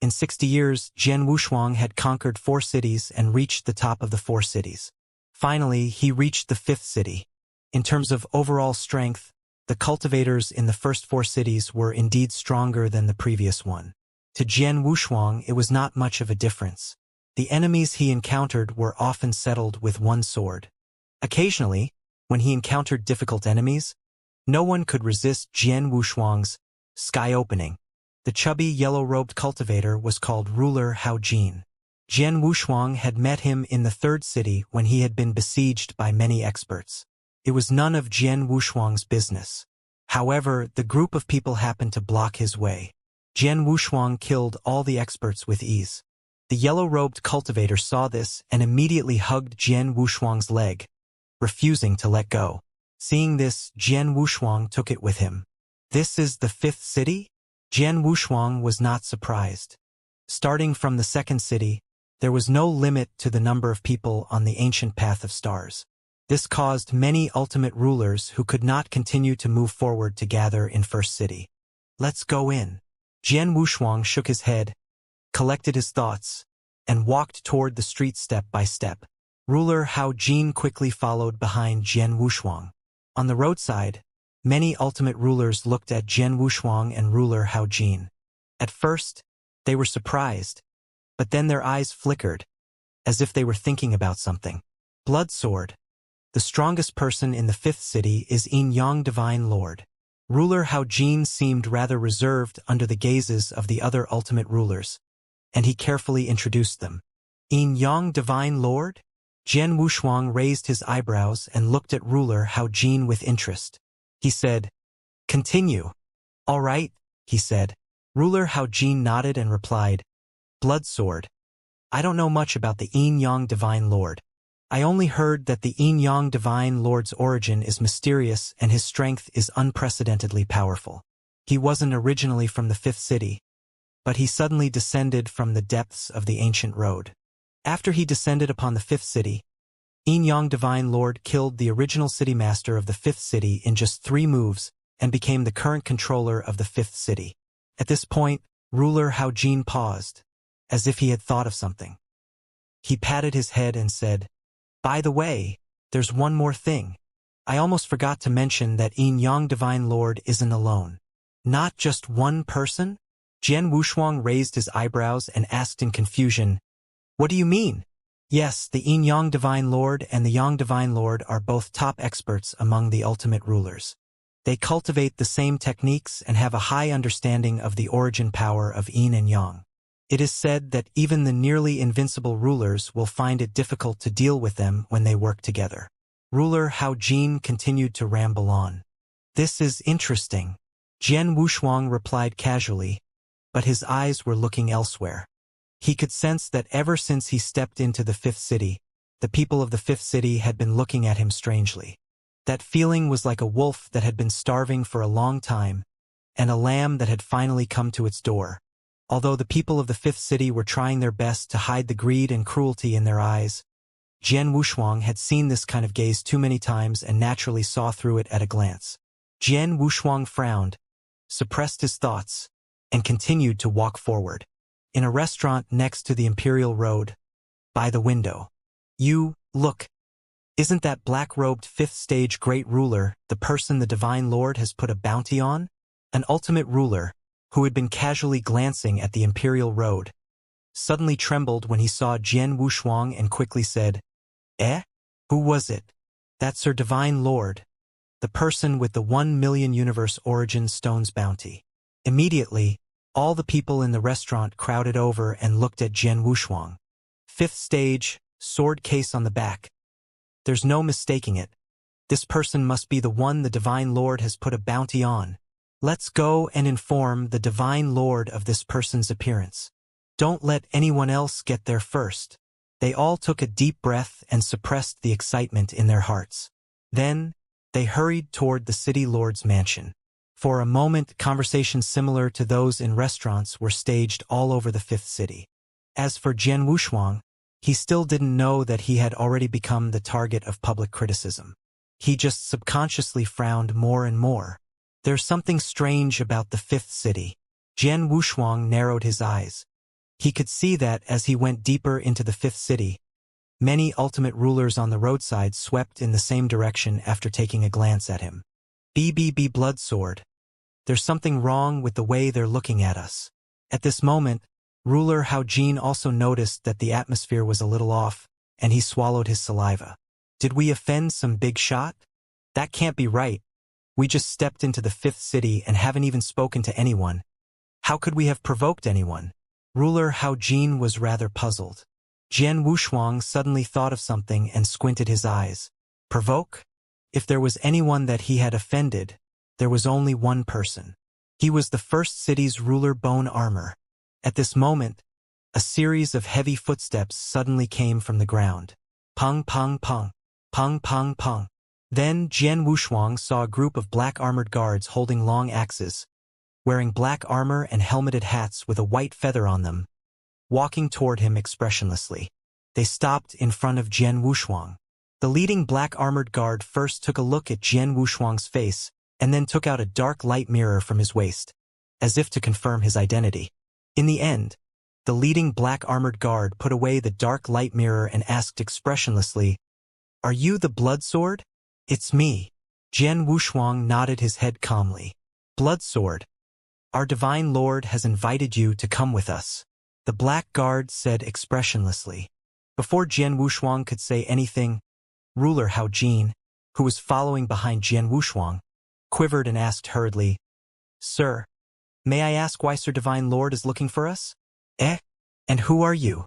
In 60 years, Jian Wushuang had conquered 4 cities and reached the top of the 4 cities. Finally, he reached the fifth city. In terms of overall strength, the cultivators in the first 4 cities were indeed stronger than the previous one. To Jian Wushuang, it was not much of a difference. The enemies he encountered were often settled with one sword. Occasionally, when he encountered difficult enemies, no one could resist Jian Wushuang's sky opening. The chubby yellow-robed cultivator was called Ruler Hao Jin. Jian Wushuang had met him in the third city when he had been besieged by many experts. It was none of Jian Wushuang's business. However, the group of people happened to block his way. Jian Wushuang killed all the experts with ease. The yellow-robed cultivator saw this and immediately hugged Jian Wushuang's leg, refusing to let go. Seeing this, Jian Wushuang took it with him. This is the fifth city? Jian Wushuang was not surprised. Starting from the second city, there was no limit to the number of people on the ancient path of stars. This caused many ultimate rulers who could not continue to move forward to gather in First City. Let's go in. Jian Wushuang shook his head, collected his thoughts, and walked toward the street step by step. Ruler Hao Jin quickly followed behind Jian Wushuang. On the roadside, many ultimate rulers looked at Jian Wushuang and Ruler Hao Jin. At first, they were surprised, but then their eyes flickered, as if they were thinking about something. Bloodsword. The strongest person in the fifth city is Yin Yang Divine Lord. Ruler Hao Jin seemed rather reserved under the gazes of the other ultimate rulers, and he carefully introduced them. Yin Yang Divine Lord? Jian Wushuang raised his eyebrows and looked at Ruler Hao Jin with interest. He said, "Continue." "All right," he said. Ruler Hao Jin nodded and replied, "Bloodsword. I don't know much about the Yin Yang Divine Lord. I only heard that the Yin Yang Divine Lord's origin is mysterious and his strength is unprecedentedly powerful. He wasn't originally from the fifth city, but he suddenly descended from the depths of the ancient road. After he descended upon the fifth city, Yin Yang Divine Lord killed the original city master of the fifth city in just 3 moves and became the current controller of the fifth city." At this point, Ruler Hao Jin paused, as if he had thought of something. He patted his head and said, "By the way, there's one more thing. I almost forgot to mention that Yin Yang Divine Lord isn't alone." "Not just one person?" Jian Wushuang raised his eyebrows and asked in confusion, "What do you mean?" "Yes, the Yin Yang Divine Lord and the Yang Divine Lord are both top experts among the ultimate rulers. They cultivate the same techniques and have a high understanding of the origin power of Yin and Yang. It is said that even the nearly invincible rulers will find it difficult to deal with them when they work together." Ruler Hao Jin continued to ramble on. "This is interesting," Jian Wushuang replied casually, but his eyes were looking elsewhere. He could sense that ever since he stepped into the fifth city, the people of the fifth city had been looking at him strangely. That feeling was like a wolf that had been starving for a long time, and a lamb that had finally come to its door. Although the people of the fifth city were trying their best to hide the greed and cruelty in their eyes, Jian Wushuang had seen this kind of gaze too many times and naturally saw through it at a glance. Jian Wushuang frowned, suppressed his thoughts, and continued to walk forward. In a restaurant next to the Imperial Road, by the window. Look, isn't that black-robed fifth-stage great ruler the person the Divine Lord has put a bounty on? An ultimate ruler, who had been casually glancing at the Imperial Road, suddenly trembled when he saw Jian Wushuang and quickly said, "Eh? Who was it?" "That's Sir Divine Lord, the person with the 1,000,000 universe origin stones bounty." Immediately, all the people in the restaurant crowded over and looked at Jian Wushuang. Fifth stage, sword case on the back. There's no mistaking it. This person must be the one the Divine Lord has put a bounty on. Let's go and inform the Divine Lord of this person's appearance. Don't let anyone else get there first. They all took a deep breath and suppressed the excitement in their hearts. Then, they hurried toward the city lord's mansion. For a moment, conversations similar to those in restaurants were staged all over the fifth city. As for Jian Wushuang, he still didn't know that he had already become the target of public criticism. He just subconsciously frowned more and more. There's something strange about the fifth city. Jian Wushuang narrowed his eyes. He could see that as he went deeper into the fifth city, many ultimate rulers on the roadside swept in the same direction after taking a glance at him. BBB Bloodsword. There's something wrong with the way they're looking at us. At this moment, Ruler Hao Jin also noticed that the atmosphere was a little off, and he swallowed his saliva. Did we offend some big shot? That can't be right. We just stepped into the fifth city and haven't even spoken to anyone. How could we have provoked anyone? Ruler Hao Jin was rather puzzled. Jian Wushuang suddenly thought of something and squinted his eyes. Provoke? If there was anyone that he had offended, there was only one person. He was the first city's ruler Bone Armor. At this moment, a series of heavy footsteps suddenly came from the ground. Pung pung pung, pung pung pung. Then Jian Wushuang saw a group of black armored guards holding long axes, wearing black armor and helmeted hats with a white feather on them, walking toward him expressionlessly. They stopped in front of Jian Wushuang. The leading black armored guard first took a look at Jian Wushuang's face, and then took out a dark light mirror from his waist, as if to confirm his identity. In the end, the leading black armored guard put away the dark light mirror and asked expressionlessly, "Are you the Bloodsword?" "It's me." Jian Wushuang nodded his head calmly. "Bloodsword, our Divine Lord has invited you to come with us," the black guard said expressionlessly. Before Jian Wushuang could say anything, Ruler Hao Jin, who was following behind Jian Wushuang, quivered and asked hurriedly, "Sir, may I ask why Sir Divine Lord is looking for us?" "Eh? And who are you?"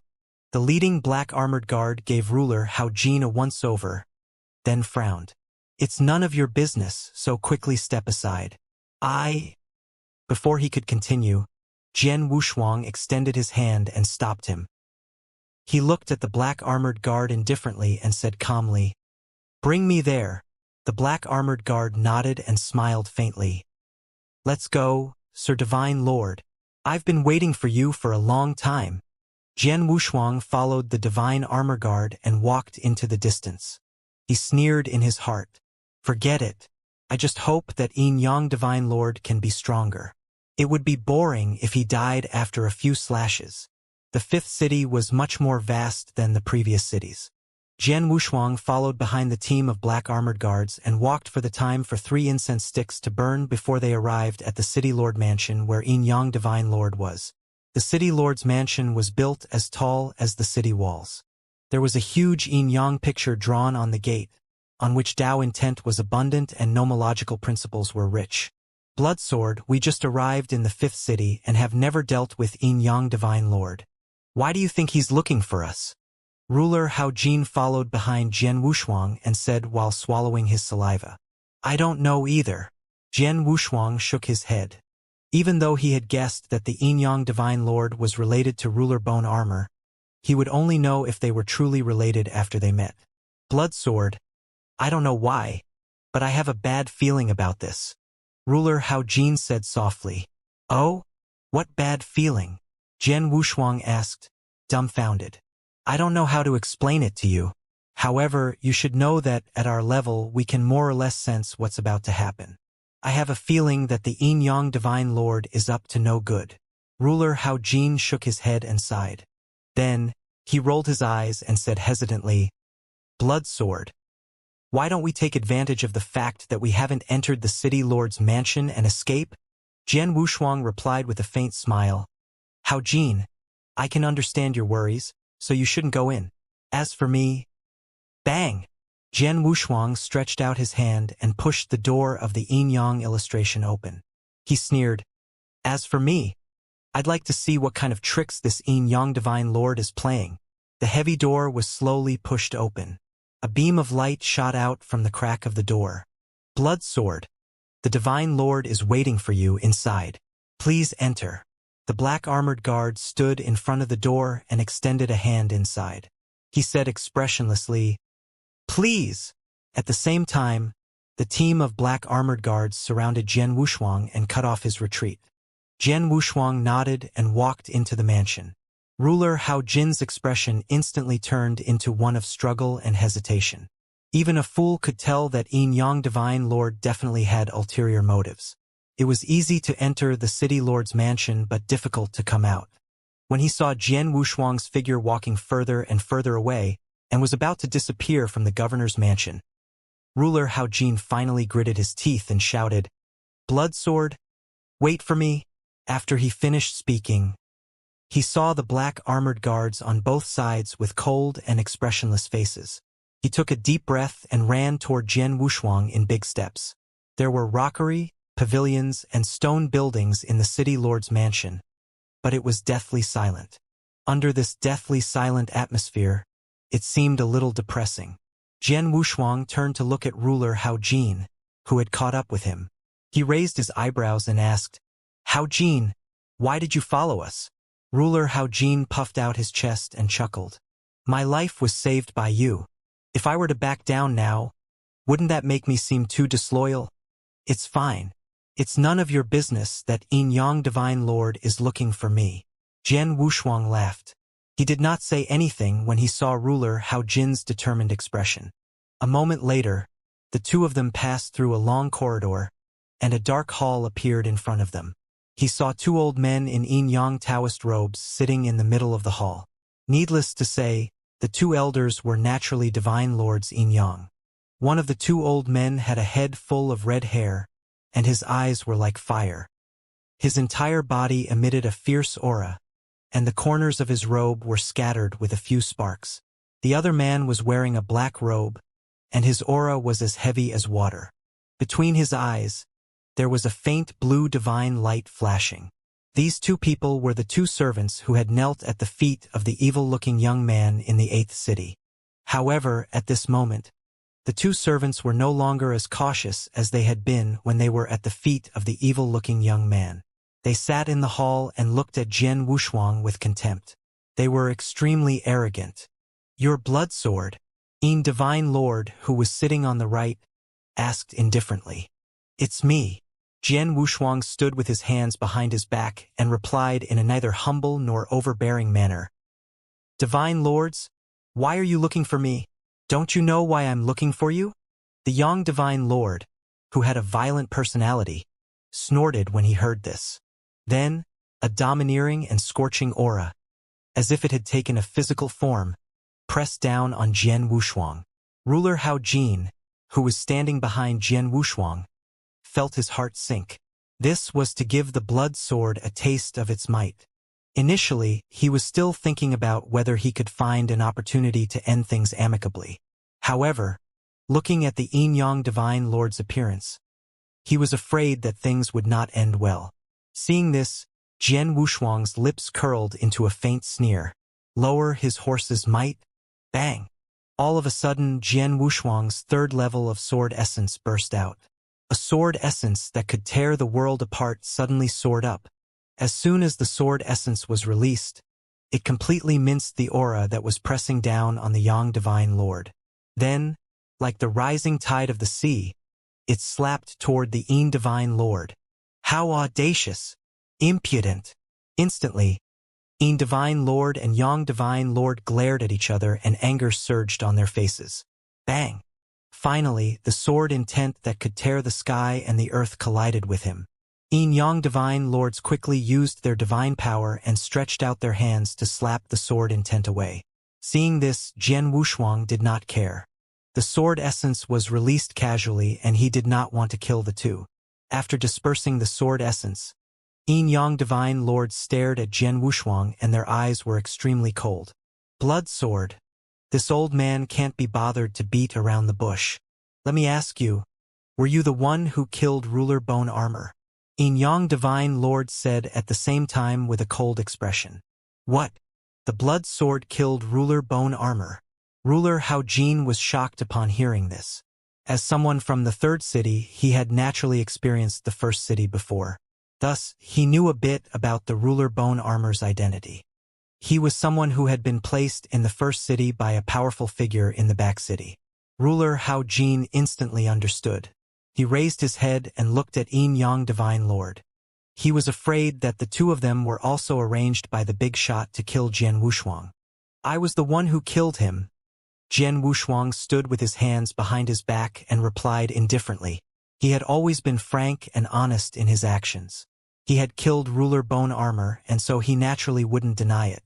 The leading black armored guard gave Ruler Hao Jin a once-over, then frowned. "It's none of your business, so quickly step aside." Before he could continue, Jian Wushuang extended his hand and stopped him. He looked at the black armored guard indifferently and said calmly, "Bring me there." The black armored guard nodded and smiled faintly. "Let's go, Sir Divine Lord. I've been waiting for you for a long time." Jian Wushuang followed the divine armor guard and walked into the distance. He sneered in his heart. "Forget it. I just hope that Yin Yang Divine Lord can be stronger. It would be boring if he died after a few slashes." The fifth city was much more vast than the previous cities. Jian Wushuang followed behind the team of black armored guards and walked for the time for 3 incense sticks to burn before they arrived at the City Lord Mansion where Yin Yang Divine Lord was. The City Lord's mansion was built as tall as the city walls. There was a huge Yin Yang picture drawn on the gate, on which Tao intent was abundant and nomological principles were rich. "Bloodsword, we just arrived in the fifth city and have never dealt with Yin Yang Divine Lord. Why do you think he's looking for us?" Ruler Hao Jin followed behind Jian Wushuang and said while swallowing his saliva, "I don't know either." Jian Wushuang shook his head. Even though he had guessed that the Yin Yang Divine Lord was related to Ruler Bone Armor, he would only know if they were truly related after they met. "Bloodsword, I don't know why, but I have a bad feeling about this." Ruler Hao Jin said softly. "Oh? What bad feeling?" Jian Wushuang asked, dumbfounded. I don't know how to explain it to you. However, you should know that, at our level, we can more or less sense what's about to happen. I have a feeling that the Yin-Yang Divine Lord is up to no good. Ruler Hao Jin shook his head and sighed. Then, he rolled his eyes and said hesitantly, Blood Sword. Why don't we take advantage of the fact that we haven't entered the City Lord's mansion and escape? Jian Wushuang replied with a faint smile. Hao Jin, I can understand your worries, so you shouldn't go in. As for me... Bang! Jian Wushuang stretched out his hand and pushed the door of the yin-yang illustration open. He sneered, As for me, I'd like to see what kind of tricks this yin-yang Divine Lord is playing. The heavy door was slowly pushed open. A beam of light shot out from the crack of the door. Blood Sword. The Divine Lord is waiting for you inside. Please enter. The black-armored guard stood in front of the door and extended a hand inside. He said expressionlessly, Please! At the same time, the team of black-armored guards surrounded Jian Wushuang and cut off his retreat. Jian Wushuang nodded and walked into the mansion. Ruler Hao Jin's expression instantly turned into one of struggle and hesitation. Even a fool could tell that Yin-Yang Divine Lord definitely had ulterior motives. It was easy to enter the City Lord's mansion but difficult to come out. When he saw Jian Wushuang's figure walking further and further away, and was about to disappear from the governor's mansion, Ruler Hao Jin finally gritted his teeth and shouted, Blood Sword, wait for me. After he finished speaking, he saw the black-armored guards on both sides with cold and expressionless faces. He took a deep breath and ran toward Jian Wushuang in big steps. There were rockery, pavilions, and stone buildings in the City Lord's mansion, but it was deathly silent. Under this deathly silent atmosphere, it seemed a little depressing. Jian Wushuang turned to look at Ruler Hao Jin, who had caught up with him. He raised his eyebrows and asked, Hao Jin, why did you follow us? Ruler Hao Jin puffed out his chest and chuckled. My life was saved by you. If I were to back down now, wouldn't that make me seem too disloyal? It's fine. It's none of your business that Yin-Yang Divine Lord is looking for me. Jian Wushuang laughed. He did not say anything when he saw Ruler Hao Jin's determined expression. A moment later, the two of them passed through a long corridor, and a dark hall appeared in front of them. He saw two old men in yin-yang Taoist robes sitting in the middle of the hall. Needless to say, the two elders were naturally Divine Lords yin-yang. One of the two old men had a head full of red hair, and his eyes were like fire. His entire body emitted a fierce aura, and the corners of his robe were scattered with a few sparks. The other man was wearing a black robe, and his aura was as heavy as water. Between his eyes, there was a faint blue divine light flashing. These two people were the two servants who had knelt at the feet of the evil-looking young man in the 8th city. However, at this moment, the two servants were no longer as cautious as they had been when they were at the feet of the evil-looking young man. They sat in the hall and looked at Jian Wushuang with contempt. They were extremely arrogant. Your blood sword, Yin Divine Lord, who was sitting on the right, asked indifferently. It's me. Jian Wushuang stood with his hands behind his back and replied in a neither humble nor overbearing manner. Divine Lords, why are you looking for me? Don't you know why I'm looking for you? The young Divine Lord, who had a violent personality, snorted when he heard this. Then, a domineering and scorching aura, as if it had taken a physical form, pressed down on Jian Wushuang. Ruler Hao Jin, who was standing behind Jian Wushuang, felt his heart sink. This was to give the blood sword a taste of its might. Initially, he was still thinking about whether he could find an opportunity to end things amicably. However, looking at the yin-yang Divine Lord's appearance, he was afraid that things would not end well. Seeing this, Jian Wushuang's lips curled into a faint sneer. Lower his horse's might? Bang! All of a sudden, Jian Wushuang's third level of sword essence burst out. A sword essence that could tear the world apart suddenly soared up. As soon as the sword essence was released, it completely minced the aura that was pressing down on the Yang Divine Lord. Then, like the rising tide of the sea, it slapped toward the Yin Divine Lord. How audacious! Impudent! Instantly, Yin Divine Lord and Yang Divine Lord glared at each other and anger surged on their faces. Bang! Finally, the sword intent that could tear the sky and the earth collided with him. Yin Yang Divine Lords quickly used their divine power and stretched out their hands to slap the sword intent away. Seeing this, Jian Wushuang did not care. The sword essence was released casually and he did not want to kill the two. After dispersing the sword essence, Yin Yang Divine Lords stared at Jian Wushuang and their eyes were extremely cold. Blood sword. This old man can't be bothered to beat around the bush. Let me ask you, were you the one who killed Ruler Bone Armor? Yin Yang Divine Lord said at the same time with a cold expression. What? The blood sword killed Ruler Bone Armor. Ruler Hao Jin was shocked upon hearing this. As someone from the third city, he had naturally experienced the first city before. Thus, he knew a bit about the Ruler Bone Armor's identity. He was someone who had been placed in the first city by a powerful figure in the back city. Ruler Hao Jin instantly understood. He raised his head and looked at Yin Yang Divine Lord. He was afraid that the two of them were also arranged by the big shot to kill Jian Wushuang. I was the one who killed him. Jian Wushuang stood with his hands behind his back and replied indifferently. He had always been frank and honest in his actions. He had killed Ruler Bone Armor, and so he naturally wouldn't deny it.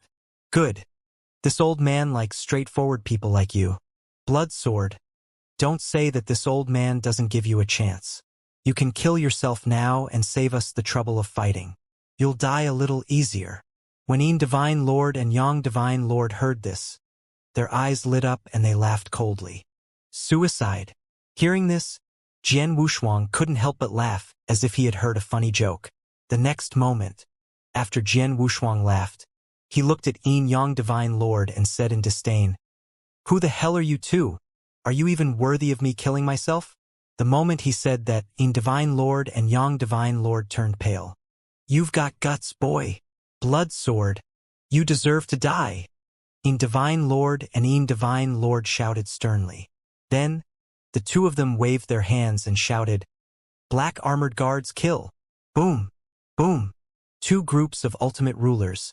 Good. This old man likes straightforward people like you. Blood sword. Don't say that this old man doesn't give you a chance. You can kill yourself now and save us the trouble of fighting. You'll die a little easier. When Yin Divine Lord and Yang Divine Lord heard this, their eyes lit up and they laughed coldly. Suicide. Hearing this, Jian Wushuang couldn't help but laugh, as if he had heard a funny joke. The next moment, after Jian Wushuang laughed, he looked at Yin Yang Divine Lord and said in disdain, Who the hell are you two? Are you even worthy of me killing myself? The moment he said that, Yin Divine Lord and Yang Divine Lord turned pale. You've got guts, boy. Blood sword. You deserve to die. Yin Divine Lord and Yin Divine Lord shouted sternly. Then, the two of them waved their hands and shouted, Black armored guards kill. Boom. Boom. Two groups of ultimate rulers,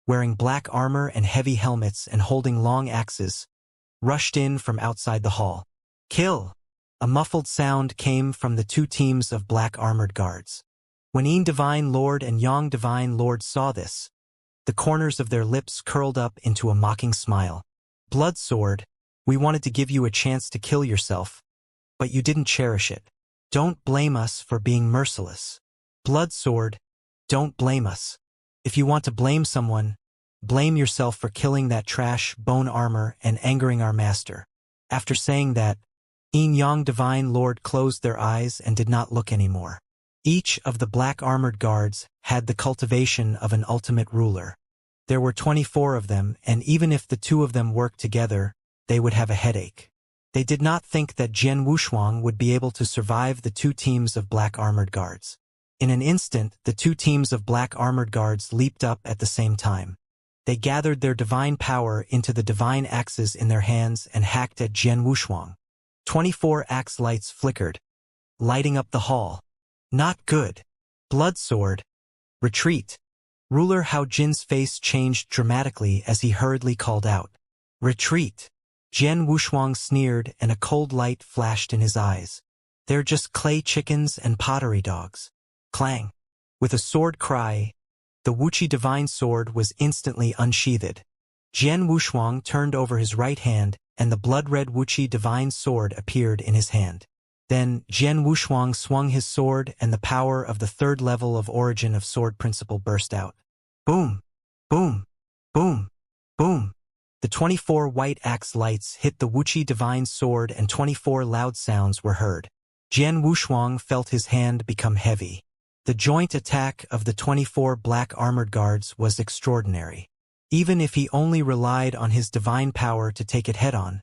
wearing black armor and heavy helmets and holding long axes, rushed in from outside the hall. Kill! A muffled sound came from the two teams of black armored guards. When Yin Divine Lord and Yang Divine Lord saw this, the corners of their lips curled up into a mocking smile. Blood sword, we wanted to give you a chance to kill yourself, but you didn't cherish it. Don't blame us for being merciless. Blood sword, don't blame us. If you want to blame someone, blame yourself for killing that trash bone armor and angering our master. After saying that, Yin Yang Divine Lord closed their eyes and did not look anymore. Each of the black armored guards had the cultivation of an ultimate ruler. There were 24 of them, and even if the two of them worked together, they would have a headache. They did not think that Jian Wushuang would be able to survive the two teams of black armored guards. In an instant, the two teams of black armored guards leaped up at the same time. They gathered their divine power into the divine axes in their hands and hacked at Jian Wushuang. 24 axe lights flickered, lighting up the hall. Not good. Blood sword. Retreat. Ruler Hao Jin's face changed dramatically as he hurriedly called out. Retreat. Jian Wushuang sneered and a cold light flashed in his eyes. They're just clay chickens and pottery dogs. Clang. With a sword cry, the Wuxia divine sword was instantly unsheathed. Jian Wushuang turned over his right hand and the blood-red Wuxia divine sword appeared in his hand. Then, Jian Wushuang swung his sword and the power of the third level of origin of sword principle burst out. Boom! Boom! Boom! Boom! The 24 white axe lights hit the Wuxia divine sword and 24 loud sounds were heard. Jian Wushuang felt his hand become heavy. The joint attack of the 24 black armored guards was extraordinary. Even if he only relied on his divine power to take it head-on,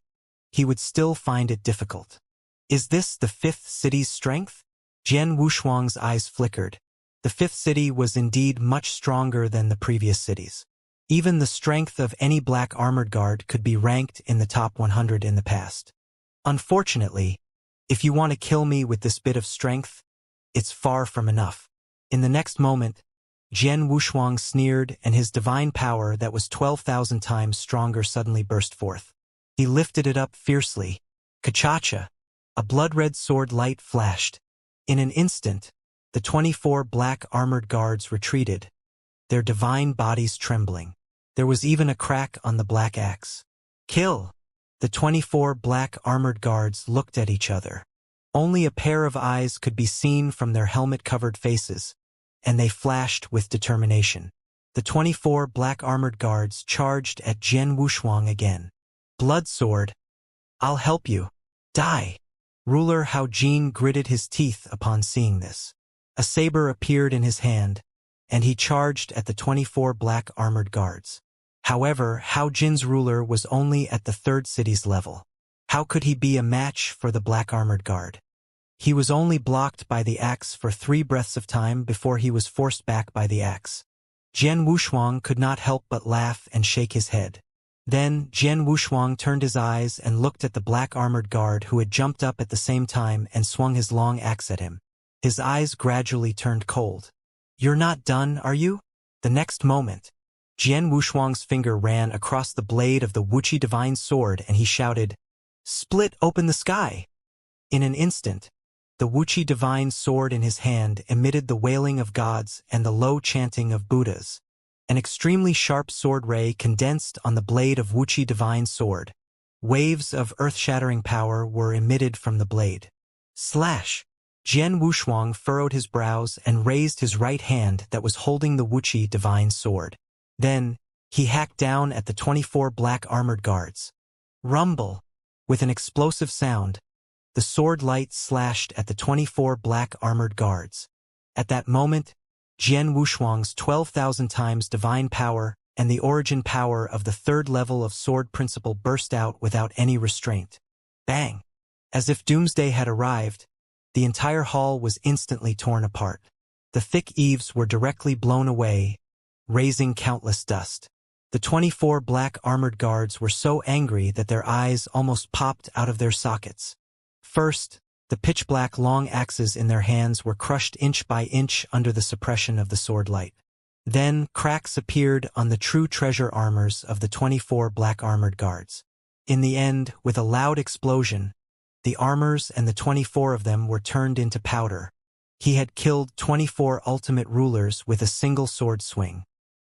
he would still find it difficult. Is this the fifth city's strength? Jian Wushuang's eyes flickered. The fifth city was indeed much stronger than the previous cities. Even the strength of any black armored guard could be ranked in the top 100 in the past. Unfortunately, if you want to kill me with this bit of strength, it's far from enough. In the next moment, Jian Wushuang sneered, and his divine power that was 12,000 times stronger suddenly burst forth. He lifted it up fiercely. Kachacha! A blood-red sword light flashed. In an instant, the 24 black armored guards retreated, their divine bodies trembling. There was even a crack on the black axe. Kill! The 24 black armored guards looked at each other. Only a pair of eyes could be seen from their helmet-covered faces, and they flashed with determination. The 24 black armored guards charged at Jian Wushuang again. Blood sword! I'll help you. Die! Ruler Hao Jin gritted his teeth upon seeing this. A saber appeared in his hand, and he charged at the 24 black armored guards. However, Hao Jin's ruler was only at the 3rd city's level. How could he be a match for the black armored guard? He was only blocked by the axe for 3 breaths of time before he was forced back by the axe. Jian Wushuang could not help but laugh and shake his head. Then, Jian Wushuang turned his eyes and looked at the black armored guard who had jumped up at the same time and swung his long axe at him. His eyes gradually turned cold. You're not done, are you? The next moment, Jian Wushuang's finger ran across the blade of the Wuxia divine sword and he shouted, "Split open the sky!" In an instant, the Wuxia divine sword in his hand emitted the wailing of gods and the low chanting of Buddhas. An extremely sharp sword ray condensed on the blade of Wuxia divine sword. Waves of earth-shattering power were emitted from the blade. Slash! Jian Wushuang furrowed his brows and raised his right hand that was holding the Wuxia divine sword. Then, he hacked down at the 24 black armored guards. Rumble! With an explosive sound, the sword light slashed at the 24 black armored guards. At that moment, Jian Wushuang's 12,000 times divine power and the origin power of the 3rd level of sword principle burst out without any restraint. Bang! As if doomsday had arrived, the entire hall was instantly torn apart. The thick eaves were directly blown away, raising countless dust. The 24 black armored guards were so angry that their eyes almost popped out of their sockets. First, the pitch-black long axes in their hands were crushed inch by inch under the suppression of the sword light. Then, cracks appeared on the true treasure armors of the 24 black armored guards. In the end, with a loud explosion, the armors and the 24 of them were turned into powder. He had killed 24 ultimate rulers with a single sword swing.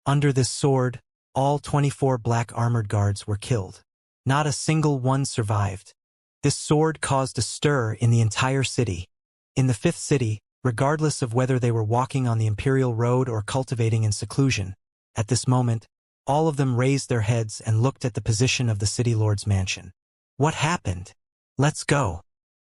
Under this sword, all 24 black armored guards were killed. Not a single one survived. This sword caused a stir in the entire city. In the 5th city, regardless of whether they were walking on the imperial road or cultivating in seclusion, at this moment, all of them raised their heads and looked at the position of the city lord's mansion. What happened? Let's go.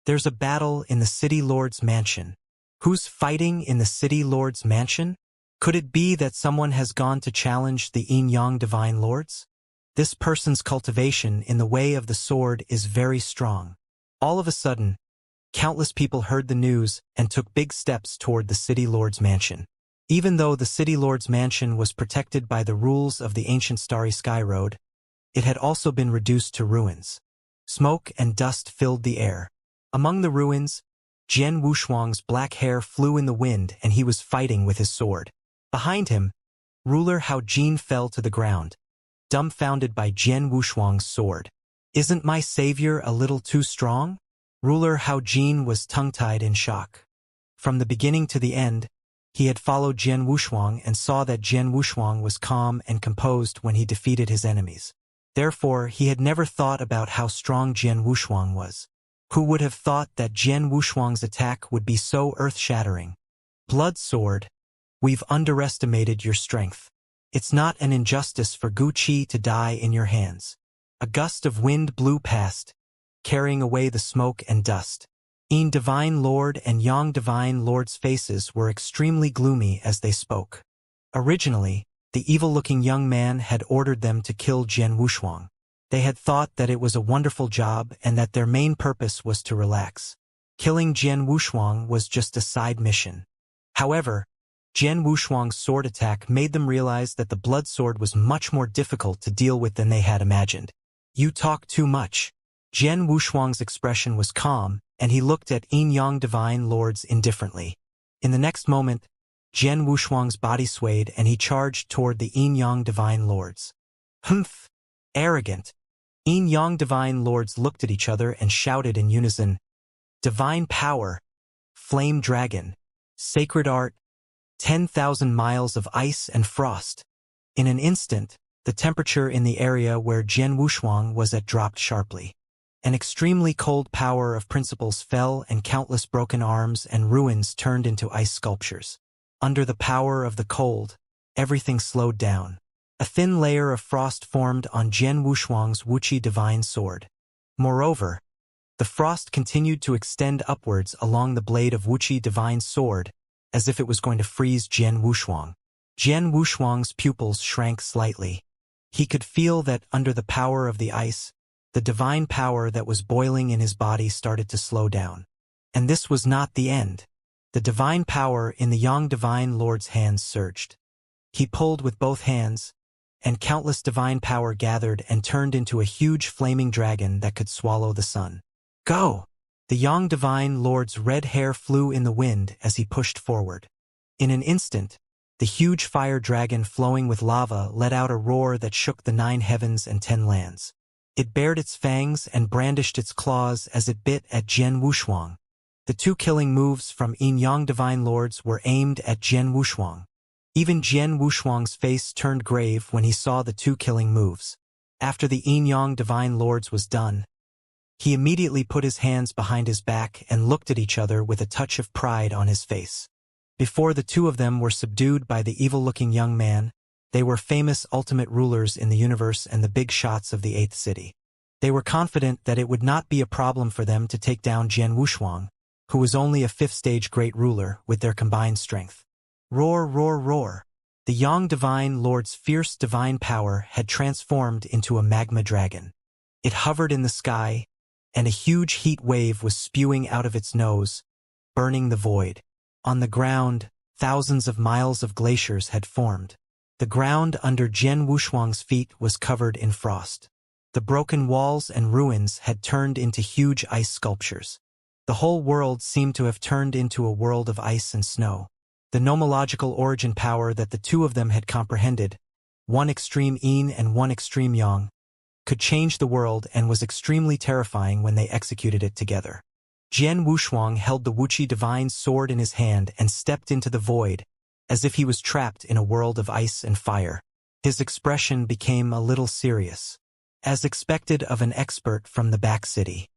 There's a battle in the city lord's mansion. Who's fighting in the city lord's mansion? Could it be that someone has gone to challenge the Yin Yang divine lords? This person's cultivation in the way of the sword is very strong. All of a sudden, countless people heard the news and took big steps toward the city lord's mansion. Even though the city lord's mansion was protected by the rules of the ancient Starry Sky Road, it had also been reduced to ruins. Smoke and dust filled the air. Among the ruins, Jian Wushuang's black hair flew in the wind and he was fighting with his sword. Behind him, ruler Hao Jin fell to the ground, dumbfounded by Jian Wushuang's sword. Isn't my savior a little too strong? Ruler Hao Jin was tongue-tied in shock. From the beginning to the end, he had followed Jian Wushuang and saw that Jian Wushuang was calm and composed when he defeated his enemies. Therefore, he had never thought about how strong Jian Wushuang was. Who would have thought that Jian Wushuang's attack would be so earth-shattering? Blood sword, we've underestimated your strength. It's not an injustice for Gu Qi to die in your hands. A gust of wind blew past, carrying away the smoke and dust. Yin Divine Lord and Yang Divine Lord's faces were extremely gloomy as they spoke. Originally, the evil-looking young man had ordered them to kill Jian Wushuang. They had thought that it was a wonderful job and that their main purpose was to relax. Killing Jian Wushuang was just a side mission. However, Jian Wushuang's sword attack made them realize that the blood sword was much more difficult to deal with than they had imagined. You talk too much. Jian Wushuang's expression was calm, and he looked at Yin Yang Divine Lords indifferently. In the next moment, Jian Wushuang's body swayed and he charged toward the Yin-Yang Divine Lords. Humph! Arrogant! Yin-Yang Divine Lords looked at each other and shouted in unison, Divine Power! Flame Dragon! Sacred Art! 10,000 miles of ice and frost! In an instant, the temperature in the area where Jian Wushuang was at dropped sharply. An extremely cold power of principles fell and countless broken arms and ruins turned into ice sculptures. Under the power of the cold, everything slowed down. A thin layer of frost formed on Jian Wushuang's Wuxia divine sword. Moreover, the frost continued to extend upwards along the blade of Wuxia divine sword, as if it was going to freeze Jian Wushuang. Jian Wushuang's pupils shrank slightly. He could feel that under the power of the ice, the divine power that was boiling in his body started to slow down. And this was not the end. The divine power in the Yang Divine Lord's hands surged. He pulled with both hands, and countless divine power gathered and turned into a huge flaming dragon that could swallow the sun. Go! The Yang Divine Lord's red hair flew in the wind as he pushed forward. In an instant, the huge fire dragon flowing with lava let out a roar that shook the 9 heavens and 10 lands. It bared its fangs and brandished its claws as it bit at Jian Wushuang. The 2 killing moves from Yin-Yang Divine Lords were aimed at Jian Wushuang. Even Jian Wushuang's face turned grave when he saw the 2 killing moves. After the Yin-Yang Divine Lords was done, he immediately put his hands behind his back and looked at each other with a touch of pride on his face. Before the 2 of them were subdued by the evil-looking young man, they were famous ultimate rulers in the universe and the big shots of the 8th city. They were confident that it would not be a problem for them to take down Jian Wushuang, who was only a 5th-stage great ruler, with their combined strength. Roar, roar, roar! The Yang Divine Lord's fierce divine power had transformed into a magma dragon. It hovered in the sky, and a huge heat wave was spewing out of its nose, burning the void. On the ground, thousands of miles of glaciers had formed. The ground under Jian Wushuang's feet was covered in frost. The broken walls and ruins had turned into huge ice sculptures. The whole world seemed to have turned into a world of ice and snow. The nomological origin power that the 2 of them had comprehended, one extreme yin and one extreme yang, could change the world and was extremely terrifying when they executed it together. Jian Wushuang held the Wuxia divine sword in his hand and stepped into the void, as if he was trapped in a world of ice and fire. His expression became a little serious. As expected of an expert from the back city.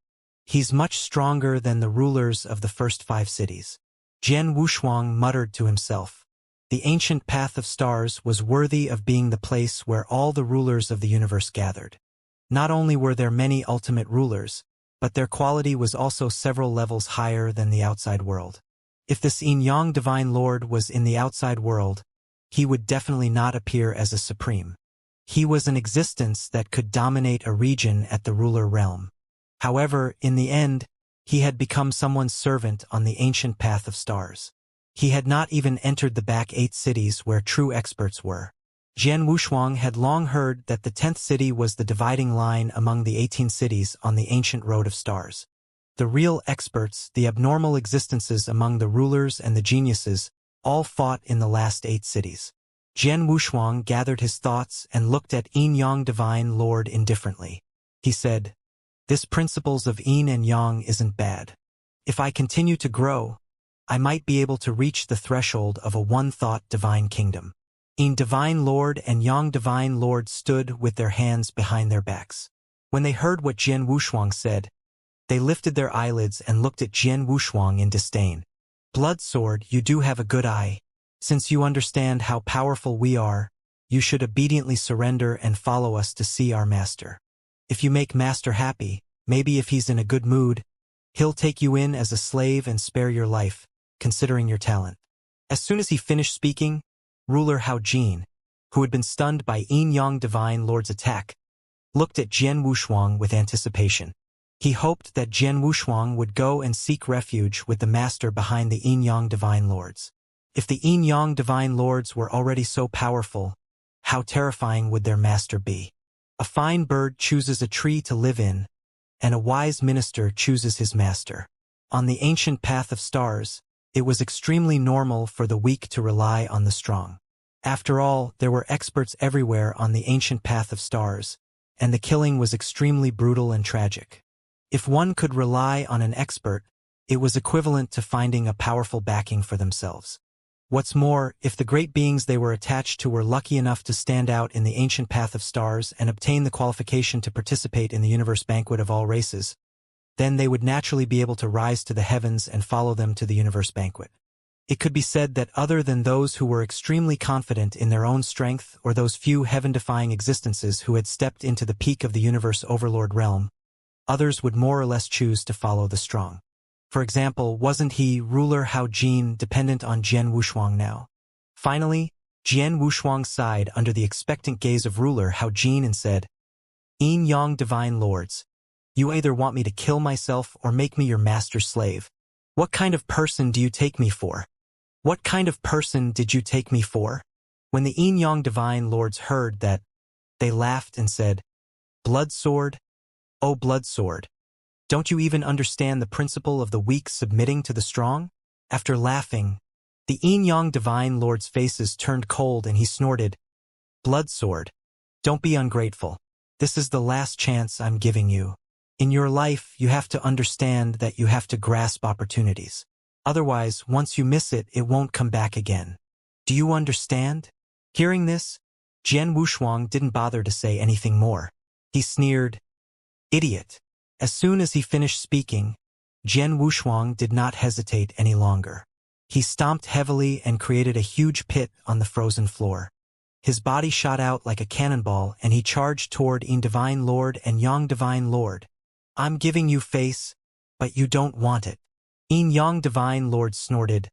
He's much stronger than the rulers of the first 5 cities. Jian Wushuang muttered to himself. The ancient path of stars was worthy of being the place where all the rulers of the universe gathered. Not only were there many ultimate rulers, but their quality was also several levels higher than the outside world. If this Yin-Yang Divine Lord was in the outside world, he would definitely not appear as a supreme. He was an existence that could dominate a region at the ruler realm. However, in the end, he had become someone's servant on the ancient path of stars. He had not even entered the back 8 cities where true experts were. Jian Wushuang had long heard that the 10th city was the dividing line among the 18 cities on the ancient road of stars. The real experts, the abnormal existences among the rulers and the geniuses, all fought in the last 8 cities. Jian Wushuang gathered his thoughts and looked at Yin-Yang Divine Lord indifferently. He said, "This principles of yin and yang isn't bad. If I continue to grow, I might be able to reach the threshold of a one-thought divine kingdom." Yin Divine Lord and Yang Divine Lord stood with their hands behind their backs. When they heard what Jian Wushuang said, they lifted their eyelids and looked at Jian Wushuang in disdain. "Blood Sword, you do have a good eye. Since you understand how powerful we are, you should obediently surrender and follow us to see our master. If you make master happy, maybe if he's in a good mood, he'll take you in as a slave and spare your life, considering your talent." As soon as he finished speaking, ruler Hao Jin, who had been stunned by Yin-Yang Divine Lord's attack, looked at Jian Wushuang with anticipation. He hoped that Jian Wushuang would go and seek refuge with the master behind the Yin-Yang Divine Lords. If the Yin-Yang Divine Lords were already so powerful, how terrifying would their master be? A fine bird chooses a tree to live in, and a wise minister chooses his master. On the ancient path of stars, It was extremely normal for the weak to rely on the strong. After all, there were experts everywhere on the ancient path of stars, and the killing was extremely brutal and tragic. If one could rely on an expert, it was equivalent to finding a powerful backing for themselves. What's more, if the great beings they were attached to were lucky enough to stand out in the ancient path of stars and obtain the qualification to participate in the universe banquet of all races, then they would naturally be able to rise to the heavens and follow them to the universe banquet. It could be said that other than those who were extremely confident in their own strength or those few heaven-defying existences who had stepped into the peak of the universe overlord realm, others would more or less choose to follow the strong. For example, wasn't he, ruler Hao Jin, dependent on Jian Wushuang now? Finally, Jian Wushuang sighed under the expectant gaze of ruler Hao Jin and said, "Yin Yang divine lords, you either want me to kill myself or make me your master's slave. What kind of person do you take me for? What kind of person did you take me for?" When the Yin Yang divine lords heard that, they laughed and said, "Blood sword? Oh, blood sword. Don't you even understand the principle of the weak submitting to the strong?" After laughing, the Yin-Yang divine lord's faces turned cold and he snorted, "Blood sword. Don't be ungrateful. This is the last chance I'm giving you. In your life, you have to understand that you have to grasp opportunities. Otherwise, once you miss it, it won't come back again. Do you understand?" Hearing this, Jian Wushuang didn't bother to say anything more. He sneered, "Idiot." As soon as he finished speaking, Jian Wushuang did not hesitate any longer. He stomped heavily and created a huge pit on the frozen floor. His body shot out like a cannonball and he charged toward Yin Divine Lord and Yang Divine Lord. "I'm giving you face, but you don't want it." Yin Yang Divine Lord snorted,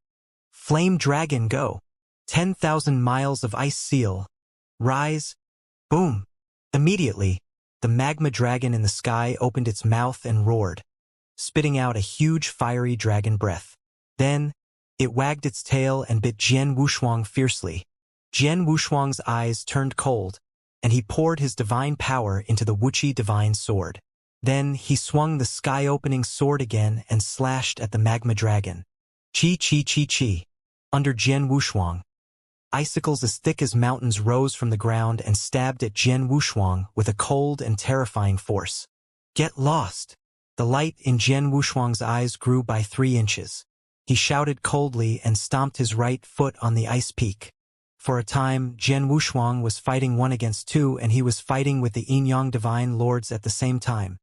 "Flame Dragon go. 10,000 miles of ice seal. Rise." Boom! Immediately, the magma dragon in the sky opened its mouth and roared, spitting out a huge fiery dragon breath. Then, it wagged its tail and bit Jian Wushuang fiercely. Jian Wushuang's eyes turned cold, and he poured his divine power into the Wuxia divine sword. Then, he swung the sky-opening sword again and slashed at the magma dragon. Chi chi chi chi. Under Jian Wushuang, icicles as thick as mountains rose from the ground and stabbed at Jian Wushuang with a cold and terrifying force. "Get lost!" The light in Jian Wushuang's eyes grew by 3 inches. He shouted coldly and stomped his right foot on the ice peak. For a time, Jian Wushuang was fighting 1 against 2 and he was fighting with the Yin Yang Divine Lords at the same time.